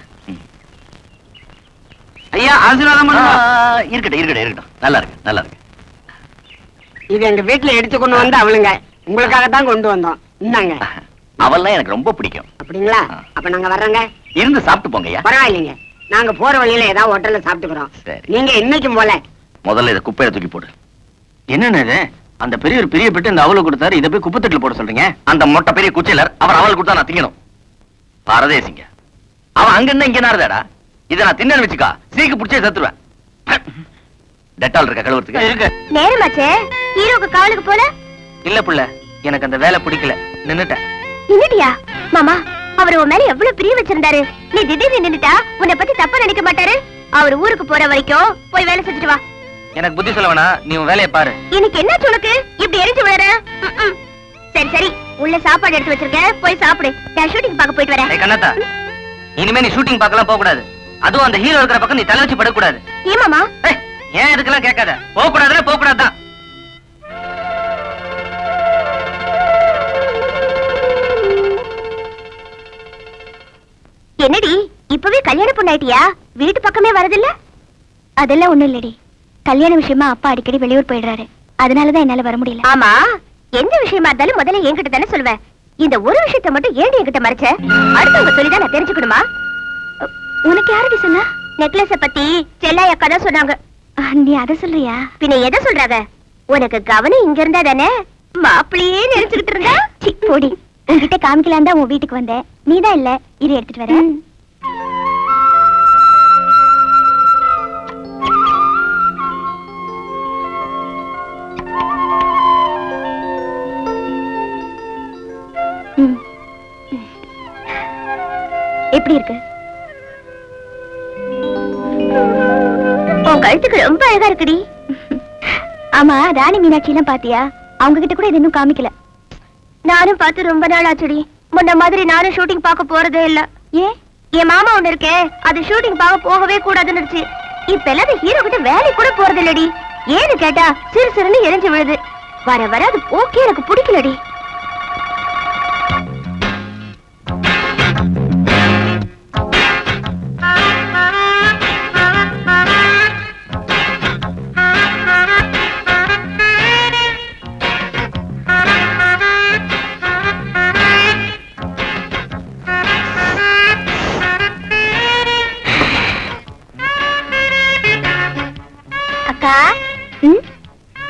ஐயா, ஆசீர்வாதம் பண்ணுங்க. இருக்கட்டும் இருக்கட்டும் இருக்கட்டும், நல்லா இருக்கு நல்லா இருக்கு. இது எங்க வீட்டுல எடுத்து கொண்டு வந்து அவளுங்க உங்களுக்காகத்தான் கொண்டு வந்தோம். இந்தாங்க. அவெல்லாம் எனக்கு ரொம்ப பிடிக்கும். அப்படிங்களா? அப்ப நாங்க வர்றோங்க. இருந்து சாப்பிட்டு போங்கய்யா. பரவாயில்லைங்க, நாங்க போற வழியில ஏதாவது ஹோட்டல்ல சாப்பிட்டுக்கிறோம். சரி. நீங்க இன்னைக்கும் போல. முதல்ல இதை குப்பையில தூக்கி போடு. என்னன்னு இது? அந்த பெரியவர் பெரிய பெட்டு இந்த அவளுக்கு கொடுத்தாரு, இதை போய் குப்பைத்தட்டுல போட சொல்றீங்க? அந்த மொட்டை பெரிய குச்சிலர் அவர் அவளுக்கு கொடுத்தா நான் திங்கணும். பரதேசிங்க, அவன் அங்க என்ன இங்க நாருதாடா. இதை நான் தின்னு வச்சுக்கா, சீக்கு பிடிச்சே செத்துருவேன். டெட்டால் இருக்க கழுவுறதுக்கு இருக்கு. நேரமாச்சே, ஹீரோக்கு காவலுக்கு போல. இல்ல புள்ள, எனக்கு அந்த வேலை பிடிக்கல, நின்னுட்டேன். நின்னுட்டியா? மாமா, அவர் உன் மேல எவ்வளவு பிரிய வச்சிருந்தாரு. நீ திடீர்னு நின்னுட்டா உன்னை பத்தி தப்பா நினைக்க மாட்டாரு. அவர் ஊருக்கு போற வரைக்கும் போய் வேலை செஞ்சுட்டு வா. எனக்கு புத்தி சொல்ல வேணா, நீ உன் வேலையை பாரு. எனக்கு என்ன உனக்கு இப்படி எரிஞ்சு விழற? சரி சரி, உள்ள சாப்பாடு எடுத்து வச்சிருக்கேன், போய் சாப்பிடு. நான் ஷூட்டிங் பார்க்க போயிட்டு வரேன். ஏய் கண்ணாத்தா, இனிமே நீ ஷூட்டிங் பார்க்கலாம் போக கூடாது. அதுவும் அந்த ஹீரோ இருக்கிற பக்கம் நீ தலை வச்சு படக் கூடாது. ஏன் மாமா? ஏன் இதுக்கெல்லாம் கேட்காத. போக கூடாதுன்னா போக கூடாதுதான். என்னடி இப்பவே கல்யாண பொண்ணாயிட்டியா? வீட்டு பக்கமே வரதில்ல? அதெல்லாம் ஒண்ணும் இல்லடி, கல்யாண விஷயமா அப்பா அடிக்கடி வெளியூர் போயிடுறாரு, அதனாலதான் என்னால வர முடியல. ஆமா, எந்த விஷயமா இருந்தாலும் முதல்ல என்கிட்ட தானே சொல்லுவேன். இந்த ஒரு விஷயத்த மட்டும் ஏன் என்கிட்ட மறைச்ச? அடுத்தவங்க சொல்லிதான் நான் தெரிஞ்சுக்கணுமா? உனக்கு யாரடி சொன்னா? நெக்லஸ பத்தி செல்லாயா கதை சொன்னாங்க. நீ அதை சொல்றியா? பின்ன எதை சொல்றாங்க? உனக்கு கவனம் இங்க இருந்தா தானே மாப்பிள்ளையே நினைச்சுக்கிட்டு இருந்தா. போடி, உன்கிட்ட காமிக்கலாம் தான் உன் வீட்டுக்கு வந்தேன். நீதான் இல்ல, இரு எடுத்துட்டு வரேன். எப்படி இருக்கு? உன் கழுத்துக்கு ரொம்ப அழகா இருக்குடி. ஆமா, ராணி மீனாட்சி எல்லாம் பாத்தியா? அவங்க கிட்ட கூட இது இன்னும் காமிக்கல. நானும் பார்த்து ரொம்ப நாள் ஆச்சுடி. முன்ன மாதிரி நானும் ஷூட்டிங் பார்க்க போறதே இல்ல. ஏன்? என் மாமா ஒண்ணு இருக்கே, அது ஷூட்டிங் பார்க்க போகவே கூடாதுன்னு இப்ப எல்லாம் ஹீரோ கிட்ட வேலைக்கு கூட போறது இல்லடி. ஏன்னு கேட்டா சிறு சிறுன்னு எரிஞ்சு விழுது. வர வர அது ஓகே எனக்கு பிடிக்கலடி.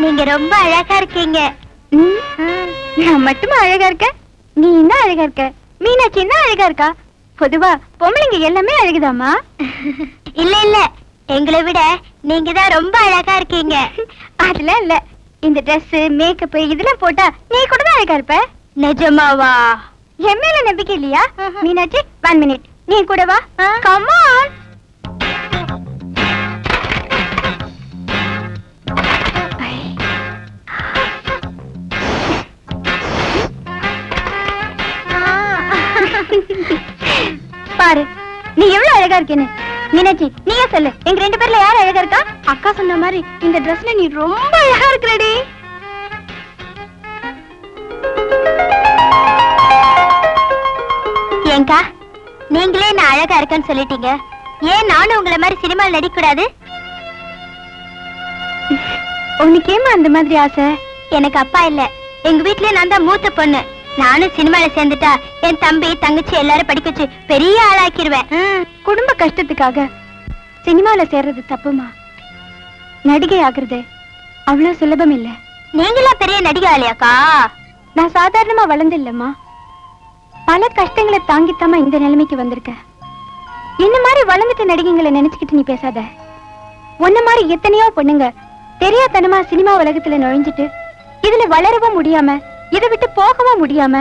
நீங்க ரொம்ப அழகா இருக்கீங்க. நான் மட்டுமா அழகா இருக்கேன்? நீ என்ன அழகா இருக்க? மீனாட்சி என்ன அழகா இருக்கா? பொதுவா பொம்பளைங்க எல்லாமே அழகுதாமா. இல்ல இல்ல, எங்களை விட நீங்க தான் ரொம்ப அழகா இருக்கீங்க. அதெல்லாம் இல்ல, இந்த ட்ரெஸ் மேக்கப் இதெல்லாம் போட்டா நீ கூட தான் அழகா இருப்ப. நிஜமாவா? என் மேல நம்பிக்கை இல்லையா? மீனாட்சி 1 minute, நீ கூட வா. Come on. பாரு நீ எவ்வளவு அழகா இருக்கேன்னு. மீனாட்சி நீயே சொல்லு, எங்க 2 பேர்ல யார் அழகா இருக்கா? அக்கா சொன்ன மாதிரி இந்த ட்ரெஸ்ல நீ ரொம்ப அழகா இருக்கறடி. ஏங்கா, நீங்களே நான் அழகா இருக்கேன்னு சொல்லிட்டீங்க, ஏன் நானும் உங்களை மாதிரி சினிமாவில் நடிக்க கூடாது? உனக்கு ஏமா அந்த மாதிரி ஆசை? எனக்கு அப்பா இல்ல, எங்க வீட்லயே நான் தான் மூத்த பொண்ணு. நானும் சினிமால சேர்ந்துட்டா என் தம்பி தங்கச்சி எல்லாரும் படிக்க வச்சு பெரிய ஆளாக்கிடுவேன். குடும்ப கஷ்டத்துக்காக சினிமால சேர்றது தப்புமா? நடிகை ஆகுறது அவ்வளவு சுலபம் இல்ல. நீங்களா பெரிய நடிகை ஆலையாக்கா? நான் சாதாரணமா வளர்ந்து இல்லம்மா, பல கஷ்டங்களை தாங்கித்தாமா இந்த நிலைமைக்கு வந்திருக்க. என்ன மாதிரி வளர்ந்துட்ட நடிகைங்களை நினைச்சுக்கிட்டு நீ பேசாத. உன்ன மாதிரி எத்தனையோ பொண்ணுங்க தெரியாதனமா சினிமா உலகத்துல நுழைஞ்சிட்டு இதுல வளரவும் முடியாம இதை விட்டு போகவும் முடியாம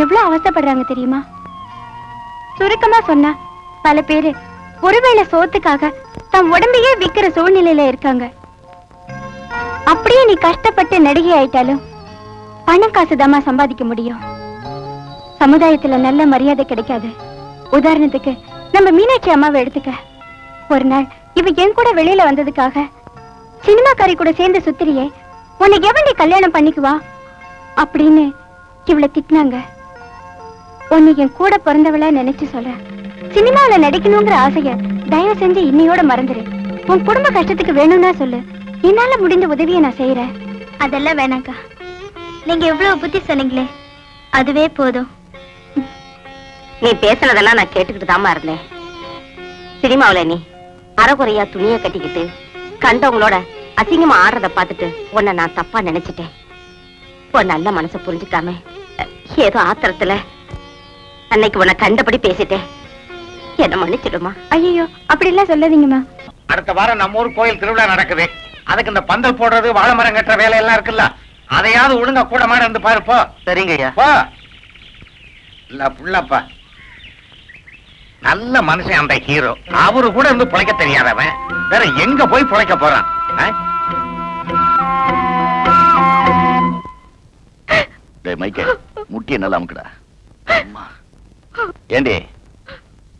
எவ்வளவு அவசப்படுறாங்க தெரியுமா? சுருக்கமா சொன்னா பல பேரு ஒருவேளை சோத்துக்காக தம் உடம்பையே விக்கிற சூழ்நிலையில இருக்காங்க. அப்படியே நீ கஷ்டப்பட்டு நடிகை ஆயிட்டாலும் பணம் காசுதாமா சம்பாதிக்க முடியும். சமுதாயத்துல நல்ல மரியாதை கிடைக்காது. உதாரணத்துக்கு நம்ம மீனாட்சி அம்மாவை எடுத்துக்க. ஒரு நாள் இவ என் கூட வெளியில வந்ததுக்காக சினிமாக்காரி கூட சேர்ந்து சுத்திரியே, உன்னை எவன் நீ கல்யாணம் பண்ணிக்குவா அப்படின்னு இவளை திட்டினாங்க. உன்னை என் கூட பிறந்தவள நினைச்சு சொல்ற. சினிமாவில நடிக்கணுங்கிற ஆசைய தயவு செஞ்சு இன்னையோட மறந்துரு. உன் குடும்ப கஷ்டத்துக்கு வேணும்னா சொல்லு, என்னால முடிந்த உதவியை நான் செய்யறேன். அதெல்லாம் வேணாக்கா, நீங்க எவ்வளவு புத்தி சொன்னீங்களே அதுவே போதும். நீ பேசுனதெல்லாம் நான் கேட்டுக்கிட்டு தாமா இருந்தேன். சினிமாவில நீ அரைகுறையா துணியை கட்டிக்கிட்டு கண்டவங்களோட அசிங்கமா ஆடுறத பார்த்துட்டு உன்னை நான் தப்பா நினைச்சிட்டேன். உன் நல்ல மனசை புரிஞ்சுக்காம ஏதோ ஆத்திரத்துல அன்னைக்கு உன்னை கண்டபடி பேசிட்டேன். என்ன மன்னிச்சிடுமா? ஐயோ அப்படி எல்லாம் சொல்லாதீங்கம்மா. அடுத்த வாரம் நம்ம ஊர் கோயில் திருவிழா நடக்குது. அதுக்கு இந்த பந்தல் போடுறது, வாழை மரம் கட்டுற வேலை எல்லாம் இருக்குல்ல, அதையாவது ஒழுங்கா கூட மாட இருந்து பாருப்போ. சரிங்க ஐயா. இல்ல புள்ளப்பா, நல்ல மனுஷன் அந்த ஹீரோ. அவரு கூட இருந்து பிழைக்க தெரியாதவன் வேற எங்க போய் பிழைக்க போறான்? மைக்கேல், முட்டிய நல்லா அமுக்குடா. ஏண்டி,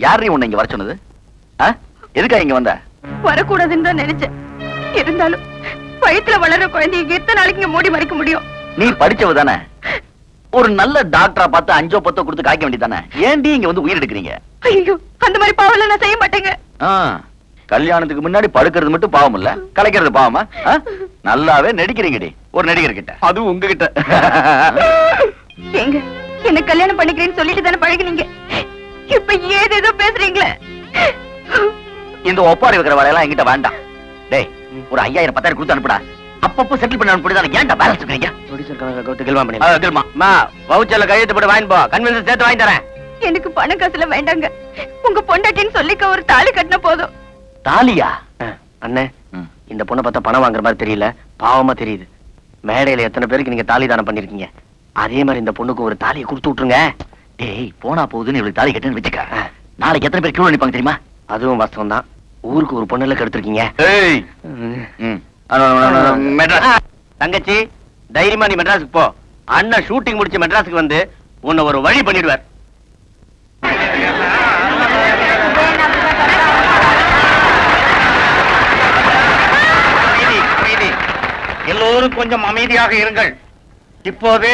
யாரு உன்னை இங்க வர சொன்னது? எதுக்கா இங்க வந்த? வரக்கூடாதுன்னு தான் நினைச்சேன். இருந்தாலும் வயித்துல வளர்ற குழந்தைய எத்தனை நாளைக்கு இங்க மூடி மறைக்க முடியும்? நீ படிச்சவ தானே, ஒரு நல்ல டாக்டரா பார்த்து 5 10 கொடுத்து காய்க்க வேண்டியதானே. ஏண்டி இங்க வந்து உயிர் எடுக்கிறீங்க? ஐயோ, அந்த மாதிரி பாவம் நான் செய்ய மாட்டேங்க. கல்யாணத்துக்கு முன்னாடி படுக்கிறது மட்டும் பாவம் இல்ல, கலைக்கிறது பாவமா? நல்லாவே நடிக்கிறீங்கடி ஒரு நடிகர் கிட்ட, அதுவும் உங்ககிட்ட. எங்க என்ன கல்யாணம் பண்ணிக்கிறேன்னு சொல்லிட்டு தானே பழகினீங்க. இப்ப ஏதேதோ பேசுறீங்களே. இந்த ஒப்பாரி வைக்கிற வேலையெல்லாம் என்கிட்ட வேண்டாம். டேய், ஒரு 5000 10,000 கொடுத்து அனுப்புடா. அப்பப்போ செட்டில் பண்ண அனுப்பிடுதான். ஏன்டா பேலன்ஸ் இருக்கீங்க? வவுச்சர்ல கையெழுத்து போட்டு வாங்கி போ. கன்வென்ஷன் சேர்த்து வாங்கி தரேன். எனக்கு பணம் காசுல வேண்டாங்க. உங்க பொண்டாட்டின்னு சொல்லிக்க ஒரு தாலி கட்டின போதும். தாலியா? அண்ணே, இந்த பொண்ணை பார்த்தா பணம் வாங்குற மாதிரி தெரியல, பாவமா தெரியுது. மேடையில எத்தனை பேருக்கு நீங்க தாலி தானம் பண்ணிருக்கீங்க, அதே மாதிரி இந்த பொண்ணுக்கு ஒரு தாலியை கொடுத்து விட்டுருங்க. டேய், போனா போகுதுன்னு இவளுக்கு தாலி கட்டுன்னு வச்சுக்க. நாளைக்கு எத்தனை பேர் கியூ நிப்பாங்க தெரியுமா? அதுவும் வாஸ்தவம் தான். ஊருக்கு ஒரு பொண்ணுல கெடுத்திருக்கீங்க. தங்கச்சி, தைரியமா நீ மெட்ராஸுக்கு போ. அண்ணன் ஷூட்டிங் முடிச்சு மெட்ராஸுக்கு வந்து உன்னை ஒரு வழி பண்ணிடுவார். எல்லோரும் கொஞ்சம் அமைதியாக இருங்கள். இப்போது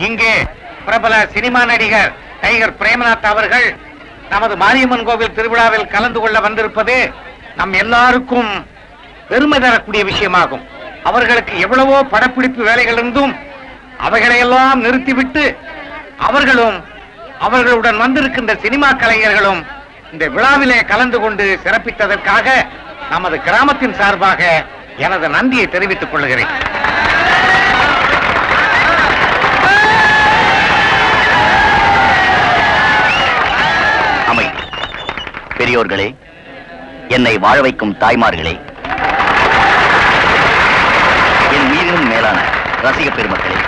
இங்கே பிரபல சினிமா நடிகர் டைகர் பிரேமநாத் அவர்கள் நமது மாரியம்மன் கோவில் திருவிழாவில் கலந்து கொள்ள வந்திருப்பது நம் எல்லாருக்கும் பெருமை தரக்கூடிய விஷயமாகும். அவர்களுக்கு எவ்வளவோ படப்பிடிப்பு வேலைகள் இருந்தும் அவைகளையெல்லாம் நிறுத்திவிட்டு அவர்களும் அவர்களுடன் வந்திருக்கின்ற சினிமா கலைஞர்களும் இந்த விழாவிலே கலந்து கொண்டு சிறப்பித்ததற்காக நமது கிராமத்தின் சார்பாக எனது நன்றியை தெரிவித்துக் கொள்கிறேன். பெரியோர்களே, என்னை வாழ வைக்கும் தாய்மார்களே, என் மீதும் மேலான ரசிக பெருமக்களே,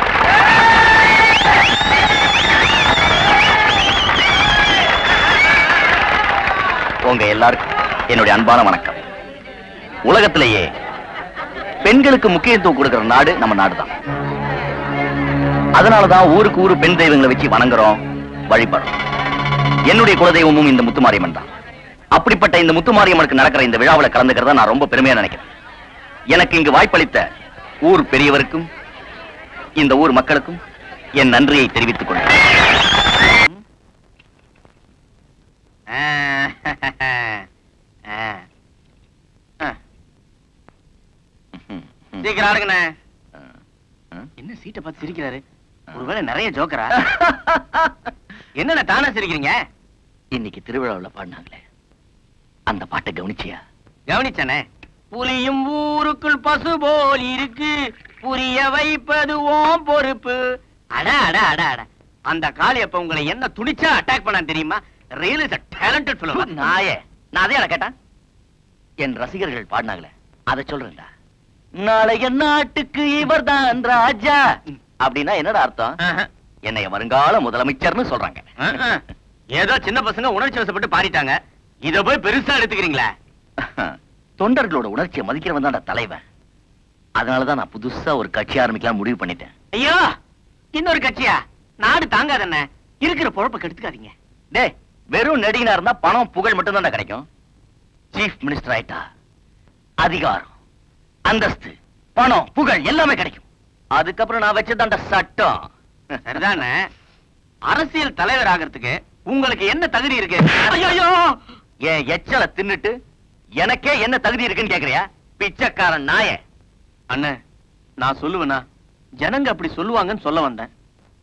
உங்க எல்லாருக்கும் என்னுடைய அன்பான வணக்கம். உலகத்திலேயே பெண்களுக்கு முக்கியத்துவம் கொடுக்கிற நாடு நம்ம நாடுதான். அதனாலதான் ஊருக்கு ஊரு பெண் தெய்வங்களை வச்சு வணங்குறோம், வழிபடுறோம். என்னுடைய குலதெய்வமும் இந்த முத்துமாரியம்மன் தான். அப்படிப்பட்ட இந்த முத்துமாரியம்மனுக்கு நடக்கிற இந்த விழாவில் கலந்துக்கிறத நான் ரொம்ப பெருமையா நினைக்கிறேன். எனக்கு இங்கு வாய்ப்பளித்த ஊர் பெரியவருக்கும் இந்த ஊர் மக்களுக்கும் என் நன்றியை தெரிவித்துக் கொள்கிறேன். சீக்கிரம் ஆடுங்கண்ணே. என்ன சீட்டை பார்த்து சிரிக்கிறாரு? ஒருவேளை நிறைய ஜோக்கரா? என்னண்ணே தானே சிரிக்கிறீங்க? இன்னைக்கு திருவிழாவில் பாடினாங்களே, அந்த பாட்டை கவனிச்சியா? கவனிச்சனே. புலியும் ஊருக்குள் பசு போல் இருக்கு, புரிய வைப்பது ஓம் பொறுப்பு. அடா அடா அடா அடா, அந்த காளியப்ப உங்களை என்ன துணிச்சா அட்டாக் பண்ண தெரியுமா? Real is a talented fellow. நாயே, நான் அதே கேட்டேன். என் ரசிகர்கள் பாடினாங்களே, அதை சொல்றேன்டா. நாளைய நாட்டுக்கு இவர்தான் ராஜா அப்படின்னா என்னடா அர்த்தம்? என்னைய வருங்கால முதலமைச்சர்னு சொல்றாங்க. ஏதோ சின்ன பசங்க உணர்ச்சி வசப்பட்டு பாடிட்டாங்க, இத போய் பெருசா எடுத்துக்கிறீங்களா? தொண்டர்களோட உணர்ச்சியை மதிக்கிறவன் தான் தலைவன். அதனாலதான் நான் புதுசா ஒரு கட்சி ஆரம்பிக்கலாம் முடிவு பண்ணிட்டேன். ஐயோ, இன்னொரு கட்சியா? நாடு தாங்காதண்ணே, இருக்கிற பொழப்ப கெடுத்துக்காதீங்க. டே, வெறும் நடிகனா இருந்தா பணம் புகழ் மட்டும் தான் கிடைக்கும். சீஃப் மினிஸ்டர் ஆயிட்டா அதிகாரம், அந்தஸ்து, பணம், புகழ் எல்லாமே கிடைக்கும். அதுக்கப்புறம் நான் வச்சதாண்ட சட்டம். சரிதானே? அரசியல் தலைவர் ஆகிறதுக்கு உங்களுக்கு என்ன தகுதி இருக்கு? ஐயோ, என் எச்சல தின்னுட்டு எனக்கே என்ன தகுதி இருக்குன்னு கேக்குறியா? பிச்சைக்காரன் நாய. அண்ணே, நான் சொல்லுவேனா? ஜனங்க அப்படி சொல்லுவாங்கன்னு சொல்ல வந்தேன்.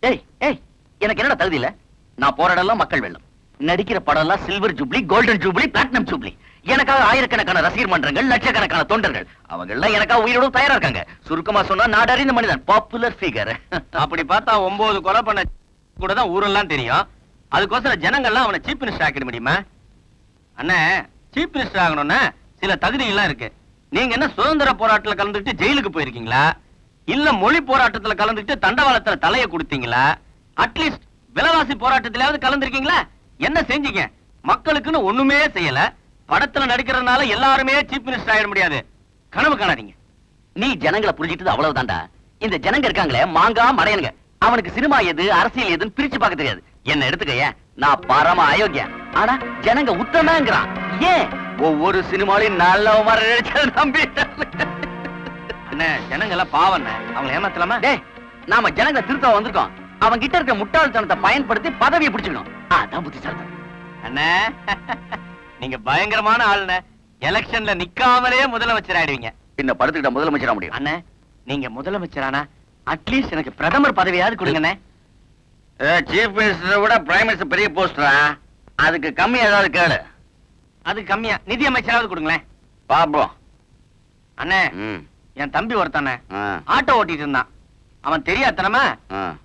ஏய் ஏய், எனக்கு என்னடா தகுதி இல்ல? நான் போற இடம்லாம் மக்கள் வெள்ளம். நடிக்கிற படம் எல்லாம் silver jubilee, golden jubilee, platinum jubilee. எனக்காக ஆயிரக்கணக்கான ரசிகர் மன்றங்கள், லட்சக்கணக்கான தொண்டர்கள், அவங்க எல்லாம் எனக்காக உயிரோட தயாரா இருக்காங்க. சுருக்கமா சொன்னா நாடறிந்த மனிதன், பாப்புலர் ஃபிகர். அப்படி பார்த்தா 9 கொலை பண்ண கூட தான் ஊரெல்லாம் தெரியும். அதுக்கோசரம் ஜனங்கள்லாம் அவனை சீஃப் மினிஸ்டர் ஆக்கிட முடியுமா? அண்ணே, சீஃப் மினிஸ்டர் ஆகணும்னா சில தகுதிகள்லாம் இருக்கு. நீங்க என்ன சுதந்திர போராட்டத்துல கலந்துட்டு ஜெயிலுக்கு போயிருக்கீங்களா? இல்ல மொழி போராட்டத்துல கலந்துட்டு தண்டவாளத்துல தலையை கொடுத்தீங்களா? அட்லீஸ்ட் விலைவாசி போராட்டத்திலாவது கலந்துருக்கீங்களா? என்ன செஞ்சீங்க? மக்களுக்குன்னு ஒண்ணுமே செய்யல. படத்துல நடிக்கிறதுனால எல்லாருமே சீஃப் மினிஸ்டர் ஆயிட முடியாது. கனவு காணாதீங்க. நீ ஜனங்களை புரிஞ்சிட்டது அவ்வளவுதான்டா. இந்த ஜனங்க இருக்காங்களே, மாங்கா மடையனுங்க, அவனுக்கு சினிமா எது அரசியல் எதுன்னு பிரிச்சு பார்க்க தெரியாது. என்ன எடுத்துக்கைய, நான் பரம அயோக்கியா. ஆனா ஜனங்க உத்தமங்கிறான். ஏன்? ஒவ்வொரு சினிமாலையும் நல்ல நம்பி. அண்ணே, ஜனங்க எல்லாம் பாவம், அவங்க ஏமாத்தலாமா? டேய், நாம ஜனங்களை திருத்த வந்திருக்கோம். அவங்க கிட்ட இருக்க முட்டாள்தனத்தை பயன்படுத்தி பதவியை பிடிச்சுக்கணும். அதான் புத்திசாலித்தனம். அண்ணே, நீங்க பயங்கரமான ஆளுண்ணே. எலெக்ஷன்ல நிக்காமலே முதலமைச்சர் ஆயிடுவீங்க. பின்ன படுத்துக்கிட்ட முதலமைச்சரா முடியும். அண்ணே, நீங்க முதலமைச்சரானா அட்லீஸ்ட் எனக்கு பிரதமர் பதவியாவது கொடுங்கண்ணே. சீஃப் மினிஸ்டரை விட பிரைம் மினிஸ்டர் பெரிய போஸ்டரா? அதுக்கு கம்மி ஏதாவது கேளு. அது கம்மியா நிதி அமைச்சராவது கொடுங்களேன். பாப்போம். அண்ணே, என் தம்பி ஒருத்தானே ஆட்டோ ஓட்டிட்டு இருந்தான். அவன் தெரியாதனமா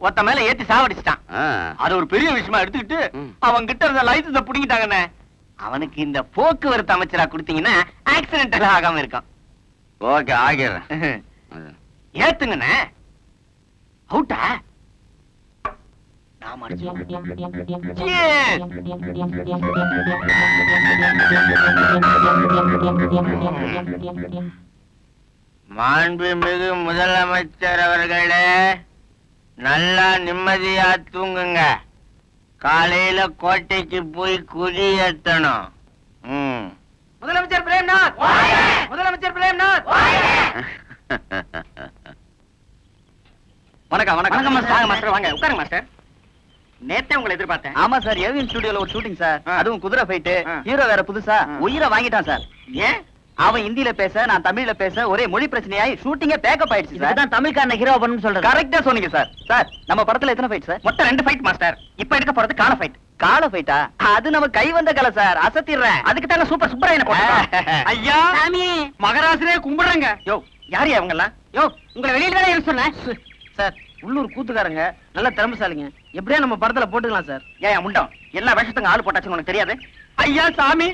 ஒருத்த மேல ஏத்தி சாவடிச்சிட்டான். அது ஒரு பெரிய விஷயமா எடுத்துக்கிட்டு அவன் கிட்ட இருந்த லைசன்ஸ புடிங்கிட்டாங்கண்ணே. அவனுக்கு இந்த போக்குவரத்து அமைச்சரா கொடுத்தீங்கன்னா ஆக்சிடென்ட் எல்லாம் ஆகாம இருக்கான். ஓகே, ஆகிறேன். ஏத்துங்கண்ணே. அவுட்டா நாம மாண்புமிகு முதலமைச்சர் அவர்களே, நல்லா நிம்மதியா தூங்குங்க. காலையில கோட்டைக்கு போய் குடி ஏத்தணும். முதலமைச்சர் பிரேம்நாத், முதலமைச்சர் பிரேம்நாத். வணக்கம். வணக்கம் மாஸ்டர். மாஸ்டர் வாங்க உட்காருங்க மாஸ்டர். நேத்தே உங்களை எதிர்பார்த்தேன். ஆமா சார், ஏவிஎம் ஸ்டுடியோல ஒரு ஷூட்டிங் சார். அதுவும் குதிரை ஃபைட். ஹீரோ வேற புதுசா உயிரை வாங்கிட்டான் சார். ஏன்? அவன் ஹிந்தில பேச, நான் தமிழ்ல பேச ஒரே மொழி பிரச்சனையாயி ஷூட்டிங்கே பேக்கப் ஆயிடுச்சு சார். இதுதான் தமிழ்காரன ஹீரோ பண்ணனும் சொல்றது. கரெக்ட்டா சொன்னீங்க சார். சார், நம்ம படத்துல எத்தனை ஃபைட் சார்? மொத்தம் 2 ஃபைட் மாஸ்டர். இப்ப எடுக்க போறது கால ஃபைட். கால ஃபைட்டா? அது நம்ம கை வந்த கலை சார். அசத்திடுறேன். அதுக்கு தான சூப்பர் சுப்பராயன போட்டா. ஐயா சாமி, மகராசரே கும்பிடுறேங்க. யோ, யார் அவங்க எல்லாம்? யோ, உங்களை வெளியில தானே இருக்க சொன்னேன் சார். உள்ளூர் கூத்துக்காரங்க நல்ல திறமைசாலிங்க. எப்படியா நம்ம படத்துல போட்டுக்கலாம் சார். ஏன் முண்டம் எல்லா வேஷத்துக்கும் ஆள் போட்டாச்சுன்னு உனக்கு தெரியாது? ஐயா சாமி,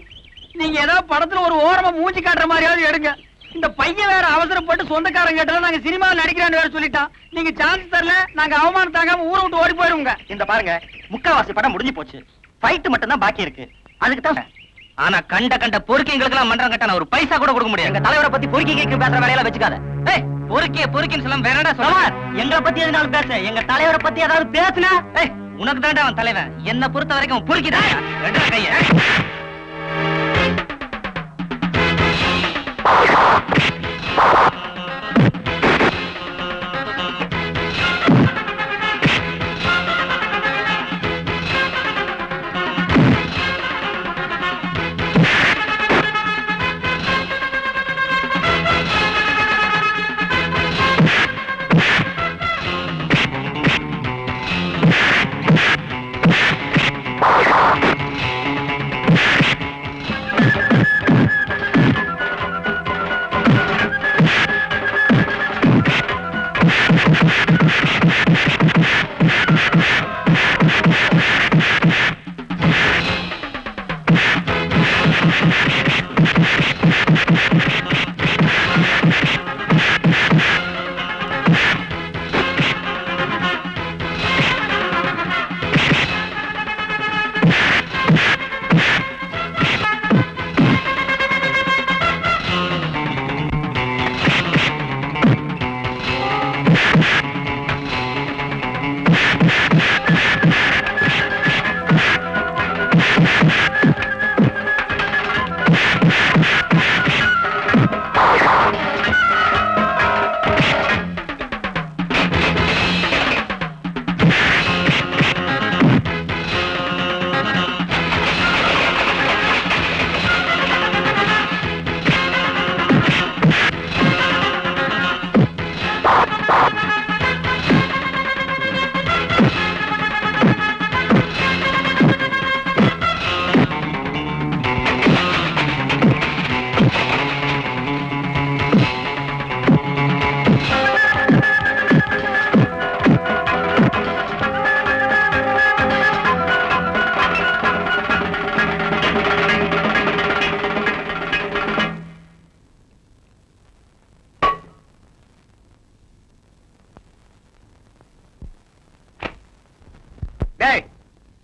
நீங்க ஏதாவது படத்துல ஒரு ஓரமா மூஞ்சி காட்டுற மாதிரியாவது எடுங்க. இந்த பையன் வேற அவசரப்பட்டு சொந்தக்காரங்க கேட்டாலும் நாங்க சினிமாவில் நடிக்கிறான்னு வேற சொல்லிட்டான். நீங்க சான்ஸ் தரல, நாங்க அவமானம் தாங்காம ஊரை விட்டு ஓடி போயிருவோங்க. இந்த பாருங்க, முக்காவாசி படம் முடிஞ்சு போச்சு. ஃபைட் மட்டும் தான் பாக்கி இருக்கு. அதுக்கு தான். ஆனா கண்ட பொறுக்கிங்களுக்கு எல்லாம் மன்றம் கட்ட ஒரு பைசா கூட கொடுக்க முடியாது. எங்க தலைவரை பத்தி பொறுக்கி கேட்க பேசுற வேலையெல்லாம் வச்சுக்காத. பொறுக்கின்னு சொல்ல வேறடா சொல்ல. எங்களை பத்தி எதுனாலும் பேச, எங்க தலைவரை பத்தி ஏதாவது பேசுனா உனக்கு தாண்டா அவன் தலைவன். என்ன பொறுத்த வரைக்கும் பொறுக்கிதான் கைய.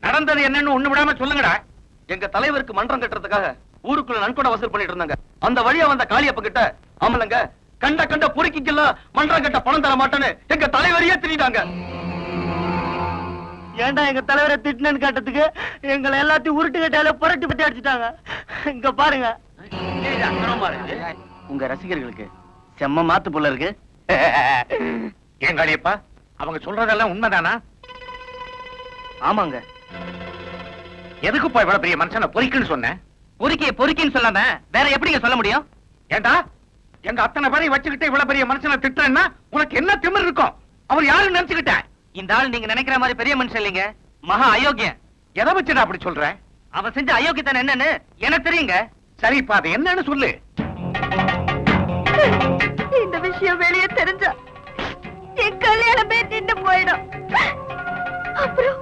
நடந்தது என்னன்னு ஒண்ணு விடாம சொல்லுங்கடா. எங்க தலைவருக்கு மன்றம் கட்டுறதுக்காக ஊருக்குள்ள நன்கொடை வசூல் பண்ணிட்டு இருந்தாங்க. அந்த வழியா வந்த காளியப்ப கிட்ட ஆமலங்க கண்ட பொறுக்கிக்கெல்லாம் மன்றம் கட்ட பணம் தர மாட்டேன்னு எங்க தலைவரையே திட்டாங்க. ஏன்டா எங்க தலைவரை திட்டினு கேட்டதுக்கு எங்களை எல்லாத்தையும் உருட்டு கட்டால புரட்டி பத்தி அடிச்சுட்டாங்க. இங்க பாருங்க, உங்க ரசிகர்களுக்கு செம்ம மாத்து போல இருக்கு. ஏன் காளியப்பா, அவங்க சொல்றதெல்லாம் உண்மைதானா? ஆமாங்க. எதுக்குப்பா இவ்வளவு பெரிய மனுஷனை பொறிக்குன்னு சொன்னேன்? பொறுக்கின்னு சொல்லாம வேற எப்படிங்க சொல்ல முடியும்? ஏண்டா எங்க அத்தனை பேரை வச்சுக்கிட்டு இவ்வளவு பெரிய மனுஷனை திட்டுறேன்னா உனக்கு என்ன திமிர் இருக்கும்? அவர் யாருன்னு நினைச்சுக்கிட்ட? இந்த ஆள் நீங்க நினைக்கிற மாதிரி பெரிய மனுஷன் இல்லைங்க, மகா அயோக்கியம். எதை வச்சுடா அப்படி சொல்ற? அவன் செஞ்ச அயோக்கியத்தனம் என்னன்னு எனக்கு தெரியுங்க. சரிப்பா, அது என்னன்னு சொல்லு. இந்த விஷயம் வெளியே தெரிஞ்சா என் கல்யாணமே நின்று போயிடும். அப்புறம்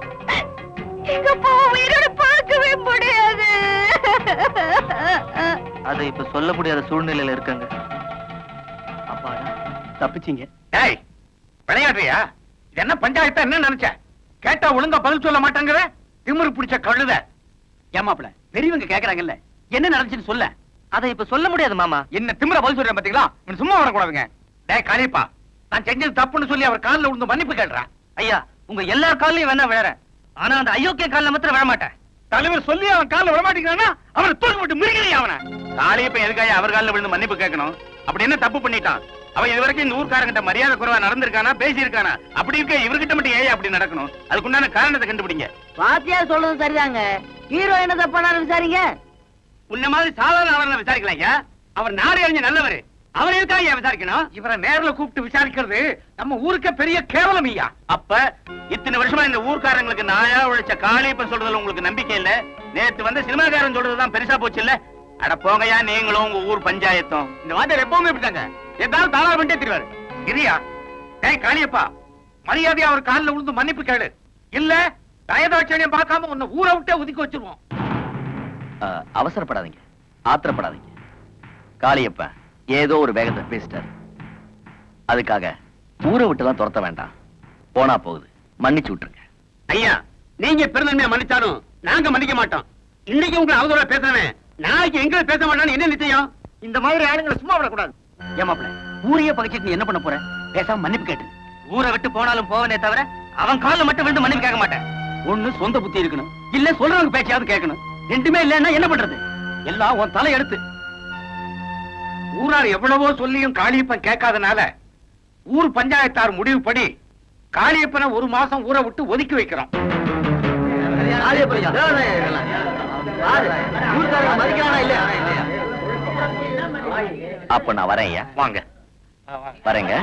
எங்க அப்பா உயிரோட பார்க்கவே முடியாது. அது இப்ப சொல்ல முடியாத சூழ்நிலையில இருக்காங்க. அப்பாடா, தப்பிச்சீங்க. ஏய், விளையாடுறியா? இது என்ன பஞ்சாயத்தா? என்ன நினைச்ச? கேட்டா ஒழுங்கா பதில் சொல்ல மாட்டேங்கிற திமிரு பிடிச்ச கழுத. ஏமாப்ள, பெரியவங்க கேக்குறாங்கல்ல, என்ன நடந்துச்சுன்னு சொல்ல. அதை இப்ப சொல்ல முடியாது மாமா. என்ன திமிர பதில் சொல்றேன் பாத்தீங்களா? இவன் சும்மா வரக்கூடாதுங்க. டேய் காளியப்பா, நான் செஞ்சது தப்புன்னு சொல்லி அவர் காலில் விழுந்து மன்னிப்பு கேட்றான். ஐயா, உங்க எல்லார் காலையும் வேணா விழறேன், ஆனா அந்த அயோக்கிய காலில் மாத்திரம் விழ மாட்டேன். தலைவர் சொல்லி அவன் காலில் விழ மாட்டேங்கிறானா அவனை தூக்கி விட்டு மிருகிறீங்க. அவனை காளியப்ப எதுக்காக அவர் காலில் விழுந்து மன்னிப்பு கேட்கணும்? அப்படி என்ன தப்பு பண்ணிட்டான்? அவன் இதுவரைக்கும் இந்த ஊர்க்காரங்கிட்ட மரியாதை குறைவா நடந்திருக்கானா, பேசியிருக்கானா? அப்படி இருக்க இவர்கிட்ட மட்டும் ஏன் அப்படி நடக்கணும்? அதுக்குண்டான காரணத்தை கண்டுபிடிங்க. வாத்தியா சொல்றது சரிதாங்க. ஹீரோ என்ன தப்பானு விசாரிங்க. உன்ன மாதிரி சாதாரண ஆளை விசாரிக்கலாம் ஐயா. அவர் நாடு அறிஞ்ச நல்லவர், அவரை எதுக்காக ஏன் விசாரிக்கணும்? இவரை நேர்ல கூப்பிட்டு விசாரிக்கிறது நம்ம ஊருக்கே பெரிய கேவலம் ஐயா. அப்ப இத்தனை வருஷமா இந்த ஊர்க்காரங்களுக்கு நாயா உழைச்ச காளியப்பன் சொல்றதுல உங்களுக்கு நம்பிக்கை இல்ல? நேத்து வந்து சினிமாக்காரன் சொல்றதுதான் பெருசா போச்சு இல்ல? அட போங்கயா, நீங்களும் உங்க ஊர் பஞ்சாயத்தும். இந்த வாத்தியார் எப்பவுமே இப்படிதாங்க, ஏதாவது தாளா பண்ணிட்டே திருவாரு. இரியா. டேய் காளியப்பா, மரியாதையா அவர் காலில் விழுந்து மன்னிப்பு கேளு. இல்ல தயதாட்சியம் பார்க்காம உன்னை ஊரை விட்டே ஒதுக்கி வச்சிருவோம். அவசரப்படாதீங்க, ஆத்திரப்படாதீங்க. காளியப்ப ஏதோ ஒரு வேகத்தை பேசிட்டாரு, அதுக்காக ஊரை விட்டுலாம் துரத்த வேண்டாம். போனா போகுது, மன்னிச்சு விட்டுருங்க. ஐயா, நீங்க பெருந்தன்மையா மன்னிச்சாலும் நாங்க மன்னிக்க மாட்டோம். இன்னைக்கு உங்களை அவதூறா பேசுறவன் நாளைக்கு எங்களை பேச மாட்டான்னு என்ன நிச்சயம்? இந்த மாதிரி ஆளுங்களை சும்மா விடக்கூடாது. ஏமாப்ள, ஊரையே பகைச்சிட்டு நீ என்ன பண்ண போற? பேசாம மன்னிப்பு கேட்டு. ஊரை விட்டு போனாலும் போவனே தவிர அவன் காலில் மட்டும் விழுந்து மன்னிப்பு கேட்க மாட்டேன். ஒண்ணு சொந்த புத்தி இருக்கணும், இல்ல சொல்றவங்க பேச்சையாவது கேட்கணும். ரெண்டுமே இல்லன்னா என்ன பண்றது? எல்லாம் உன் தலை எடுத்து. ஊரார் எவ்வளவோ சொல்லியும் காளியப்பன் கேட்காதனால ஊர் பஞ்சாயத்தார் முடிவுப்படி காளியப்பனை ஒரு மாசம் ஊரை விட்டு ஒதுக்கி வைக்கிறோம். அப்ப நான் வரேன் ஐயா. வாங்க வரேங்க.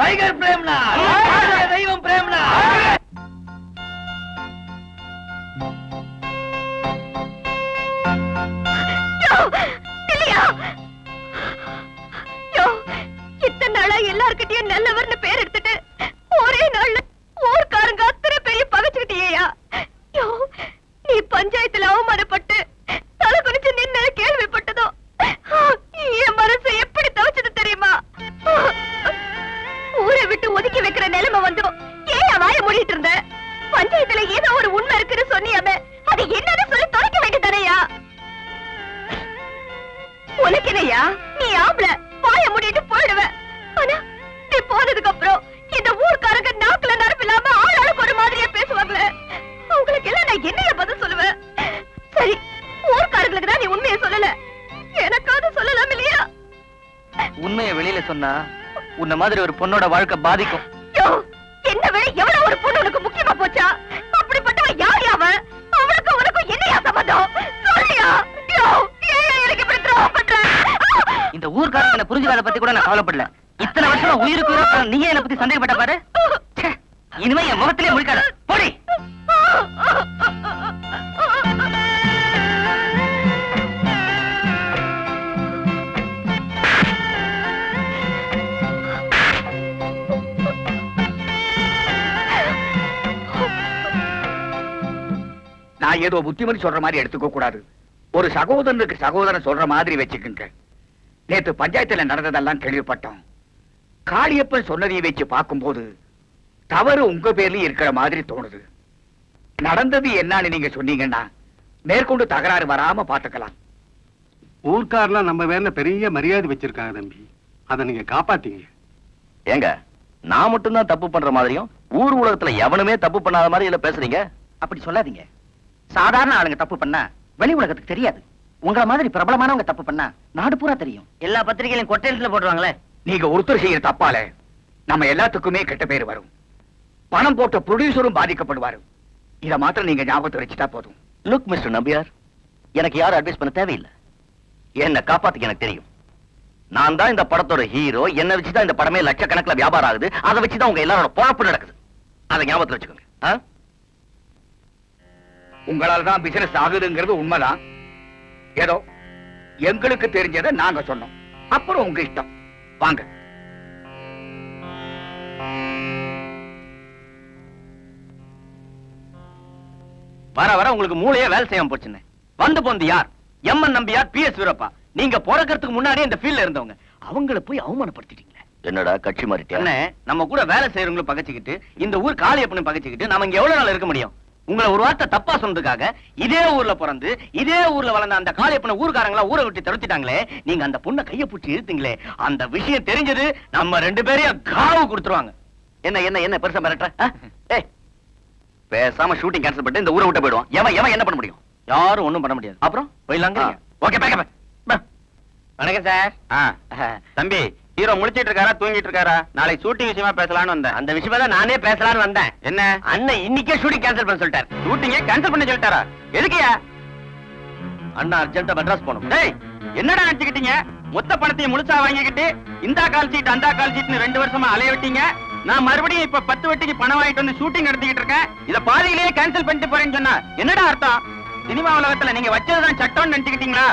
டைகர் பிரேம்னா, தெய்வம் பிரேம்னா. இத்தனை நாளா எல்லார்கிட்டயும் நல்லவர்னு பேர் எடுத்துட்டு ஒரே நாள்ல ஊர்க்காரங்க அத்தனை பெரிய பகைச்சுக்கிட்டியா? நீ பஞ்சாயத்துல அவமானப்பட்டு தலை குனிச்சு நின்ன கேள்விப்பட்டதோ என் மனசு எப்படி தவிச்சது தெரியுமா? ஊரை விட்டு ஒதுக்கி வைக்கிற நிலைமை வந்தோம். ஏன் வாய மூடிட்டு இருந்த? பஞ்சாயத்துல ஏதோ ஒரு உண்மை இருக்குன்னு சொன்னியாமே, அது என்னன்னு சொல்லி தொலைக்க வேண்டியதானையா? உனக்கெனையா? நீ ஆம்பள, வாய மூடிட்டு போயிடுவ. ஆனா நீ போனதுக்கு அப்புறம் இந்த ஊர்க்காரங்க நாக்குல நரம்பில்லாம ஆளாளுக்கு ஒரு மாதிரியா பேசுவாங்களே, அவங்களுக்கு எல்லாம் நான் என்னைய பதில் சொல்லுவேன்? சரி, ஊர்க்காரங்களுக்கு தான் நீ உண்மையை சொல்லல, எனக்காவது சொல்லலாம் இல்லையா? உண்மையை வெளியில சொன்னா உன்ன மாதிரி ஒரு பொண்ணோட வாழ்க்கை பாதிக்கும். என்ன விட எவ்வளவு ஒரு பொண்ணு உனக்கு முக்கியமா போச்சா? அப்படிப்பட்டவன் யார் அவன்? அவனுக்கு உனக்கும் என்னையா சம்பந்தம்? சொல்லியா? எனக்கு இப்படி துரோகம் பண்ற? இந்த ஊர்க்காரங்க என்ன புரிஞ்சுக்காத பத்தி கூட நான் கவலைப்படல. இத்தனை வருஷமா உயிருக்கு உயிரா நீயே என்ன பத்தி சந்தேகப்பட்ட பாரு. இனிமே என் முகத்திலே முழிக்காத, போடி. நான் ஏதோ புத்திமதி சொல்ற மாதிரி எடுத்துக்க கூடாது. ஒரு சகோதரனுக்கு சகோதரன் சொல்ற மாதிரி வச்சுக்குங்க. நேத்து பஞ்சாயத்துல நடந்ததெல்லாம் கேள்விப்பட்டோம். காளியப்பன் சொன்னதை வச்சு பார்க்கும்போது தவறு உங்க பேர்லயும் இருக்கிற மாதிரி தோணுது. நடந்தது என்னன்னு நீங்க சொன்னீங்கன்னா மேற்கொண்டு தகராறு வராம பாத்துக்கலாம். ஊர்க்காரெல்லாம் நம்ம பேர்ல பெரிய மரியாதை வச்சிருக்காங்க தம்பி, அதை நீங்க காப்பாத்தீங்க. ஏங்க, நான் மட்டும்தான் தப்பு பண்ற மாதிரியும் ஊர் உலகத்துல எவனுமே தப்பு பண்ணாத மாதிரி இல்ல பேசுறீங்க? அப்படி சொல்லாதீங்க. சாதாரண ஆளுங்க தப்பு பண்ணா வெளி உலகத்துக்கு தெரியாது. உங்களை மாதிரி பிரபலமானவங்க தப்பு பண்ணா நாடு பூரா தெரியும். எல்லா பத்திரிகையிலும் கொட்டையில போடுவாங்களே. நீங்க ஒருத்தர் செய்யற தப்பால நம்ம எல்லாத்துக்குமே கெட்ட பேர் வரும். பணம் போட்ட ப்ரொடியூசரும் பாதிக்கப்படுவாரு. இத மாத்திரம் நீங்க ஞாபகத்தை வச்சுட்டா போதும். லுக் மிஸ்டர் நம்பியார், எனக்கு யாரும் அட்வைஸ் பண்ண தேவையில்லை. என்ன காப்பாத்துக்கு எனக்கு தெரியும். நான் தான் இந்த படத்தோட ஹீரோ. என்ன வச்சுதான் இந்த படமே லட்சக்கணக்கில் வியாபாரம் ஆகுது. அதை வச்சுதான் உங்க எல்லாரோட பொழப்பு நடக்குது. அதை ஞாபகத்தில் வச்சுக்கோங்க. உங்களால தான் பிசினஸ் ஆகுதுங்கிறது உண்மைதான். ஏதோ எங்களுக்கு தெரிஞ்சதை நாங்க சொன்னோம். அப்புறம் உங்க இஷ்டம். வாங்க. வர வர உங்களுக்கு மூளையே வேலை செய்யாம போச்சுன்னு. வந்து போந்து யார்? MN Nambiar, PS Veerappa. நீங்க பிறக்கிறதுக்கு முன்னாடியே இந்த ஃபீல்ட்ல இருந்தவங்க. அவங்கள போய் அவமானப்படுத்திட்டீங்க. என்னடா கட்சி மாறிட்டியா? என்ன நம்ம கூட வேலை செய்யறவங்களும் பகைச்சுக்கிட்டு, இந்த ஊர் காளியப்பனும் பகைச்சுக்கிட்டு நாம இங்க எவ்வளவு நாள் இருக்க முடியும்? உங்களை ஒரு வார்த்தை தப்பா சொன்னதுக்காக இதே ஊர்ல பிறந்து இதே ஊர்ல வளர்ந்த அந்த காளியப்பனை ஊர்காரங்களா ஊரை விட்டு துரத்திட்டாங்களே. நீங்க அந்த பொண்ணை கைய பிடிச்சி இழுத்தீங்களே, அந்த விஷயம் தெரிஞ்சது நம்ம 2 பேரையும் காவு கொடுத்துருவாங்க. என்ன என்ன என்ன பெருசா மிரட்ட? ஏய், பேசாம ஷூட்டிங் கேன்சல் பண்ணிட்டு இந்த ஊரை விட்டு போயிடுவோம். எவன் என்ன பண்ண முடியும்? யாரும் ஒண்ணும் பண்ண முடியாது. அப்புறம் போயிடலாங்க. ஓகே, வணக்கம் சார். தம்பி, ஹீரோ முடிச்சிட்டு இருக்காரா தூங்கிட்டு இருக்காரா? நாளைக்கு ஷூட்டிங் விஷயமா பேசலாம்னு வந்தேன். அந்த விஷயமா தான் நானே பேசலாம்னு வந்தேன். என்ன அண்ணன் இன்னைக்கே ஷூட்டிங் கேன்சல் பண்ண சொல்லிட்டார். ஷூட்டிங்கே கேன்சல் பண்ண சொல்லிட்டாரா? எதுக்குயா? அண்ணா அர்ஜென்ட்டா மெட்ராஸ் போகணும். டேய், என்னடா நினைச்சுக்கிட்டீங்க? மொத்த பணத்தையும் முழுசா வாங்கிக்கிட்டு இந்த கால் சீட் அந்த கால் சீட்னு 2 வருஷமா அலைய விட்டீங்க. நான் மறுபடியும் இப்ப 10 வட்டிக்கு பணம் வாங்கிட்டு வந்து ஷூட்டிங் நடத்திக்கிட்டு இருக்கேன். இத பாதியிலேயே கேன்சல் பண்ணிட்டு போறேன்னு சொன்னா என்னடா அர்த்தம்? சினிமா உலகத்துல நீங்க வச்சதுதான் சட்டம்னு நினைச்சுக்கிட்டீங்களா?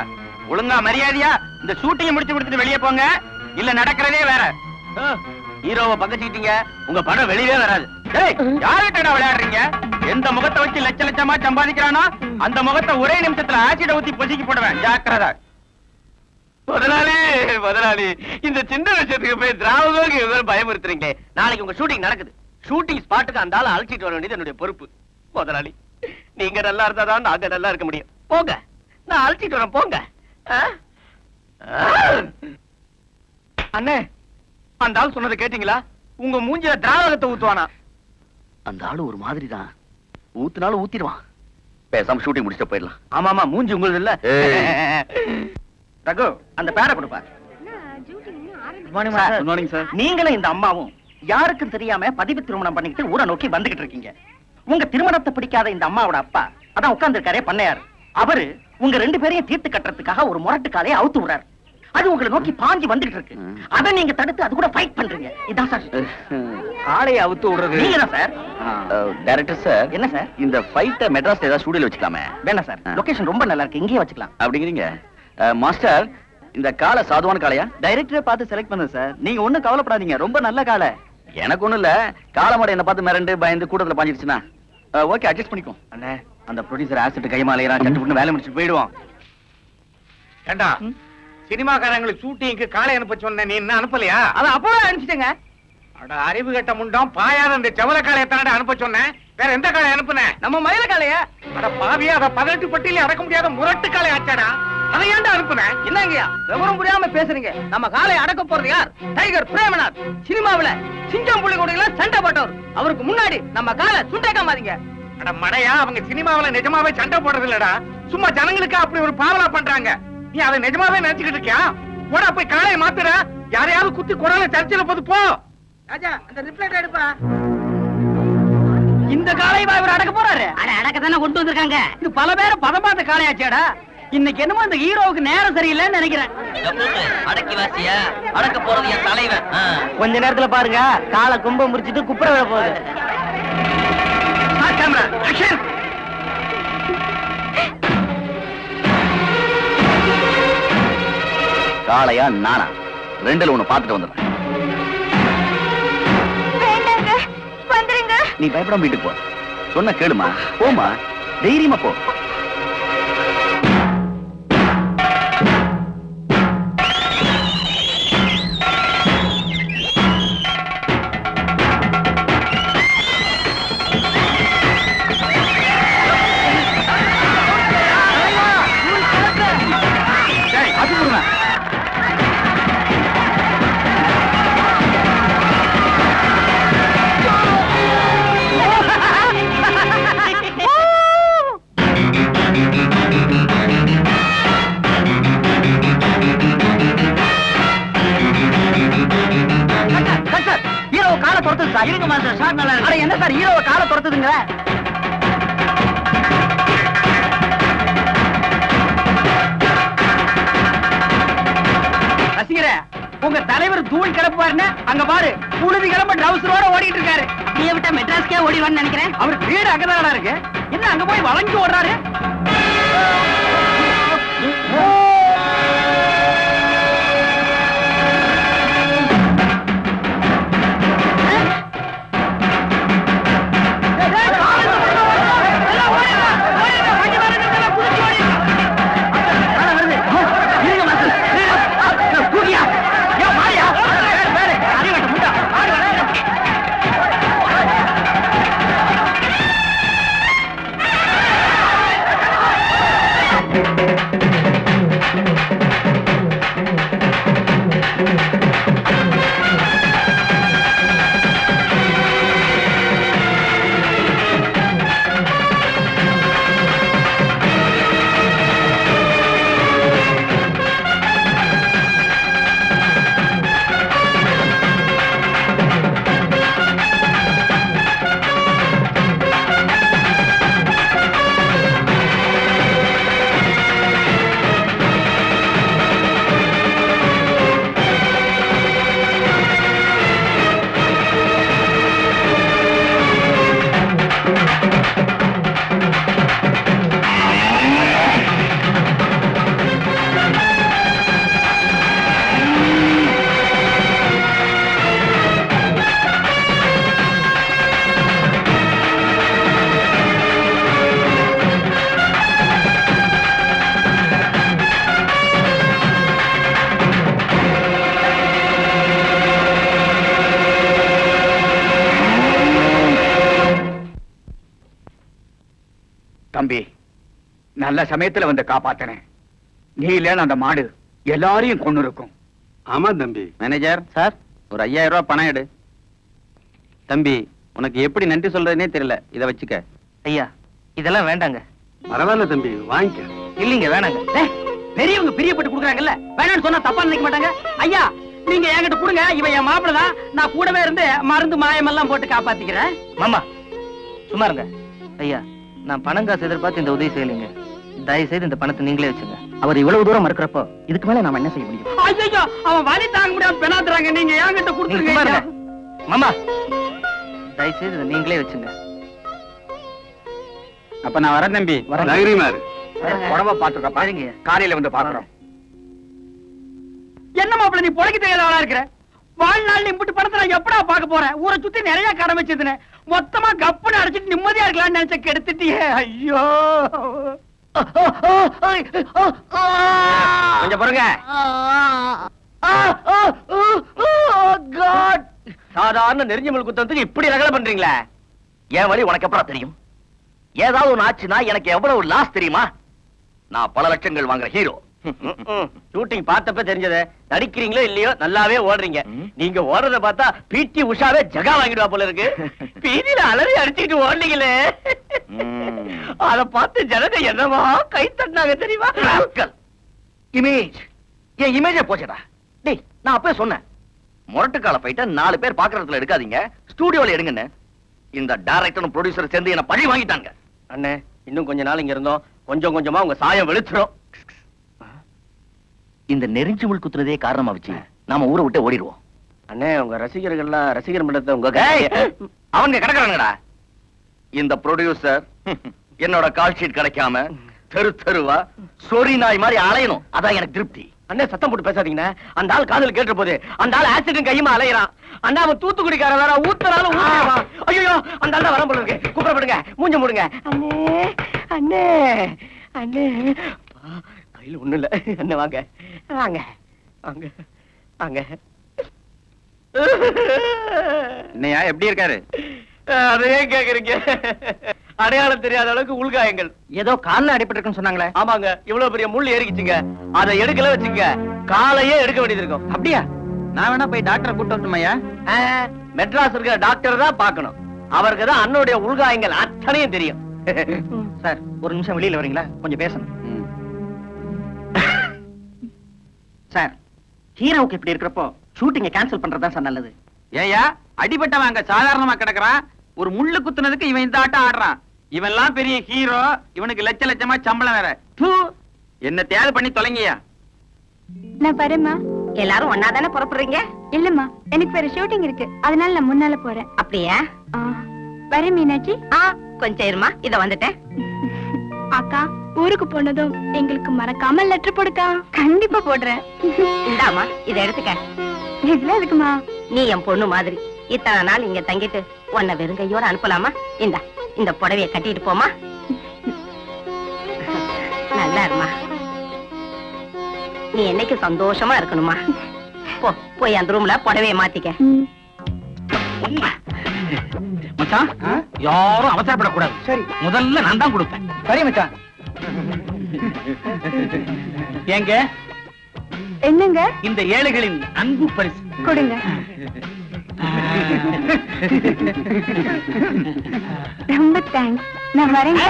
ஒழுங்கா மரியாதையா இந்த ஷூட்டிங் முடிச்சு கொடுத்துட்டு வெளியே போங்க, இல்ல நடக்கிறதே வேற. ஹீரோவை பக்கச்சுக்கிட்டீங்க, உங்க படம் வெளியவே வராது. டேய், யார்கிட்டடா விளையாடுறீங்க? எந்த முகத்தை வச்சு லட்ச லட்சமா சம்பாதிக்கிறானோ அந்த முகத்தை ஒரே நிமிஷத்துல ஆசிட ஊத்தி பொசிக்கி போடுவேன். ஜாக்கிரதா. முதலாளி, இந்த சின்ன விஷயத்துக்கு போய் திராவகம் பயமுறுத்துறீங்களே. நாளைக்கு உங்க ஷூட்டிங் நடக்குது. ஷூட்டிங் ஸ்பாட்டுக்கு அந்த ஆளை அழைச்சிட்டு வர வேண்டியது என்னுடைய பொறுப்பு. முதலாளி, நீங்க நல்லா இருந்தாதான் நாங்க நல்லா இருக்க முடியும். போங்க, நான் அழைச்சிட்டு வரேன். போங்க. அண்ணே, அந்த ஆள் சொன்னதை கேட்டீங்களா? உங்க மூஞ்சில திராவகத்தை ஊத்துவானா? அந்த ஆளு ஒரு மாதிரி தான், ஊத்துனாலும் ஊத்திடுவான். பேசாம ஷூட்டிங் முடிச்சுட்டு போயிடலாம். ஆமா, மூஞ்சி உங்களுக்கு இல்ல. ரகு, அந்த பேரை கொடுப்பார். நீங்களும் இந்த அம்மாவும் யாருக்கும் தெரியாம பதிவு திருமணம் பண்ணிக்கிட்டு ஊரை நோக்கி வந்துகிட்டு இருக்கீங்க. உங்க திருமணத்தை பிடிக்காத இந்த அம்மாவோட அப்பா அதான் உட்கார்ந்து இருக்காரே பண்ணையாரு. அவரு உங்க 2 பேரையும் தீர்த்து கட்டுறதுக்காக ஒரு முரட்டு காலையை அவுத்து விடுறாரு. அது உங்களை நோக்கி பாஞ்சி வந்துகிட்டு இருக்கு. அதை நீங்க தடுத்து அது கூட ஃபைட் பண்றீங்க. இதான் சார் காலையை அவுத்து விடுறது. நீங்க தான் சார். Director sir. என்ன சார், இந்த ஃபைட்டை மெட்ராஸ்ல ஏதாவது ஸ்டுடியோல வச்சுக்கலாமே? வேணாம் சார், லொகேஷன் ரொம்ப நல்லா இருக்கு, இங்கேயே வச்சுக்கலாம். அப்படிங்கிறீங்க? மாஸ்டர், இந்த காலை சாதுவான காளையா? டைரக்டரை பார்த்து செலக்ட் பண்ணது சார். நீங்க ஒண்ணும் கவலைப்படாதீங்க, ரொம்ப நல்ல காலை. எனக்கு ஒண்ணும் இல்ல, காலமாட என்ன பார்த்து மிரண்டு பயந்து கூட்டத்துல பாஞ்சிடுச்சுன்னா ஓகே, அட்ஜஸ்ட் பண்ணிக்கோ. அண்ணே, அந்த ப்ரொடியூசர் ஆசிட் கைமாலையறான், சட்டு புட்டு வேலை முடிச்சுட்டு போயிடுவான். ஏண்டா, சினிமாக்காரங்களுக்கு ஷூட்டிங்க்கு காலை அனுப்ப சொன்ன, நீ என்ன அனுப்பலையா? அத அப்பவே அனுப்பிச்சிட்டேங்க. அட அறிவு கட்ட முண்டம், பாயாத இந்த செவல காளையை தானடா அனுப்ப சொன்னேன். வேற எந்த காளை அனுப்புன? நம்ம மயில காளைய. அட பாவியா, அத 18 பட்டியில அடக்க முடியாத முரட்டு காளை ஆச்சாடா. அதை ஏன்டா அனுப்புன? என்னங்கய்யா விவரம் புரியாம பேசுறீங்க? நம்ம காலை அடக்க போறது யார்? டைகர் பிரேமநாத். சினிமாவுல சிங்கம் புலி கூட சண்டை போட்டவர். அவருக்கு முன்னாடி நம்ம காலை சுண்டைக்காமாதீங்க. அட மடையா, அவங்க சினிமாவுல நிஜமாவே சண்டை போடுறது இல்லடா, சும்மா ஜனங்களுக்கு அப்படி ஒரு பாவலா பண்றாங்க. நீ அதை நிஜமாவே நினைச்சுக்கிட்டு இருக்கியா? போடா, போய் காளையை மாத்துற. யாரையாவது குத்தி குரலை சர்ச்சையில போது போ. ராஜா, அந்த ரிஃப்ளெக்ட் எடுப்பா. இந்த காளையவா இவர் அடக்க போறாரு? அட அடக்க தானே கொண்டு வந்திருக்காங்க. இது பல பேரை பதமாத்த காளையாச்சேடா. இன்னைக்கு என்னமோ இந்த ஹீரோவுக்கு நேரம் சரியில்லைன்னு நினைக்கிறேன். அடக்கி வாசியா, அடக்க போறது என் தலைவன். கொஞ்ச நேரத்துல பாருங்க, காலை கும்ப முடிச்சிட்டு குப்புற விட போகுது. Camera action. காளையா நானா? 2ல ஒண்ணு பாத்துட்டு வந்துடுறேன். வந்துருங்க. நீ பயப்படாம வீட்டுக்கு போ. சொன்ன கேளுமா, போமா, தைரியமா போ. இருங்க மாஸ்டர், ஷாட் நல்லா இருக்கு. என்ன சார் ஹீரோவை காலை துரத்துதுங்க? ரசிகரே, உங்க தலைவர் தூள் கிளப்புவாருன்னு அங்க பாரு, புழுதி கிளம்ப ட்ரவுசரோட ஓடிட்டு இருக்காரு. ஊட்டியை விட்ட மெட்ராஸ்க்கே ஓடிடுவான்னு நினைக்கிறேன். அவருக்கு வீடு அங்கதானடா இருக்கு, என்ன அங்க போய் வளைஞ்சு ஓடுறாரு? தம்பி, நல்ல சமயத்துல வந்து காப்பாத்தினேன். நீ இல்லன்னு அந்த மாடு எல்லாரையும் கொண்டு இருக்கும். ஆமா தம்பி. மேனேஜர் சார், ஒரு 5000 ரூபாய் பணம் எடு. தம்பி, உனக்கு எப்படி நன்றி சொல்றதுனே தெரியல, இத வச்சுக்க. ஐயா, இதெல்லாம் வேண்டாங்க. பரவாயில்ல தம்பி, வாங்கிக்க. இல்லீங்க, வேணாங்க. பெரியவங்க பிரியப்பட்டு கொடுக்குறாங்கல்ல, வேணாம்னு சொன்னா தப்பா நினைக்க மாட்டாங்க. ஐயா, நீங்க என்கிட்ட கொடுங்க, இவன் என் மாப்பிள தான், நான் கூடவே இருந்து மருந்து மாயம் எல்லாம் போட்டு காப்பாத்திக்கிறேன். மாமா சும்மா இருங்க. ஐயா, நான் பணம் காசு எதிர்பார்த்து இந்த உதவி செய்யலைங்க. தயவு செய்து இந்த பணத்தை நீங்களே வச்சுங்க. அவர் இவ்வளவு தூரம் மறுக்கிறப்போ இதுக்கு மேல நாம என்ன செய்ய முடியும்? ஐயோ, அவன் வலி தாங்க முடியாம பெணாத்துறாங்க, நீங்க என்கிட்ட கொடுத்துருங்க. மாமா, தயவு செய்து இதை நீங்களே வச்சுங்க. அப்ப நான் வரேன் தம்பி. தைரியமா இரு. உடம்ப பாத்துக்கப்பா, காலையில வந்து பாக்குறோம். என்ன மாப்பிள்ள நீ பொழைக்க தெரியாதவளா இருக்கிற? வாழ்நாள் இம்புட்டு பணத்தை நான் எப்படா பார்க்க போறேன்? ஊரை சுத்தி நிறைய கடை வச்சிருந்தேன், மொத்தமா கப்புன்னு அடிச்சிட்டு நிம்மதியா இருக்கலாம்னு நினைச்ச கெடுத்துட்டியே. ஐயோ, கொஞ்சம் பாருங்க. சாதாரண நெறிஞ்சமல் குத்தத்துக்கு இப்படி ரகலை பண்றீங்களே? என் வழி உனக்கு எப்படா தெரியும்? ஏதாவது ஒண்ணு ஆச்சுன்னா எனக்கு எவ்வளவு லாஸ் தெரியுமா? நான் பல லட்சங்கள் வாங்குற ஹீரோ. ஷூட்டிங் பார்த்தப்ப தெரிஞ்சது. நடிக்கிறீங்களோ இல்லையோ நல்லாவே ஓடுறீங்க. நீங்க ஓடுறத பார்த்தா பிடி உஷாவே ஜகா வாங்கிடுவா போல இருக்கு. பீதியில அலறி அடிச்சுட்டு ஓடுனீங்களே, அத பார்த்து ஜனங்க என்னவா கை தட்டினாங்க தெரியுமா? இமேஜ், என் இமேஜே போச்சடா. டேய், நான் அப்பவே சொன்னேன், முரட்டுக்கால போயிட்டு 4 பேர் பாக்குறதுல எடுக்காதீங்க, ஸ்டூடியோல எடுங்கன்னு. இந்த டைரக்டரும் ப்ரொடியூசர் சேர்ந்து என்ன பழி வாங்கிட்டாங்க. அண்ணே, இன்னும் கொஞ்ச நாள் இங்க இருந்தோம், கொஞ்சம் கொஞ்சமா உங்க சாயம் வெளுத்துரும். இந்த நெறிஞ்சுமுள் குத்துறதே காரணமா வச்சு நாம ஊரை விட்டு ஓடிடுவோம். அண்ணே, உங்க ரசிகர்கள்லாம் ரசிகர் மன்றத்தை உங்க அவங்க கிடக்குறாங்கடா. இந்த ப்ரொடியூசர் என்னோட கால் ஷீட் கிடைக்காம தெரு தெருவா சொரி நாய் மாதிரி அலையணும், அதான் எனக்கு திருப்தி. அண்ணே, சத்தம் போட்டு பேசாதீங்கண்ணே. அந்த ஆள் காதல் கேட்ட போது அந்த ஆள் ஆக்சிடென்ட் கையுமா அலையறான். அண்ணா, அவன் தூத்துக்குடிக்கார வேற, ஊத்துறாலும் ஊத்துறான். ஐயோ, அந்த ஆள் தான் வர போல இருக்கு. கூப்பிடப்படுங்க, மூஞ்ச மூடுங்க. அண்ணே அண்ணே அண்ணே, கையில ஒண்ணு இல்ல. அண்ணே வாங்க வாங்க வாங்க வாங்க. என்னையா எப்படி இருக்காரு? அதே கேக்குறீங்க. அடையாளம் தெரியாத அளவுக்கு உள்காயங்கள். ஏதோ கால்ல அடிபட்டிருக்குன்னு சொன்னாங்களே? ஆமாங்க, இவ்வளவு பெரிய முள் ஏறிக்குச்சுங்க. அதை எடுக்கல வச்சுங்க, காலையே எடுக்க வேண்டியது இருக்கும். அப்படியா? நான் வேணா போய் டாக்டரை கூட்டு வரணுமையா? மெட்ராஸ் இருக்கிற டாக்டர் தான் பார்க்கணும். அவருக்கு தான் அண்ணனுடைய உள்காயங்கள் அத்தனையும் தெரியும். சார், ஒரு நிமிஷம் வெளியில வரீங்களா? கொஞ்சம் பேசணும். சார், ஹீரோவுக்கு இப்படி இருக்கிறப்போ ஷூட்டிங்க கேன்சல் பண்றதுதான் சார் நல்லது. ஏயா, அடிபட்டவங்க சாதாரணமா கிடக்குறான், ஒரு முள்ளு குத்துனதுக்கு இவன் இந்த ஆட்டம் ஆடுறான். இவன்லாம் பெரிய ஹீரோ, இவனுக்கு லட்ச லட்சமா சம்பளம் வேற. என்ன தேவை பண்ணி தொலைங்கயா. நான் வரேம்மா. எல்லாரும் ஒன்னா தானே புறப்படுறீங்க? இல்லம்மா, எனக்கு வேற ஷூட்டிங் இருக்கு, அதனால நான் முன்னால போறேன். அப்படியா? வரேன் மீனாட்சி. கொஞ்சம் இருமா, இத வந்துட்டேன். அக்கா ஊருக்கு போனதும் எங்களுக்கு மறக்காம லெட்டர் போடுக்கா. கண்டிப்பா போடுறேன். இந்தாமா, இத எடுத்துக்க. இதுல இருக்குமா? நீ என் பொண்ணு மாதிரி இத்தனை நாள் இங்க தங்கிட்டு உன்னை வெறுங்கையோட அனுப்பலாமா? இந்த புடவைய கட்டிட்டு போமா. நல்லா இருமா. நீ என்னைக்கு சந்தோஷமா இருக்கணுமா. போய் அந்த ரூம்ல புடவைய மாத்திக்க. மச்சான், யாரும் அவசரப்படக்கூடாது. சரி, முதல்ல நான் தான் கொடுப்பேன். சரி மச்சான். ஏங்க, என்னங்க? இந்த ஏழைகளின் அன்பு பரிசு கொடுங்க. ரொம்ப தேங்க்ஸ். நான் வரேங்க.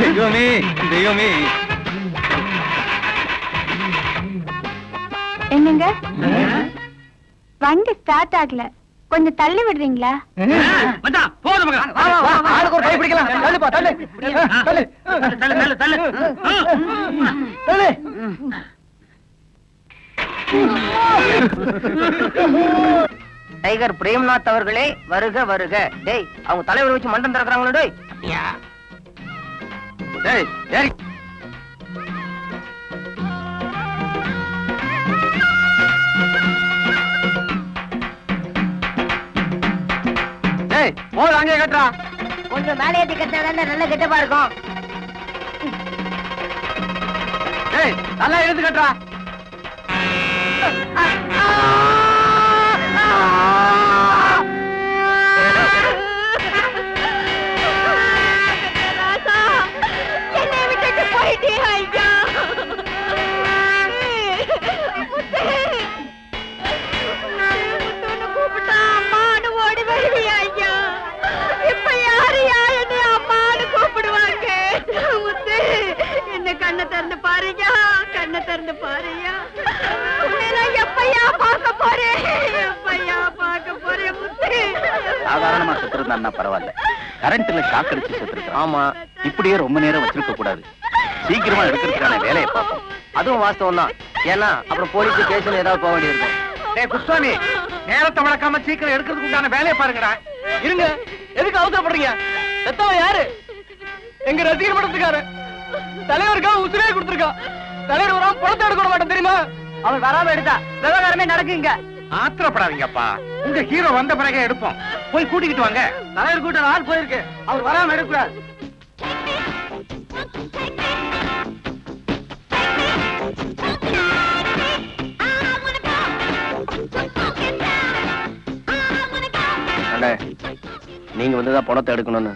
தெய்வமே, தெய்வமே. என்னங்க, வண்டி ஸ்டார்ட் ஆகல, கொஞ்சம் தள்ளி விடுறீங்களா? ஆளுக்கு ஒரு கை பிடிக்கலாம். தள்ளுப்பா, தள்ளு தள்ளு தள்ளு தள்ளு தள்ளு. டைகர் பிரேம்நாத் அவர்களே, வருக வருக. டேய், அவங்க தலைவர் வச்சு மண்டம் திறக்கிறாங்களோ. டேய் டேய், ஏறி. டேய், போய் அங்கே கட்டுறா. கொஞ்சம் மேலே ஏத்தி கட்டினா நல்ல கெட்டப்பா இருக்கும். டேய், நல்லா எடுத்து கட்டுறா. என்னை விட்டுட்டு போயிட்டே ஐயா. கூப்பிட்டா அம்மானு ஓடி வருவியா ஐயா? இப்ப யாரு என்னை அம்மானு கூப்பிடுவாங்க? முத்து, என்ன கண்ணை திறந்து பாருயா, கண்ணை திறந்து பாருயா. எப்பையா பார்க்க போறேன், எப்பையா பார்க்க போறேன் முத்து? சாதாரணமா செத்துருந்தா பரவாயில்ல, கரண்ட்ல ஷாக் அடிச்சு செத்துருக்கான். ஆமா, இப்படியே ரொம்ப நேரம் வச்சிருக்க கூடாது. சீக்கிரமா எடுக்கிறதுக்கான வேலையை பார்ப்போம். அதுவும் வாஸ்தவம் தான். ஏன்னா அப்புறம் போலீஸ் ஸ்டேஷன் ஏதாவது போக வேண்டியிருக்கும். டேய் குஸ்வாமி, நேரத்தை வளர்க்காம சீக்கிரம் எடுக்கிறதுக்கு உண்டான வேலையை பாருங்கடா. இருங்க, எதுக்கு அவசரப்படுறீங்க? செத்தவன் யாரு? எங்க ரசிகர் மன்றத்துக்காரு. தலைவருக்காக உசுரே கொடுத்துருக்கா. தலைவர் வராம பணத்தை எடுக்க மாட்டேன் தெரியுமா? அவன் வராம எடுத்தா விவகாரமே நடக்குங்க. ஆத்திரப்படாதீங்கப்பா, உங்க ஹீரோ வந்த பிறகு எடுப்போம். போய் கூட்டிக்கிட்டு வாங்க. தலைவர் கூட்டம் ஆள் போயிருக்கு, அவர் வராம எடுக்கூடாது. நீங்க வந்துதான் பணத்தை எடுக்கணும்னு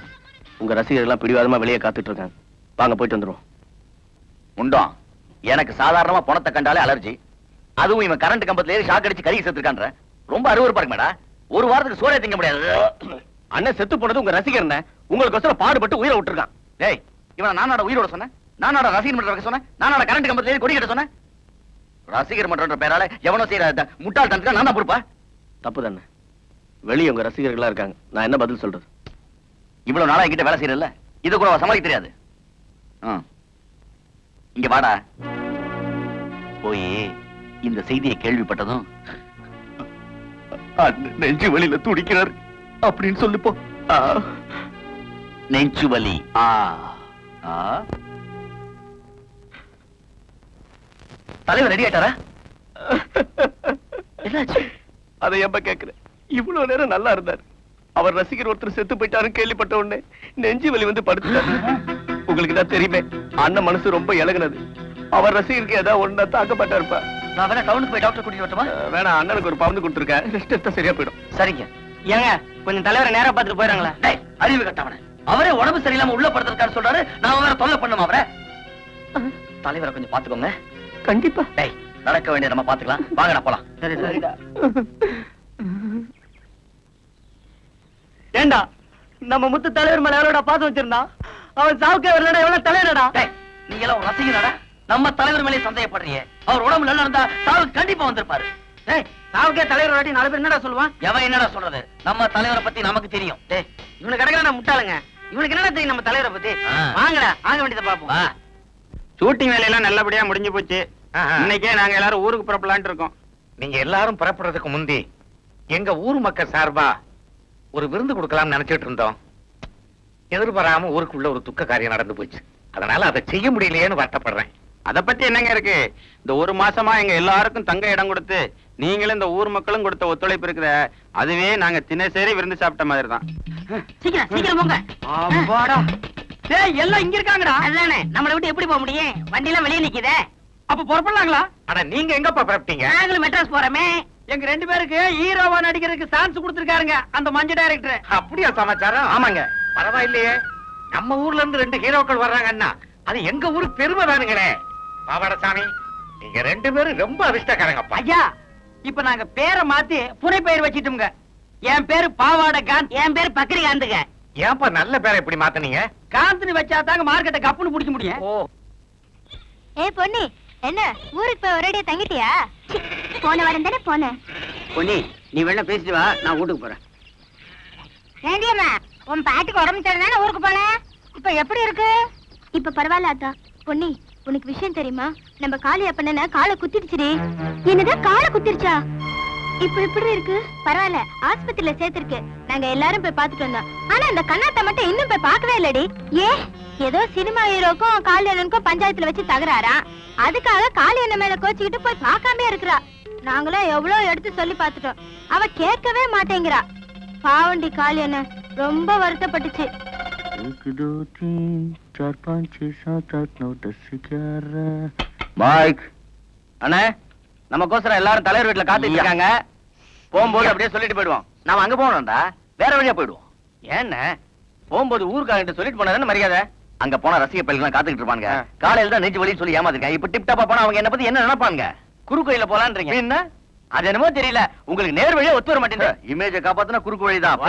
உங்க ரசிகர்கள் எல்லாம் பிடிவாதமா வெளியே காத்துட்டு இருக்காங்க. வாங்க போயிட்டு வந்துருவோம். உண்டோம், எனக்கு சாதாரணமா பணத்தை கண்டாலே அலர்ஜி. அதுவும் இவன் கரண்ட் கம்பத்துல ஏறி ஷாக் அடிச்சு கறி செத்துருக்கான்ற. ரொம்ப அருவருப்பா இருக்கு மேடா. ஒரு வாரத்துக்கு சோறே திங்க முடியாது. அண்ணன் செத்து போனது உங்க ரசிகர் உங்களுக்கு பாடுபட்டு உயிரை விட்டுருக்கான். டேய், இவன் நானோட உயிரோட சொன்னேன், நானோட ரசிகர் மன்றம் சொன்னேன், நானோட கரண்ட் கம்பத்துல ஏறி கொடி கட்ட சொன்னேன். ரசிகர் மன்றன்ற பேரால எவனோ செய்யற முட்டாள் தனத்துக்கு நான் தான் பொறுப்பா? தப்பு தானே. வெளியே உங்க ரசிகர்களா இருக்காங்க, நான் என்ன பதில் சொல்றது? இவ்வளவு நாளா என்கிட்ட வேலை செய்யறல, இதை கூட சமாளிக்க தெரியாது. இங்க வாடா. போய் இந்த செய்தியை கேள்விப்பட்டதும் நெஞ்சு வலியில துடிக்கிறார் அப்படின்னு சொல்லுப்போ. நெஞ்சு வலி. தலைவர் ரெடி ஆயிட்டாரா? என்னாச்சு? அதை எப்ப கேக்குற? இவ்வளவு நேரம் நல்லா இருந்தார். அவர் ரசிகர் ஒருத்தர் செத்து போயிட்டாரு கேள்விப்பட்ட உடனே நெஞ்சு வலி வந்து படுத்துட்டாரு. உங்களுக்கு தான் தெரியுமே, அண்ணன் மனசு ரொம்ப இலகுனது. அவர் ரசிகருக்கு ஏதாவது ஒண்ணா தாக்க மாட்டாருப்பா. நான் வேணா டவுனுக்கு போய் டாக்டர் கூட்டிட்டு வரட்டுமா? வேணா, அண்ணனுக்கு ஒரு பவுந்து கொடுத்துருக்கேன், ரெஸ்ட் எடுத்தா சரியா போயிடும். சரிங்க. ஏங்க, கொஞ்சம் தலைவரை நேரா பார்த்துட்டு போயிடறாங்களா? அறிவு கட்டவன, அவரே உடம்பு சரியில்லாம உள்ள படுத்திருக்காரு சொல்றாரு, நான் வேற தொல்லை பண்ணுமா அவரை? தலைவரை கொஞ்சம் பாத்துக்கோங்க. கண்டிப்பா. டேய், நடக்க வேண்டிய நம்ம பாத்துக்கலாம், வாங்கடா போலாம். சரி சரிடா. ஏண்டா, நம்ம முத்து தலைவர் மேல எவ்வளோட பாத்து வச்சிருந்தா? அவன் சாவுக்கே வரலடா, எவ்வளவு தலைவரடா? நீங்க எல்லாம் ரசிகனடா, நம்ம தலைவர் மேலே சந்தேகப்படுறீங்க. அவர் உடம்பு நல்லா இருந்தா சாவுக்கு கண்டிப்பா வந்திருப்பாரு. சாவுக்கே தலைவர் வாட்டி 4 பேர் என்னடா சொல்லுவான்? எவன் என்னடா சொல்றது? நம்ம தலைவரை பத்தி நமக்கு தெரியும். இவனுக்கு கிடைக்கல முட்டாளுங்க. இவனுக்கு என்னடா தெரியும் நம்ம தலைவரை பத்தி? வாங்கடா, ஆக வேண்டியதை பாப்போம். ஷூட்டிங் வேலையெல்லாம் நல்லபடியா முடிஞ்சு போச்சு. இன்னைக்கே நாங்க எல்லாரும் ஊருக்கு புறப்படலான்ட்டு இருக்கோம். நீங்க எல்லாரும் புறப்படுறதுக்கு முந்தி எங்க ஊர் மக்கள் சார்பா ஒரு விருந்து கொடுக்கலாம்னு நினைச்சிட்டு இருந்தோம். எதிர்பாராம ஊருக்குள்ள ஒரு துக்க காரியம் நடந்து போச்சு. அதனால அதை செய்ய முடியலையேன்னு வருத்தப்படுறேன். அதை பத்தி என்னங்க இருக்கு? இந்த ஒரு மாசமா எங்க எல்லாருக்கும் தங்க இடம் கொடுத்து நீங்களும் இந்த ஊர் மக்களும் கொடுத்த ஒத்துழைப்பு இருக்குத, அதுவே நாங்க தினசரி விருந்து சாப்பிட்ட மாதிரி தான். சீக்கிரம் சீக்கிரம் போங்க. எல்லாம் இங்க இருக்காங்கடா. அதானே, நம்மளை விட்டு எப்படி போக முடியும்? வண்டியெல்லாம் வெளியே நிக்குதே. அப்ப புறப்படலாங்களா? ஆனா நீங்க எங்கப்பா புறப்பட்டீங்க? நாங்களும் மெட்ராஸ் போறோமே. எங்க 2 பேருக்கு ஹீரோவா நடிக்கிறதுக்கு சான்ஸ் கொடுத்திருக்காருங்க அந்த மஞ்ச டைரக்டர். அப்படியா சமாச்சாரம்? ஆமாங்க. பரவாயில்லையே, நம்ம ஊர்ல இருந்து 2 ஹீரோக்கள் வர்றாங்கன்னா அது எங்க ஊருக்கு பெருமை தானுங்களே. பாவாடசாமி, நீங்க 2 பேரும் ரொம்ப அதிர்ஷ்டக்காரங்கப்பா. ஐயா, இப்ப நாங்க பேரை மாத்தி புனை பெயர் வச்சிட்டோம்ங்க. என் பேரு பாவாட காந்த், என் பேரு பக்கரி காந்துங்க. ஏன்பா நல்ல பேரை எப்படி மாத்தனீங்க? காந்த்னு வச்சா தாங்க மார்க்கெட்டை கப்புன்னு பிடிக்க முடியும். ஓ, பொண்ணு, என்ன ஊருக்கு போய் ஒரேடியா தங்கிட்டியா? போன வாரம் தானே போனேன். பொன்னி, நீ வேணா பேசிட்டு வா, நான் வீட்டுக்கு போறேன். ஏண்டியம்மா, உன் பாட்டுக்கு உடம்பு சரிதானே ஊருக்கு போனேன். இப்ப எப்படி இருக்கு? இப்ப பரவாயில்ல அத்தா. பொன்னி, உனக்கு விஷயம் தெரியுமா? நம்ம காளியா பண்ணன காலை குத்திடுச்சுடி. என்னதான் காலை குத்திருச்சா? இப்ப எப்படி இருக்கு? பரவாயில்ல, ஆஸ்பத்திரியில சேர்த்திருக்கு. நாங்க எல்லாரும் போய் பாத்துட்டு வந்தோம். ஆனா அந்த கண்ணாத்த மட்டும் இன்னும் போய் பார்க்கவே இல்லடி. ஏதோ சினிமா ஹீரோக்கும் காளியனுக்கும் பஞ்சாயத்துல வச்சு தகராறா, அதுக்காக காளியண்ண மேல கோச்சிக்கிட்டு போய் பார்க்காம இருக்கிறா. நாங்களும் எவ்வளவு எடுத்து சொல்லி பார்த்துட்டோம், அவ கேட்கவே மாட்டேங்கிறா. பாவண்டி காளியண்ண ரொம்ப வருத்தப்பட்டுச்சு. 1 2 3 4 5 6 7 8 9 10 11. மைக் அண்ணே, நமக்கோசரம் எல்லாரும் தலைவர் வீட்டுல காத்துட்டு இருக்காங்க. போகும்போது அப்படியே சொல்லிட்டு போயிடுவோம். நாம அங்க போனோம்டா, வேற வழியா போயிடுவோம். ஏன்னா போகும்போது ஊருக்காரங்கிட்ட சொல்லிட்டு போனதானே மரியாதை. அங்க போனா ரசிக பயிலாம் காத்துக்கிட்டு இருப்பாங்க. காலையில தான் நெஞ்சு வலின்னு சொல்லி ஏமாத்திருக்கேன். இப்ப டிப் டாப்பா போனா அவங்க என்ன பத்தி என்ன நினைப்பாங்க? குறுக்கோயில போலான்றீங்க. என்ன அது என்னமோ தெரியல, உங்களுக்கு நேர் வழியா ஒத்து வர மாட்டேங்குது. இமேஜ காப்பாத்தினா குறுக்கு வழிதான்.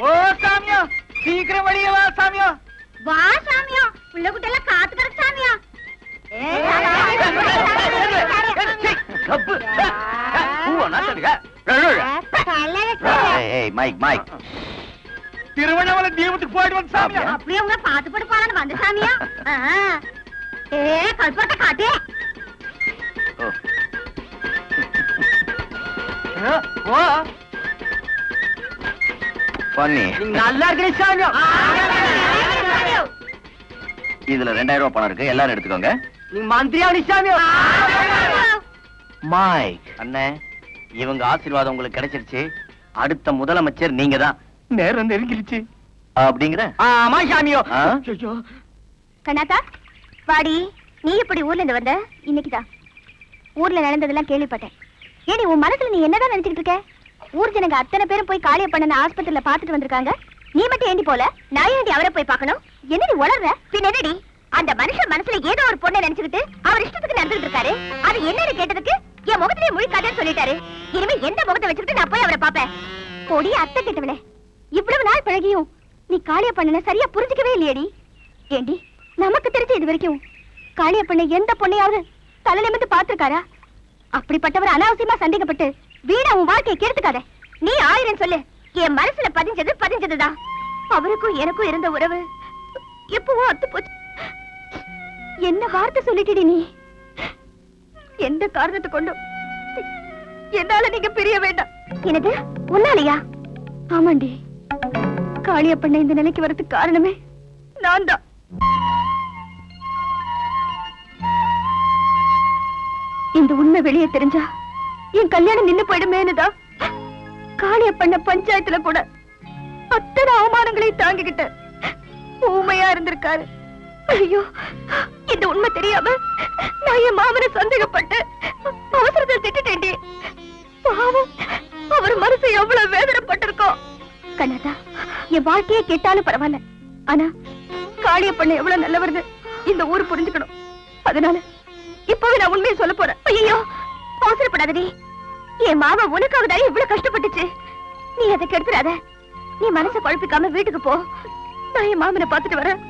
ஓ சாமியா, சீக்கிரம் வழியே வா சாமியா. வா சாமியா, புள்ள குட்டெல்லாம் காத்துக்கிற சாமியா. திருவண்ணாமலை தீபத்துக்கு போயிட்டு வந்து சாமியா. அப்படியே உங்களை பாத்து போட்டு போறான்னு வந்த சாமியா. கல்பட்டை காட்டு. பண்ணி நல்லா இருக்கிற சாமியா. இதுல 2000 ரூபாய் பணம் இருக்கு, எல்லாரும் எடுத்துக்கோங்க. நீ மந்திரியாவணி சாமியா. மைக் அண்ணே, இவங்க ஆசீர்வாதம் உங்களுக்கு கிடைச்சிருச்சு. அடுத்த முதலமைச்சர் நீங்க தான். நேரம் நெருங்கிருச்சு அப்படிங்கிற? ஆமா சாமியோ. கண்ணாத்தா, வாடி. நீ எப்படி ஊர்ல இருந்து வந்த? இன்னைக்குதான் ஊர்ல நடந்ததெல்லாம் கேள்விப்பட்டேன். ஏடி, உன் மனசுல நீ என்னதான் நினைச்சுக்கிட்டு இருக்க? ஊர் ஜனங்க அத்தனை பேரும் போய் காளிய பண்ண ஆஸ்பத்திரியில பாத்துட்டு வந்திருக்காங்க. நீ மட்டும் ஏண்டி போல? நான் ஏண்டி அவரை போய் பார்க்கணும்? என்னடி உளர்ற? பின் என்னடி, அந்த மனுஷன் மனசுல ஏதோ ஒரு பொண்ணை நினைச்சுக்கிட்டு அவர் இஷ்டத்துக்கு நடந்துட்டு இருக்காரு. அது என்னன்னு கேட்டதுக்கு என் முகத்திலே முழிக்காதேன்னு சொல்லிட்டாரு. இனிமே எந்த முகத்தை வச்சுக்கிட்டு நான் போய் அவரை பாப்பேன்? பொடி அத்தை கிட்டவளே, இவ்வளவு நாள் பழகியும் நீ காளிய பண்ணன சரியா புரிஞ்சுக்கவே இல்லையடி. ஏண்டி, நமக்கு தெரிஞ்ச இது வரைக்கும் காளிய பண்ண எந்த பொண்ணையாவது தலை நிமிர்ந்து பாத்துருக்காரா? அப்படிப்பட்டவர் அனாவசியமா சந்தேகப்பட்டு வீணா உன் வாழ்க்கையை கெடுத்துக்காத. நீ 1000 சொல்லு, என் மனசுல பதிஞ்சதுதான். அவருக்கும் எனக்கும் இருந்த உறவு எப்பவோ அத்து போச்சு. என்ன வார்த்தை சொல்லிட்டடி நீ? எந்த காரணத்தை கொண்டும் என்னால நீங்க பிரிய வேண்டாம். என்னது, உன்னாலயா? ஆமாண்டி, காளியப்பண்ண இந்த நிலைக்கு வரதுக்கு காரணமே நான் தான். இந்த உண்மை வெளியே தெரிஞ்சா என் கல்யாணம் நின்னு போயிடுமேனுதான் காளியப்பண்ண பஞ்சாயத்துல கூட அத்தனை அவமானங்களை தாங்கிக்கிட்டு ஊமையா இருந்திருக்காரு. ஐயோ, இந்த உண்மை தெரியாம நான் என் மாமனை சந்தேகப்பட்டு அவசரத்தில் திட்டுட்டேன்டி. பாவம், அவர் மனசு எவ்வளவு வேதனைப்பட்டிருக்கோம். கண்ணாதா, என் வாழ்க்கையே கேட்டாலும் பரவாயில்ல, ஆனா காளியப்பண்ண எவ்வளவு நல்லவர்னு இந்த ஊரு புரிஞ்சுக்கணும். அதனால இப்பவே நான் உண்மையை சொல்ல போறேன். ஐயோ, அவசரப்படாதடி. என் மாமா உனக்காகதான் இவ்வளவு கஷ்டப்பட்டுச்சு. நீ அதை கெடுத்துறாத. நீ மனசை குழப்பிக்காம வீட்டுக்கு போ. நான் என் மாமனை பார்த்துட்டு வரேன்.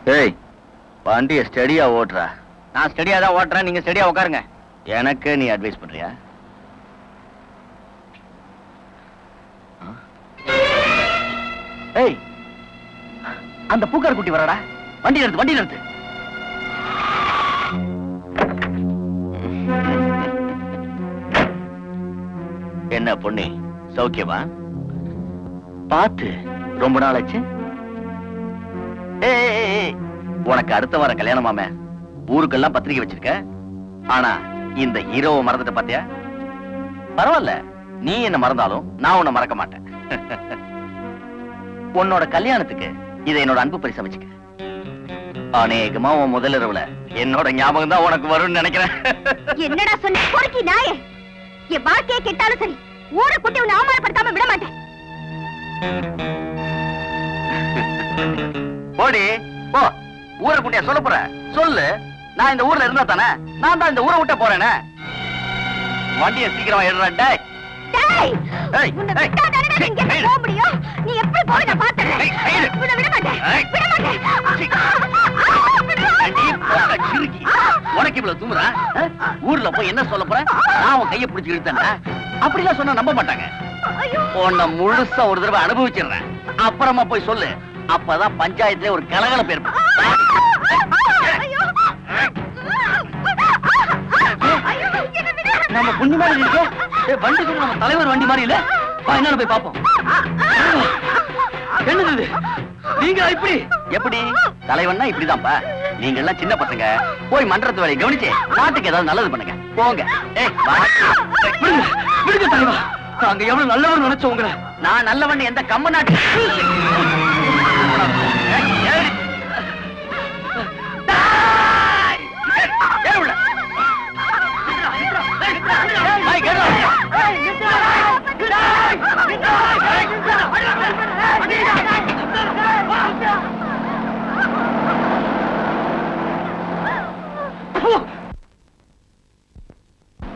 ஏய், வண்டியை ஸ்டடியா ஓட்டுறா. நான் ஸ்டடியா தான் ஓட்டுறேன், நீங்க ஸ்டடியா உட்காருங்க. எனக்கு நீ அட்வைஸ் பண்றியா? ஏய், அந்த பூக்கார குட்டி வரடா. வண்டி நிறுத்து, வண்டி நிறுத்து. என்ன பொண்ணு, சௌக்கியமா? பார்த்து ரொம்ப நாள் ஆச்சு. உனக்கு அடுத்த வாரம் கல்யாணமாமே. ஊருக்கெல்லாம் பத்திரிக்கை வச்சிருக்க. ஆனா இந்த ஹீரோவை மறந்துட்ட பாத்தியா? பரவாயில்ல, நீ என்ன மறந்தாலும் நான் உன்னை மறக்க மாட்டேன். உன்னோட கல்யாணத்துக்கு இதை என்னோட அன்பு பரிசு அமைச்சுக்க. அநேகமா உன் முதல் இரவுல என்னோட ஞாபகம் தான் உனக்கு வரும்னு நினைக்கிறேன். என்னடா சொன்ன பொறுக்கி நாயே? என் வாழ்க்கையை கெட்டாலும் சரி, ஊரை குட்டி உன்னை அவமானப்படுத்தாம விட மாட்டேன். போடி போ. ஊரை குட்டியா சொல்ல போற? சொல்லு. நான் இந்த ஊர்ல இருந்தா தானே நான் தான் இந்த ஊரை விட்ட போறேனே. வண்டியை சீக்கிரமா எடுறா. போக முடியும். நீ எப்படி போய் நான் பார்த்தேன். விட மாட்டேன், விட மாட்டேன். உனக்கு இவ்வளவு துமுறா? ஊர்ல போய் என்ன சொல்ல போற? நான் உன் கையை பிடிச்சி இழுத்தேன். அப்படிலாம் சொன்னா நம்ப மாட்டாங்க. உன்னை முழுசா ஒரு தடவை அனுபவிச்சிடுறேன், அப்புறமா போய் சொல்லு. அப்பதான் பஞ்சாயத்துல ஒரு கலகலப்பு ஏற்படும். நம்ம புண்ணி மாதிரி இருக்கு. வண்டி கூட நம்ம தலைவர் வண்டி மாதிரி இல்ல. என்னன்னு போய் பாப்போம். என்னது நீங்க இப்படி? எப்படி தலைவன்னா இப்படிதான்ப்பா. நீங்க எல்லாம் சின்ன பசங்க, போய் மன்றத்து வேலையை கவனிச்சு நாட்டுக்கு ஏதாவது நல்லது பண்ணுங்க. போங்க. விடுங்க தலைவா, நாங்க எவ்வளவு நல்லவன் நினைச்சோம் உங்களை. நான் நல்லவன் எந்த கம்ம நாட்டு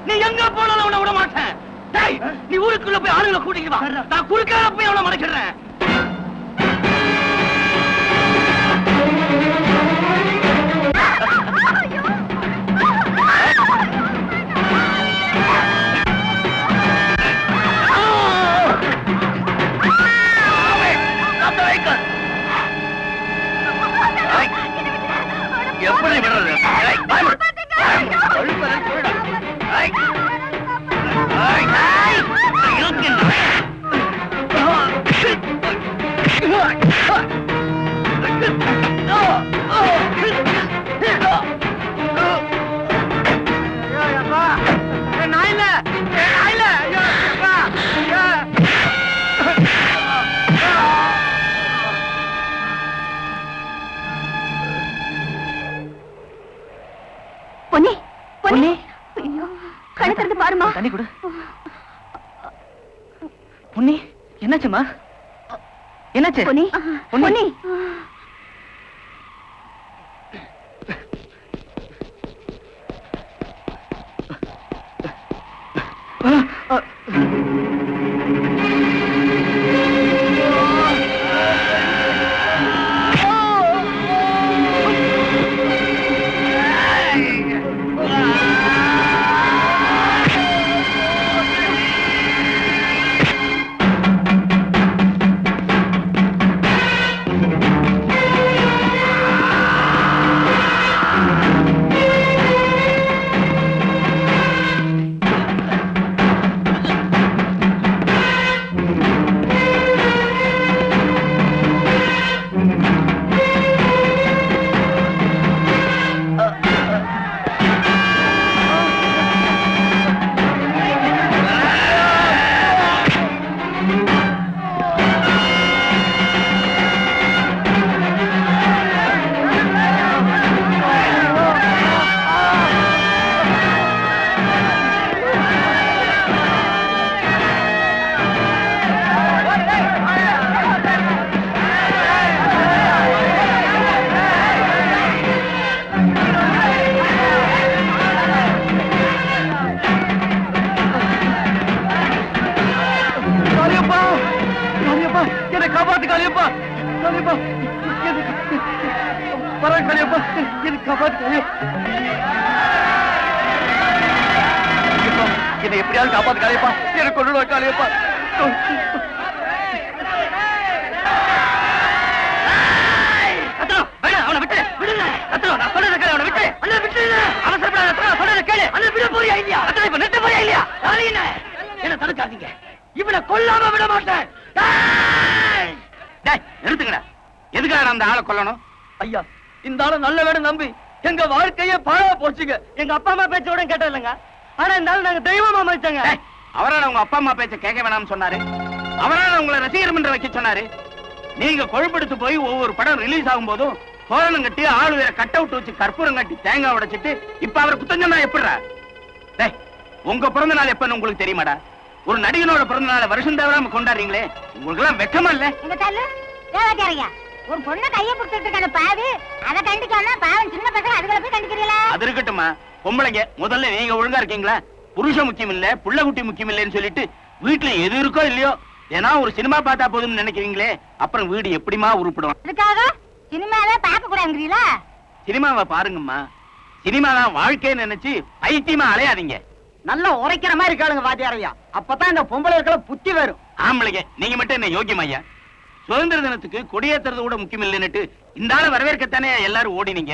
நீ எங்க போனாலும் உன்னை விட மாட்டேன். நீ ஊருக்குள்ள போய் ஆளுங்களை கூட்டிட்டு வா. நான் குறுக்கால போய் அவளை மறைக்கிறேன். எப்படி விடுறது? பொன்னி, பொன்னி, கண்ணை திறந்து பாருமா. தண்ணி கொடு. பொன்னி, என்னாச்சுமா? என்னாச்சு? பொன்னி, பொன்னி. பரவாயில்ல காளியப்பா, எனக்கு காப்பாத்து. என்னை எப்படியாவது காப்பாத்து காளியப்பா, எனக்கு கொண்டு காளியப்பா. அவனை விட்டு விடுங்க. நான் சொல்றத கேளு, அவனை விட்டு அண்ணா விட்டு. அவசரப்படாத, சொல்றத கேளு. அண்ணா விட போறியா இல்லையா? அண்ணா இப்ப நிறுத்த போறியா இல்லையா? என்ன தடுக்காதீங்க, இவனை கொல்லாம விட மாட்டேன். நிறுத்துங்கடா. எதுக்காக அந்த ஆளை கொல்லணும்? ஐயா, இந்த ஆளை நல்ல வேணும் நம்பி எங்க வாழ்க்கையே பாழா போச்சுங்க. எங்க அப்பா அம்மா பேச்சோட கேட்டது இல்லைங்க. ஆனா இந்த ஆள் நாங்க தெய்வமா மதிச்சாங்க. அவரால் உங்க அப்பா அம்மா பேச்ச கேட்க வேணாம்னு சொன்னாரு. அவரால் உங்களை ரசிகர் மன்ற வைக்க சொன்னாரு. நீங்க கொழுப்படுத்து போய் ஒவ்வொரு படம் ரிலீஸ் ஆகும் போதும் தோரணம் கட்டி ஆளு வேற கட் அவுட் வச்சு கற்பூரம் கட்டி தேங்காய் உடைச்சிட்டு இப்ப அவர் குத்தஞ்சா எப்படிடா? உங்க பிறந்த நாள் எப்பன்னு உங்களுக்கு தெரியுமாடா? ஒரு நடிகனோட பிறந்த நாளை வருஷம் தவறாம கொண்டாடுறீங்களே, உங்களுக்கு எல்லாம் வெக்கமா இல்ல? ஒரு பொண்ணை கைய பிடிச்சிட்டு இருக்கான பாவி, அதை கண்டிக்கணும். பாவம் சின்ன பசங்க அதுகளை போய் கண்டிக்கிறீங்களா? அது இருக்கட்டுமா, பொம்பளைங்க முதல்ல நீங்க ஒழுங்கா இருக்கீங்களா? புருஷன் முக்கியம் இல்ல, புள்ள குட்டி முக்கியம் இல்லைன்னு சொல்லிட்டு வீட்டுல எது இருக்கோ இல்லையோ ஏன்னா ஒரு சினிமா பார்த்தா போதும்னு நினைக்கிறீங்களே, அப்புறம் வீடு எப்படிமா உருப்பிடும்? அதுக்காக சினிமாவே பார்க்க கூடாதுங்கிறீங்களா? சினிமாவை பாருங்கம்மா, சினிமா தான் வாழ்க்கைன்னு நினைச்சு பைத்தியமா அலையாதீங்க. நல்லா உரைக்கிற மாதிரி இருக்காளுங்க வாத்தியாரையா, அப்பதான் இந்த பொம்பளை இருக்கிற புத்தி வரும். ஆம்பளைங்க நீங்க மட்டும் என்ன யோகியமாய்யா? சுதந்திர தினத்துக்கு கொடியேற்றுறது கூட முக்கியம் இல்லைன்னுட்டு இந்த ஆளை வரவேற்கத்தானே எல்லாரும் ஓடினீங்க.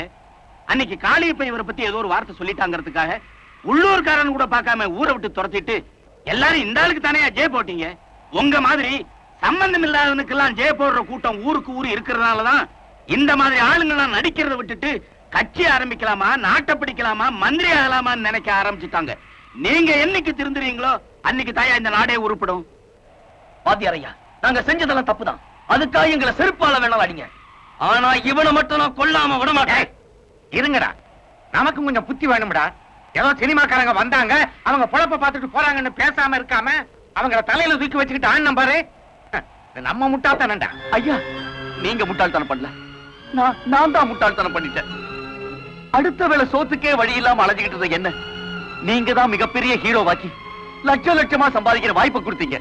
அன்னைக்கு காளியப்ப இவரை பத்தி ஏதோ ஒரு வார்த்தை சொல்லிட்டாங்கிறதுக்காக உள்ளூர்காரன் கூட பார்க்காம ஊரை விட்டு துரத்திட்டு எல்லாரும் இந்த ஆளுக்கு தானே ஜெய போட்டீங்க. உங்க மாதிரி சம்பந்தம் இல்லாதவனுக்கெல்லாம் ஜெய போடுற கூட்டம் ஊருக்கு ஊரு இருக்கிறதுனாலதான் இந்த மாதிரி ஆளுங்கெல்லாம் நடிக்கிறத விட்டுட்டு கட்சி ஆரம்பிக்கலாமா, நாட்டை பிடிக்கலாமா, மந்திரி ஆகலாமான்னு நினைக்க ஆரம்பிச்சுட்டாங்க. நீங்க என்னைக்கு திருந்துறீங்களோ அன்னைக்கு தாயா இந்த நாடே உருப்படும். வாத்தியாரையா, நாங்க செஞ்சதெல்லாம் தப்புதான். அதுக்காக எங்களை செருப்பால வேணாலும் அடிங்க. ஆனா இவனை மட்டும் நான் கொல்லாம விட மாட்டேன். இருங்கடா, நமக்கு கொஞ்சம் புத்தி வேணும்டா. ஏதோ சினிமாக்காரங்க வந்தாங்க, அவங்க பொழப்ப பார்த்துட்டு போறாங்கன்னு பேசாம இருக்காம அவங்கள தலையில தூக்கி வச்சுக்கிட்டு ஆன் பாரு. நம்ம முட்டாள்தானடா. ஐயா, நீங்க முட்டாள்தனம் பண்ணல, நான் தான் முட்டாள்தனம் பண்ணிட்டேன். அடுத்த வேளை சோத்துக்கே வழி இல்லாம அலைஞ்சுக்கிட்டு இருந்த என்ன நீங்க தான் மிகப்பெரிய ஹீரோவாக்கி லட்ச லட்சமா சம்பாதிக்கிற வாய்ப்பை கொடுத்தீங்க.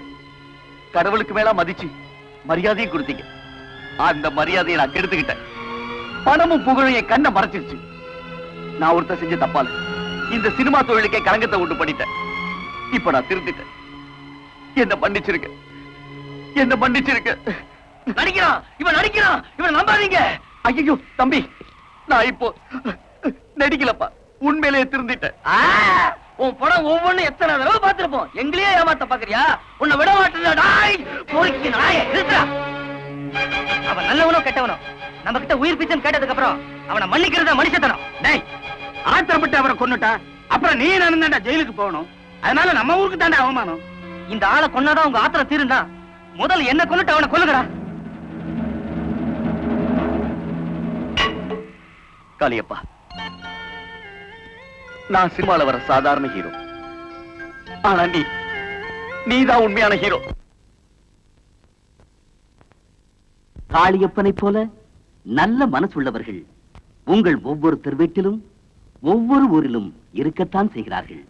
கடவுளுக்கு மேல மதிச்சு மரியாதையும் கொடுத்தீங்க. அந்த மரியாதையை நான் கெடுத்துக்கிட்டேன். பணமும் புகழும் என் கண்ணை மறைச்சிருச்சு. நான் ஒருத்த செஞ்ச தப்பால இந்த சினிமா தொழிலுக்கே கலங்கத்தை உண்டு பண்ணிட்டேன். இப்ப நான் திருந்திட்டேன். என்ன மன்னிச்சிருக்க, என்ன மன்னிச்சிருக்க. நடிக்கிறான் இவன், நடிக்கிறான் இவன், நம்பாதீங்க. ஐயோ தம்பி, நான் இப்போ நடிக்கலப்பா, உண்மையிலேயே திருந்திட்டேன். உன் படம் ஒவ்வொன்னு எத்தனை தடவை பார்த்திருப்போம். எங்களையே ஏமாத்த பாக்குறியா? உன்னை விட மாட்டேன். அவன் நல்லவனோ கெட்டவனோ நம்ம கிட்ட உயிர் பிச்சன் கேட்டதுக்கு அப்புறம் அவனை மன்னிக்கிறதா மனுஷத்தனம். டேய், ஆத்திரப்பட்டு அவரை கொன்னுட்டா அப்புறம் நீ நானும் தாண்டா ஜெயிலுக்கு போகணும். அதனால நம்ம ஊருக்கு தாண்டா அவமானம். இந்த ஆளை கொன்னாதான் உங்க ஆத்திரம் தீருந்தா முதல்ல என்ன கொன்னுட்டு அவனை கொல்லுங்கடா. காளியப்பா, நான் சினிமால வர சாதாரண ஹீரோ. ஆனா நீதான் உண்மையான ஹீரோ. காளியப்பனை போல நல்ல மனசுள்ளவர்கள் உங்கள் ஒவ்வொருத்தர் வீட்டிலும் ஒவ்வொரு ஊரிலும் இருக்கத்தான் செய்கிறார்கள்.